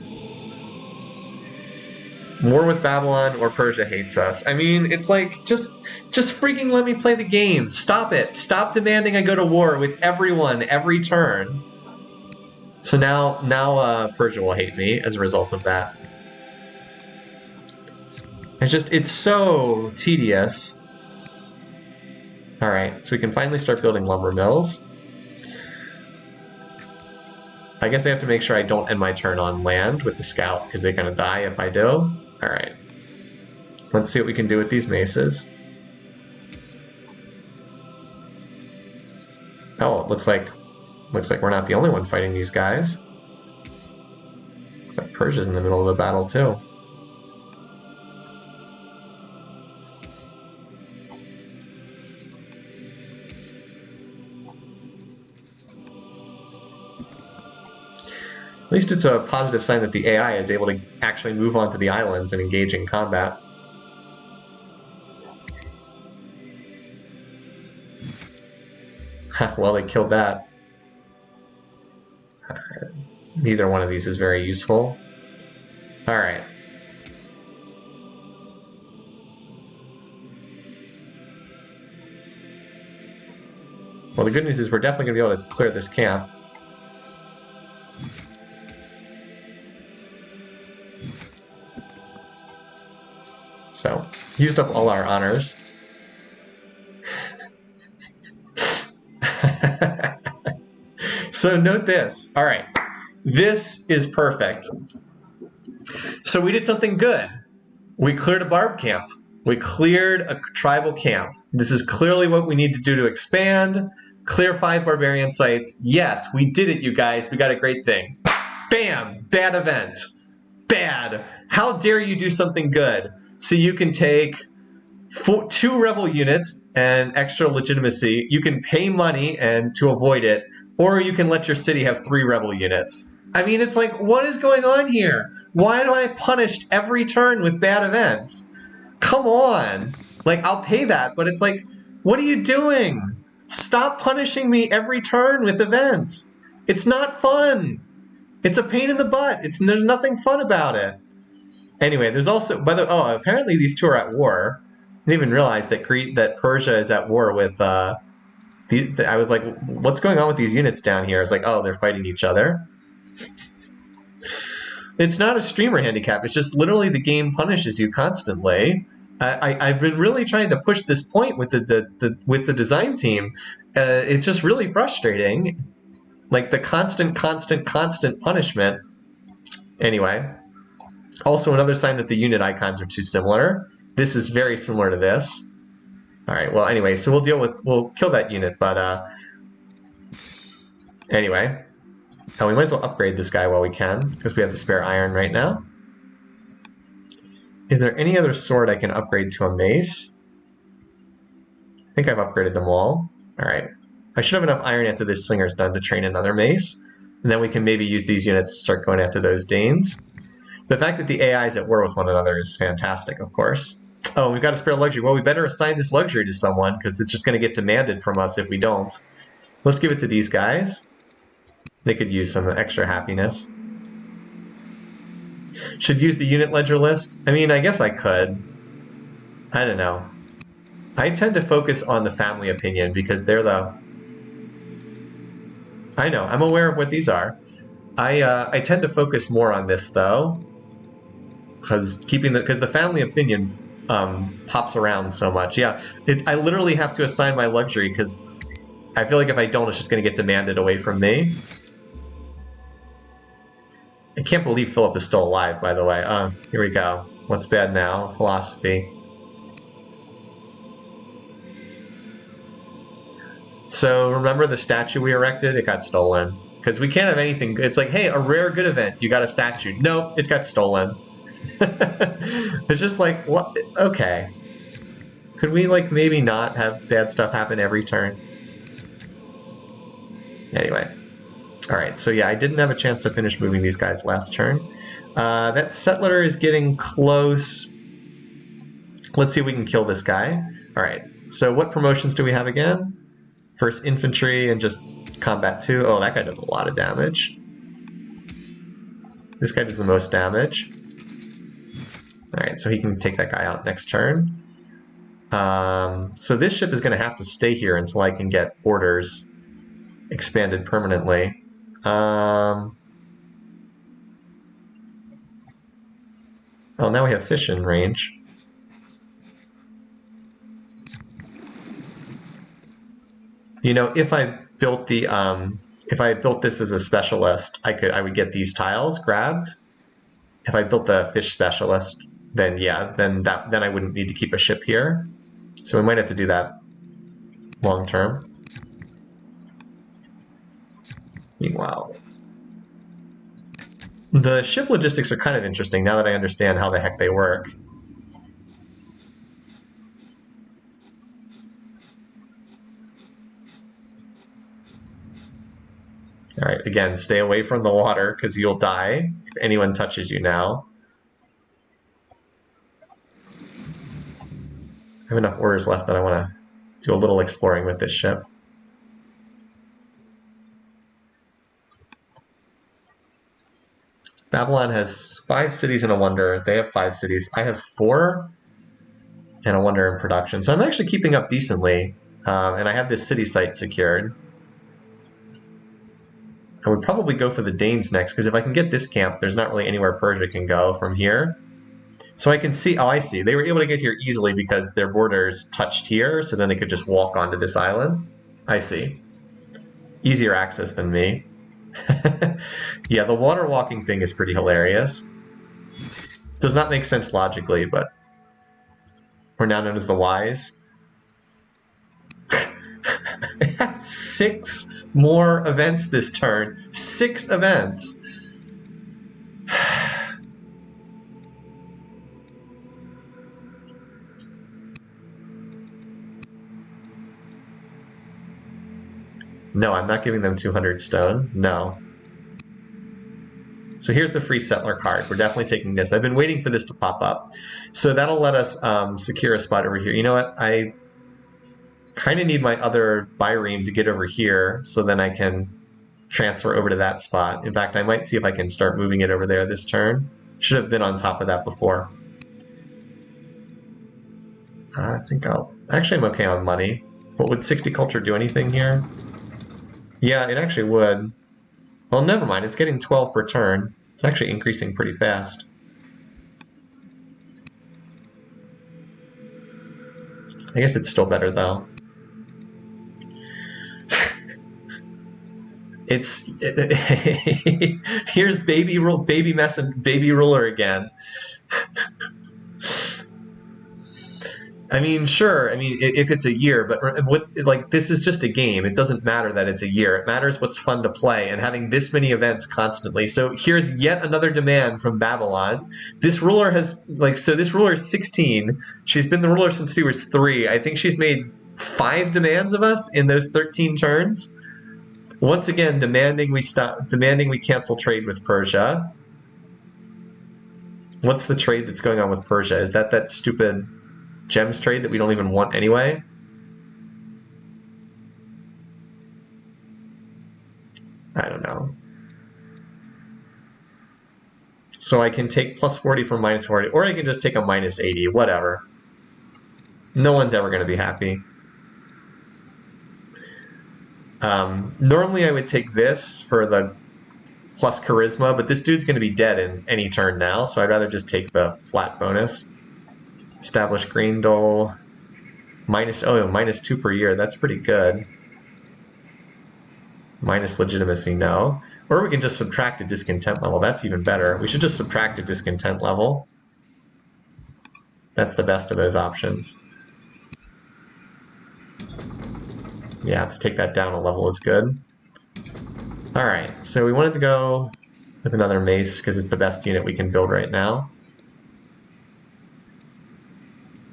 War with Babylon or Persia hates us. I mean, it's like, just freaking let me play the game. Stop it. Stop demanding I go to war with everyone every turn. So now Persia will hate me as a result of that. It's so tedious. All right, so we can finally start building lumber mills. I guess I have to make sure I don't end my turn on land with the scout because they're going to die if I do. All right. Let's see what we can do with these maces. Oh, it looks like we're not the only one fighting these guys. Looks like Persia's in the middle of the battle too. At least it's a positive sign that the AI is able to actually move onto the islands and engage in combat. Well, they killed that. Neither one of these is very useful. All right. Well, the good news is we're definitely going to be able to clear this camp. So, used up all our honors. So note this. All right. This is perfect. So we did something good. We cleared a barb camp. We cleared a tribal camp. This is clearly what we need to do to expand. Clear 5 barbarian sites. Yes, we did it, you guys. We got a great thing. Bam! Bad event. Bad. How dare you do something good? So you can take 2 rebel units and extra legitimacy. You can pay money and to avoid it, or you can let your city have 3 rebel units. I mean, it's like, what is going on here? Why do I punished every turn with bad events? Come on. Like, I'll pay that, but it's like, what are you doing? Stop punishing me every turn with events. It's not fun. It's a pain in the butt. There's nothing fun about it. Anyway, there's also, apparently these 2 are at war. I didn't even realize that Persia is at war with, I was like, what's going on with these units down here? I was like, oh, they're fighting each other. It's not a streamer handicap. It's just literally the game punishes you constantly. I've been really trying to push this point with the design team. It's just really frustrating. Like the constant punishment. Anyway, also another sign that the unit icons are too similar. This is very similar to this. All right. Well, anyway, so we'll kill that unit, but anyway. Oh, we might as well upgrade this guy while we can, because we have the spare iron right now. Is there any other sword I can upgrade to a mace? I think I've upgraded them all. All right. I should have enough iron after this slinger's done to train another mace, and then we can maybe use these units to start going after those Danes. The fact that the AI is at war with one another is fantastic, of course. Oh, we've got a spare luxury. Well, we better assign this luxury to someone, because it's just going to get demanded from us if we don't. Let's give it to these guys. They could use some extra happiness. Should use the unit ledger list? I mean, I guess I could. I don't know. I tend to focus on the family opinion because they're the... I know, I'm aware of what these are. I tend to focus more on this though, because the family opinion pops around so much. Yeah, I literally have to assign my luxury because I feel like if I don't, it's just going to get demanded away from me. I can't believe Philip is still alive, by the way. Here we go. What's bad now? Philosophy. So remember the statue we erected? It got stolen. Because we can't have anything. It's like, hey, a rare good event. You got a statue. Nope, it got stolen. It's just like, what? Okay. Could we, like, maybe not have bad stuff happen every turn? Anyway. Alright, so yeah, I didn't have a chance to finish moving these guys last turn. That settler is getting close. Let's see if we can kill this guy. Alright, so what promotions do we have again? First infantry and just combat 2. Oh, that guy does a lot of damage. This guy does the most damage. Alright, so he can take that guy out next turn. So this ship is going to have to stay here until I can get orders expanded permanently. Oh, now we have fish in range. You know, if I built this as a specialist, I would get these tiles grabbed. If I built the fish specialist, then yeah, then I wouldn't need to keep a ship here. So we might have to do that long term. Meanwhile, the ship logistics are kind of interesting now that I understand how the heck they work. All right, again, stay away from the water because you'll die if anyone touches you now. I have enough orders left that I want to do a little exploring with this ship. Babylon has 5 cities and a wonder. They have 5 cities. I have 4 and a wonder in production. So I'm actually keeping up decently. And I have this city site secured. I would probably go for the Danes next, because if I can get this camp, there's not really anywhere Persia can go from here. So I can see, oh, I see. They were able to get here easily because their borders touched here, so then they could just walk onto this island. I see. easier access than me. Yeah, the water walking thing is pretty hilarious. Does not make sense logically, but we're now known as the Wise. I have 6 more events this turn. 6 events. No, I'm not giving them 200 stone. No. So here's the free settler card. We're definitely taking this. I've been waiting for this to pop up. So that'll let us secure a spot over here. You know what? I kind of need my other bireme to get over here so then I can transfer over to that spot. In fact, I might see if I can start moving it over there this turn. Should have been on top of that before. I think actually, I'm okay on money. But would 60 culture do anything here? Yeah, it actually would. Well, never mind. It's getting 12 per turn. It's actually increasing pretty fast. I guess it's still better, though. Here's baby mess and baby ruler again. I mean, sure. I mean, if it's a year, but like this is just a game. It doesn't matter that it's a year. It matters what's fun to play and having this many events constantly. So here's yet another demand from Babylon. This ruler has this ruler is 16. She's been the ruler since she was 3. I think she's made 5 demands of us in those 13 turns. Once again, demanding we cancel trade with Persia. What's the trade that's going on with Persia? Is that stupid gems trade that we don't even want anyway? I don't know. So I can take plus 40 from minus 40, or I can just take a minus 80, whatever. No one's ever going to be happy. Normally I would take this for the plus charisma, but this dude's going to be dead in any turn now, so I'd rather just take the flat bonus. Establish green dole. Minus 2 per year. That's pretty good. Minus legitimacy, no. Or we can just subtract a discontent level. That's even better. We should just subtract a discontent level. That's the best of those options. Yeah, to take that down a level is good. Alright, so we wanted to go with another mace because it's the best unit we can build right now.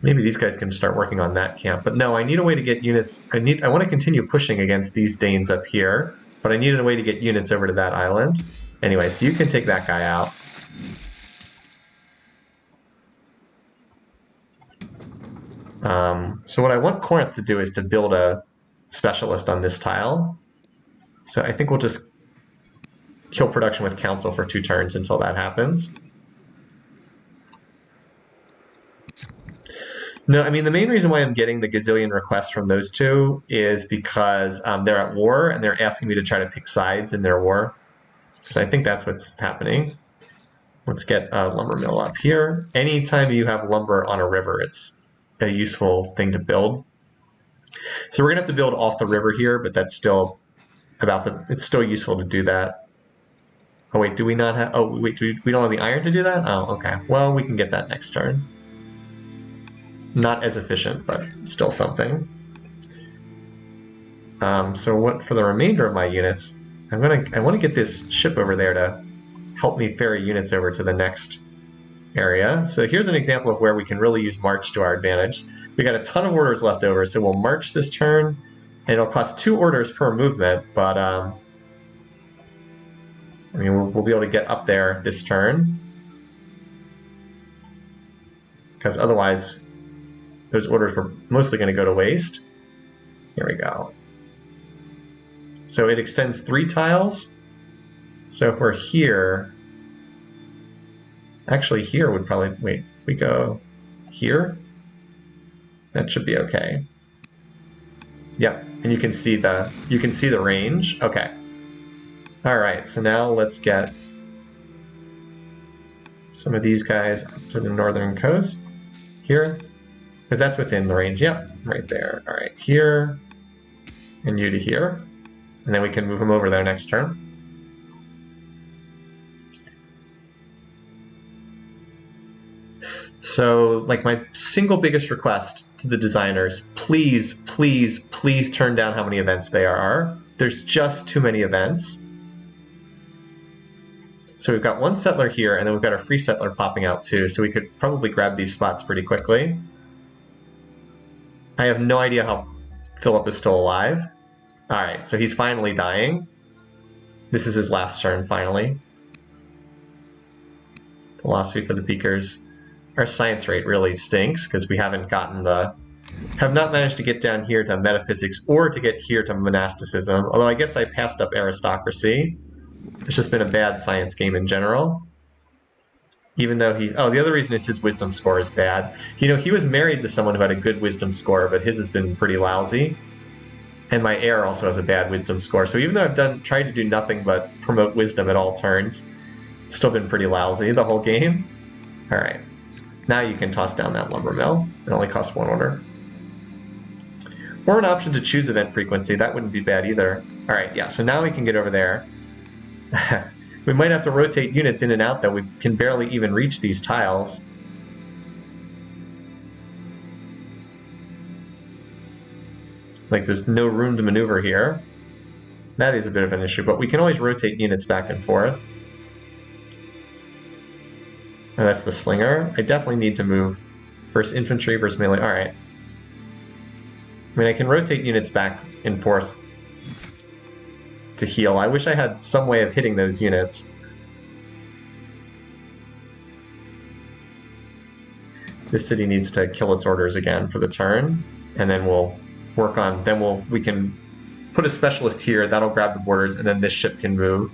Maybe these guys can start working on that camp. But no, I need a way to get units. I want to continue pushing against these Danes up here, but I needed a way to get units over to that island. Anyway, so you can take that guy out. So what I want Corinth to do is to build a specialist on this tile. So I think we'll just kill production with council for 2 turns until that happens. No, I mean, the main reason why I'm getting the gazillion requests from those two is because they're at war and they're asking me to try to pick sides in their war. So I think that's what's happening. Let's get a lumber mill up here. Anytime you have lumber on a river, it's a useful thing to build. So we're gonna have to build off the river here, but that's still it's still useful to do that. Oh wait, do we not have, oh wait, we don't have the iron to do that? Oh, okay. Well, we can get that next turn. Not as efficient, but still something. So what for the remainder of my units, I want to get this ship over there to help me ferry units over to the next area. So here's an example of where we can really use March to our advantage. We got a ton of orders left over, so we'll march this turn, and it'll cost 2 orders per movement, but I mean, we'll be able to get up there this turn, because otherwise those orders were mostly going to go to waste. Here we go. So it extends 3 tiles. So if we're here, actually here would probably, wait, if we go here, that should be okay. Yep, and you can see the range. Okay. All right, so now let's get some of these guys up to the northern coast here, because that's within the range. Yep, right there. All right, here, and you to here. And then we can move him over there next turn. So, like, my single biggest request to the designers, please, please, please turn down how many events there are. There's just too many events. So we've got one settler here, and then we've got a free settler popping out too, so we could probably grab these spots pretty quickly. I have no idea how Philip is still alive. Alright, so he's finally dying. This is his last turn, finally. Philosophy for the Peakers. Our science rate really stinks, because we haven't gotten the... have not managed to get down here to metaphysics, or to get here to monasticism, although I guess I passed up aristocracy. It's just been a bad science game in general. Even though he... oh, the other reason is his wisdom score is bad. You know, he was married to someone who had a good wisdom score, but his has been pretty lousy. And my heir also has a bad wisdom score. So even though I've tried to do nothing but promote wisdom at all turns, it's still been pretty lousy the whole game. Alright. Now you can toss down that lumber mill. It only costs 1 order. Or an option to choose event frequency. That wouldn't be bad either. Alright, yeah, so now we can get over there. We might have to rotate units in and out, though. We can barely even reach these tiles. Like, there's no room to maneuver here. That is a bit of an issue, but we can always rotate units back and forth. Oh, that's the slinger. I definitely need to move first infantry versus melee. Alright. I mean, I can rotate units back and forth to heal. I wish I had some way of hitting those units. This city needs to kill its orders again for the turn, and then we'll work on... then we can put a specialist here, that'll grab the borders, and then this ship can move.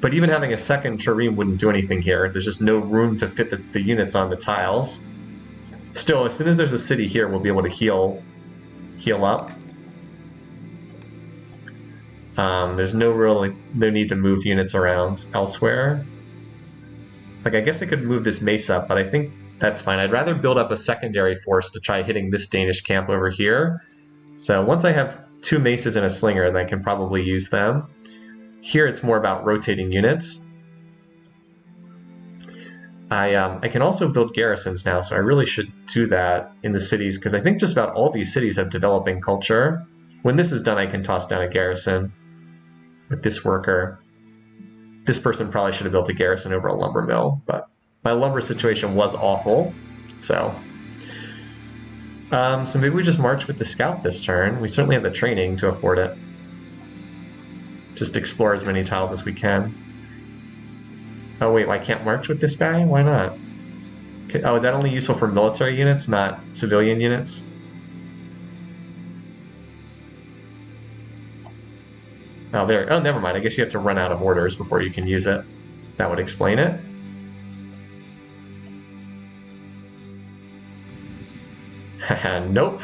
But even having a second trireme wouldn't do anything here. There's just no room to fit the units on the tiles. Still, as soon as there's a city here, we'll be able to heal up. There's no need to move units around elsewhere. Like, I guess I could move this mace up, but I think that's fine. I'd rather build up a secondary force to try hitting this Danish camp over here. So once I have 2 maces and a slinger, then I can probably use them. Here it's more about rotating units. I can also build garrisons now, so I really should do that in the cities, because I think just about all these cities have developing culture. When this is done, I can toss down a garrison with this worker. This person probably should have built a garrison over a lumber mill, but my lumber situation was awful, so... so maybe we just march with the scout this turn. We certainly have the training to afford it. Just explore as many tiles as we can. Oh wait, I can't march with this guy? Why not? Oh, is that only useful for military units, not civilian units? Oh, there. Oh, never mind. I guess you have to run out of orders before you can use it. That would explain it. Nope.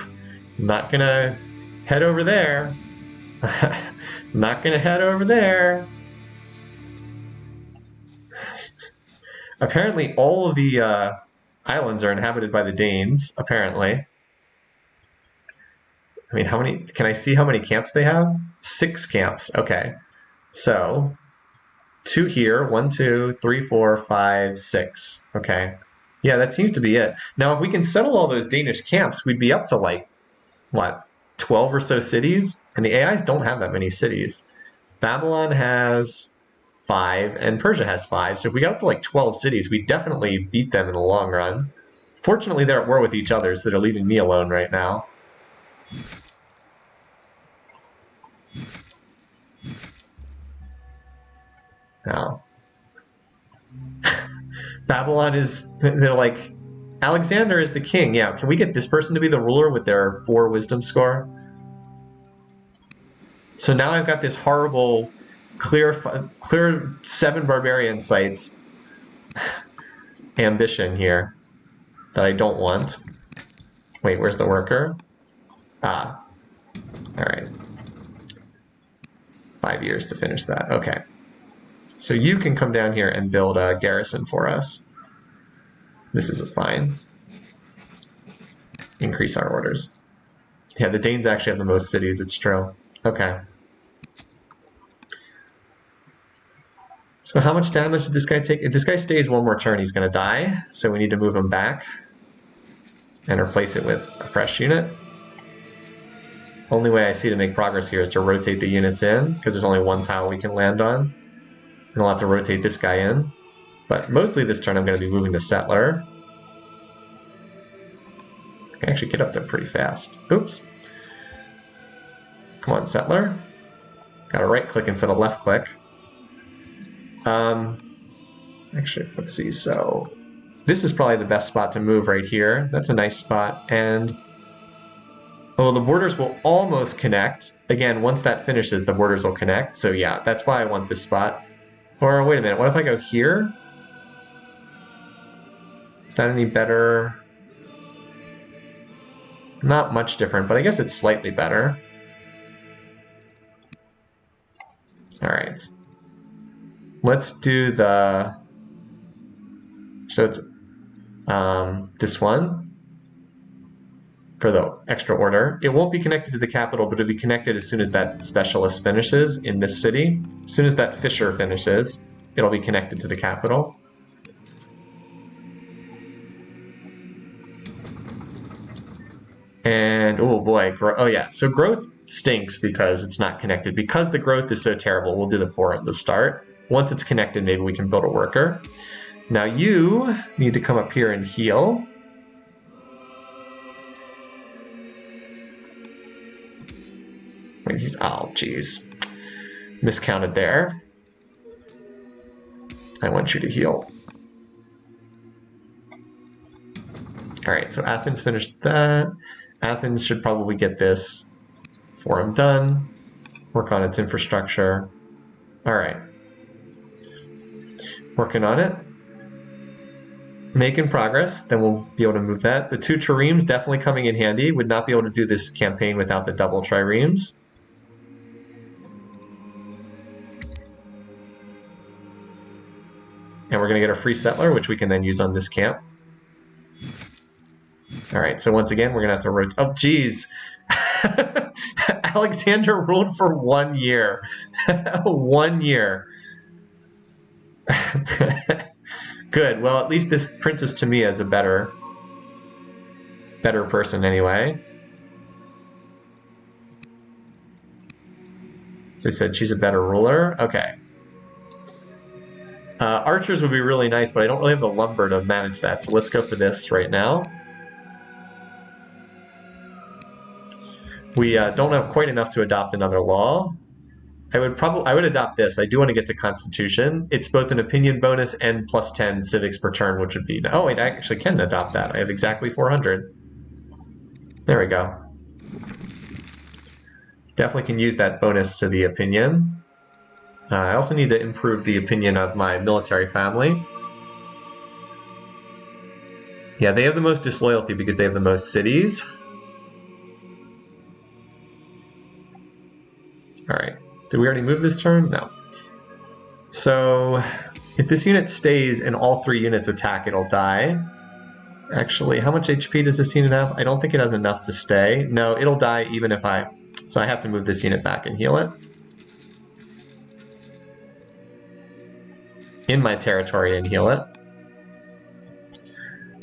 Not gonna head over there. Not gonna head over there. Apparently all of the islands are inhabited by the Danes, apparently. I mean, how many... can I see how many camps they have? 6 camps. Okay. So, 2 here. 1, 2, 3, 4, 5, 6. Okay. Yeah, that seems to be it. Now, if we can settle all those Danish camps, we'd be up to, like, what, 12 or so cities? And the AIs don't have that many cities. Babylon has 5, and Persia has 5. So if we got up to, like, 12 cities, we'd definitely beat them in the long run. Fortunately, they're at war with each other, so they're leaving me alone right now. Now, Babylon is, they're like, Alexander is the king. Yeah, can we get this person to be the ruler with their 4 wisdom score? So now I've got this horrible clear 7 barbarian sites ambition here that I don't want. Wait, where's the worker? Ah, all right. 5 years to finish that. Okay. So you can come down here and build a garrison for us. This is fine. Increase our orders. Yeah, the Danes actually have the most cities, it's true. Okay. So how much damage did this guy take? If this guy stays one more turn, he's going to die. So we need to move him back and replace it with a fresh unit. Only way I see to make progress here is to rotate the units in, because there's only one tile we can land on. And I'll have to rotate this guy in. But mostly this turn I'm going to be moving the settler. I can actually get up there pretty fast. Oops. Come on, settler. Got to right click instead of left click. Actually, let's see. So this is probably the best spot to move right here. That's a nice spot. And oh, the borders will almost connect. Again, once that finishes, the borders will connect. So yeah, that's why I want this spot. Or wait a minute, what if I go here? Is that any better? Not much different, but I guess it's slightly better. All right. Let's do the, so this one for the extra order. It won't be connected to the capital, but it'll be connected as soon as that specialist finishes in this city. As soon as that fisher finishes, it'll be connected to the capital. And oh boy, oh yeah, so growth stinks because it's not connected. Because the growth is so terrible, we'll do the 4 at the start. Once it's connected, maybe we can build a worker. Now you need to come up here and heal. Oh, geez. Miscounted there. I want you to heal. All right, so Athens finished that. Athens should probably get this forum done. Work on its infrastructure. All right. Working on it. Making progress, then we'll be able to move that. The 2 triremes definitely coming in handy. Would not be able to do this campaign without the double triremes. And we're going to get a free settler, which we can then use on this camp. All right, so once again, we're going to have to rotate. Oh, geez. Alexander ruled for 1 year. 1 year. Good. Well, at least this princess to me as a better person anyway. As I said, she's a better ruler. Okay. Archers would be really nice, but I don't really have the lumber to manage that. So let's go for this right now. We don't have quite enough to adopt another law. I would adopt this. I do want to get to Constitution. It's both an opinion bonus and plus 10 civics per turn, which would be, oh, I actually can adopt that. I have exactly 400. There we go. Definitely can use that bonus to the opinion. I also need to improve the opinion of my military family. Yeah, they have the most disloyalty because they have the most cities. All right. Did we already move this turn? No. So if this unit stays and all 3 units attack, it'll die. Actually, how much HP does this unit have? I don't think it has enough to stay. No, it'll die even if I... So I have to move this unit back and heal it. In my territory and heal it.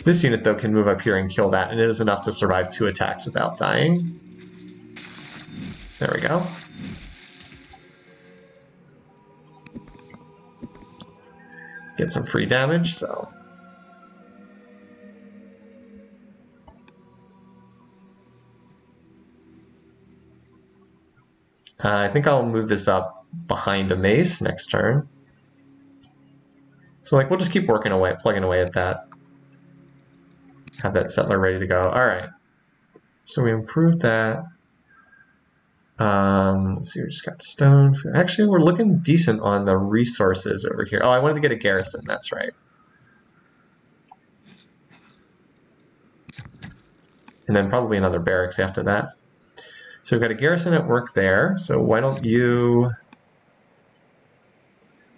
This unit, though, can move up here and kill that, and it is enough to survive 2 attacks without dying. There we go. Get some free damage, so. I think I'll move this up behind a mace next turn. So like we'll just keep working away, plugging away at that. Have that settler ready to go. All right. So we improved that. Let's see, we just got stone. Actually, we're looking decent on the resources over here. Oh, I wanted to get a garrison, that's right. And then probably another barracks after that. So we've got a garrison at work there. So why don't you...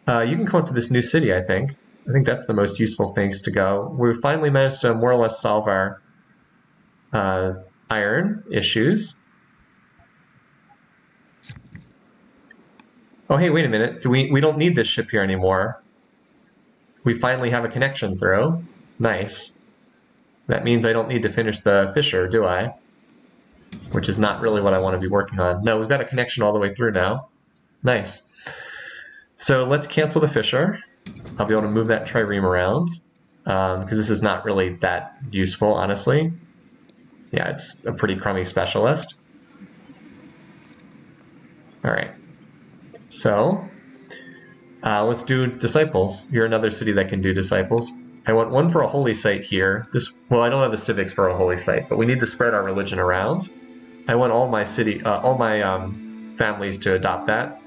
you can come up to this new city, I think. I think that's the most useful things to go. We finally managed to more or less solve our iron issues. Oh, hey, wait a minute. We don't need this ship here anymore. We finally have a connection through. Nice. That means I don't need to finish the Fisher, do I? Which is not really what I want to be working on. No, we've got a connection all the way through now. Nice. So let's cancel the Fisher. I'll be able to move that trireme around because this is not really that useful, honestly. Yeah, it's a pretty crummy specialist. All right. So let's do disciples. You're another city that can do disciples. I want one for a holy site here. Well, I don't have the civics for a holy site, but we need to spread our religion around. I want all my families to adopt that,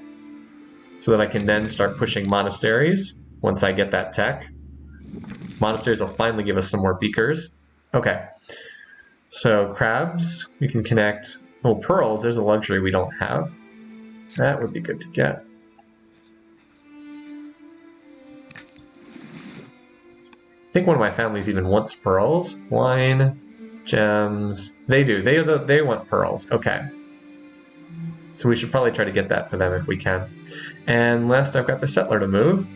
so that I can then start pushing monasteries once I get that tech. Monasteries will finally give us some more beakers. Okay. So crabs, we can connect. Oh, pearls, there's a luxury we don't have. That would be good to get. I think one of my families even wants pearls. Wine, gems. They do. They want pearls. Okay. So we should probably try to get that for them if we can. And last, I've got the settler to move.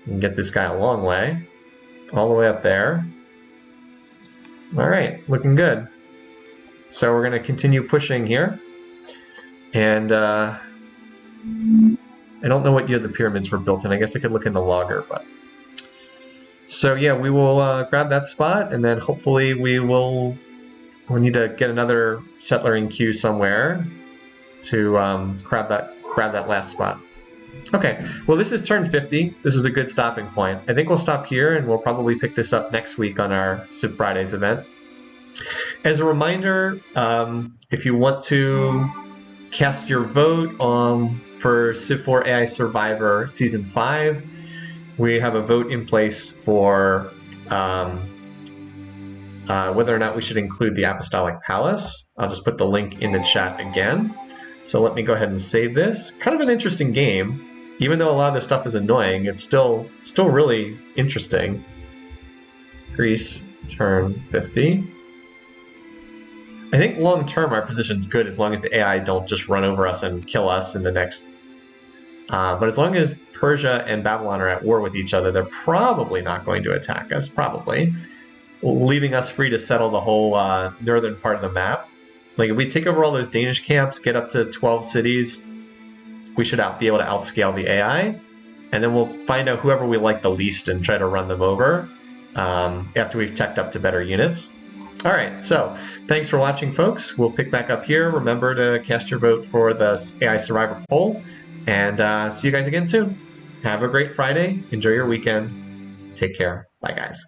We can get this guy a long way. All the way up there. All right, looking good. So we're going to continue pushing here. And I don't know what year the pyramids were built in. I guess I could look in the logger, but... So yeah, we will grab that spot, and then hopefully we'll need to get another settler in queue somewhere to grab that last spot. Okay, well this is turn 50. This is a good stopping point. I think we'll stop here, and we'll probably pick this up next week on our Civ Fridays event. As a reminder, if you want to cast your vote for Civ 4 AI Survivor Season 5, we have a vote in place for whether or not we should include the Apostolic Palace. I'll just put the link in the chat again. So let me go ahead and save this. Kind of an interesting game. Even though a lot of this stuff is annoying, it's still really interesting. Greece, turn 50. I think long term our position's good as long as the AI don't just run over us and kill us in the next... but as long as Persia and Babylon are at war with each other, they're probably not going to attack us, probably. Leaving us free to settle the whole northern part of the map. Like if we take over all those Danish camps, get up to 12 cities, we should be able to outscale the AI, and then we'll find out whoever we like the least and try to run them over after we've teched up to better units. All right, so thanks for watching, folks. We'll pick back up here. Remember to cast your vote for the AI Survivor poll, and see you guys again soon. Have a great Friday. Enjoy your weekend. Take care. Bye, guys.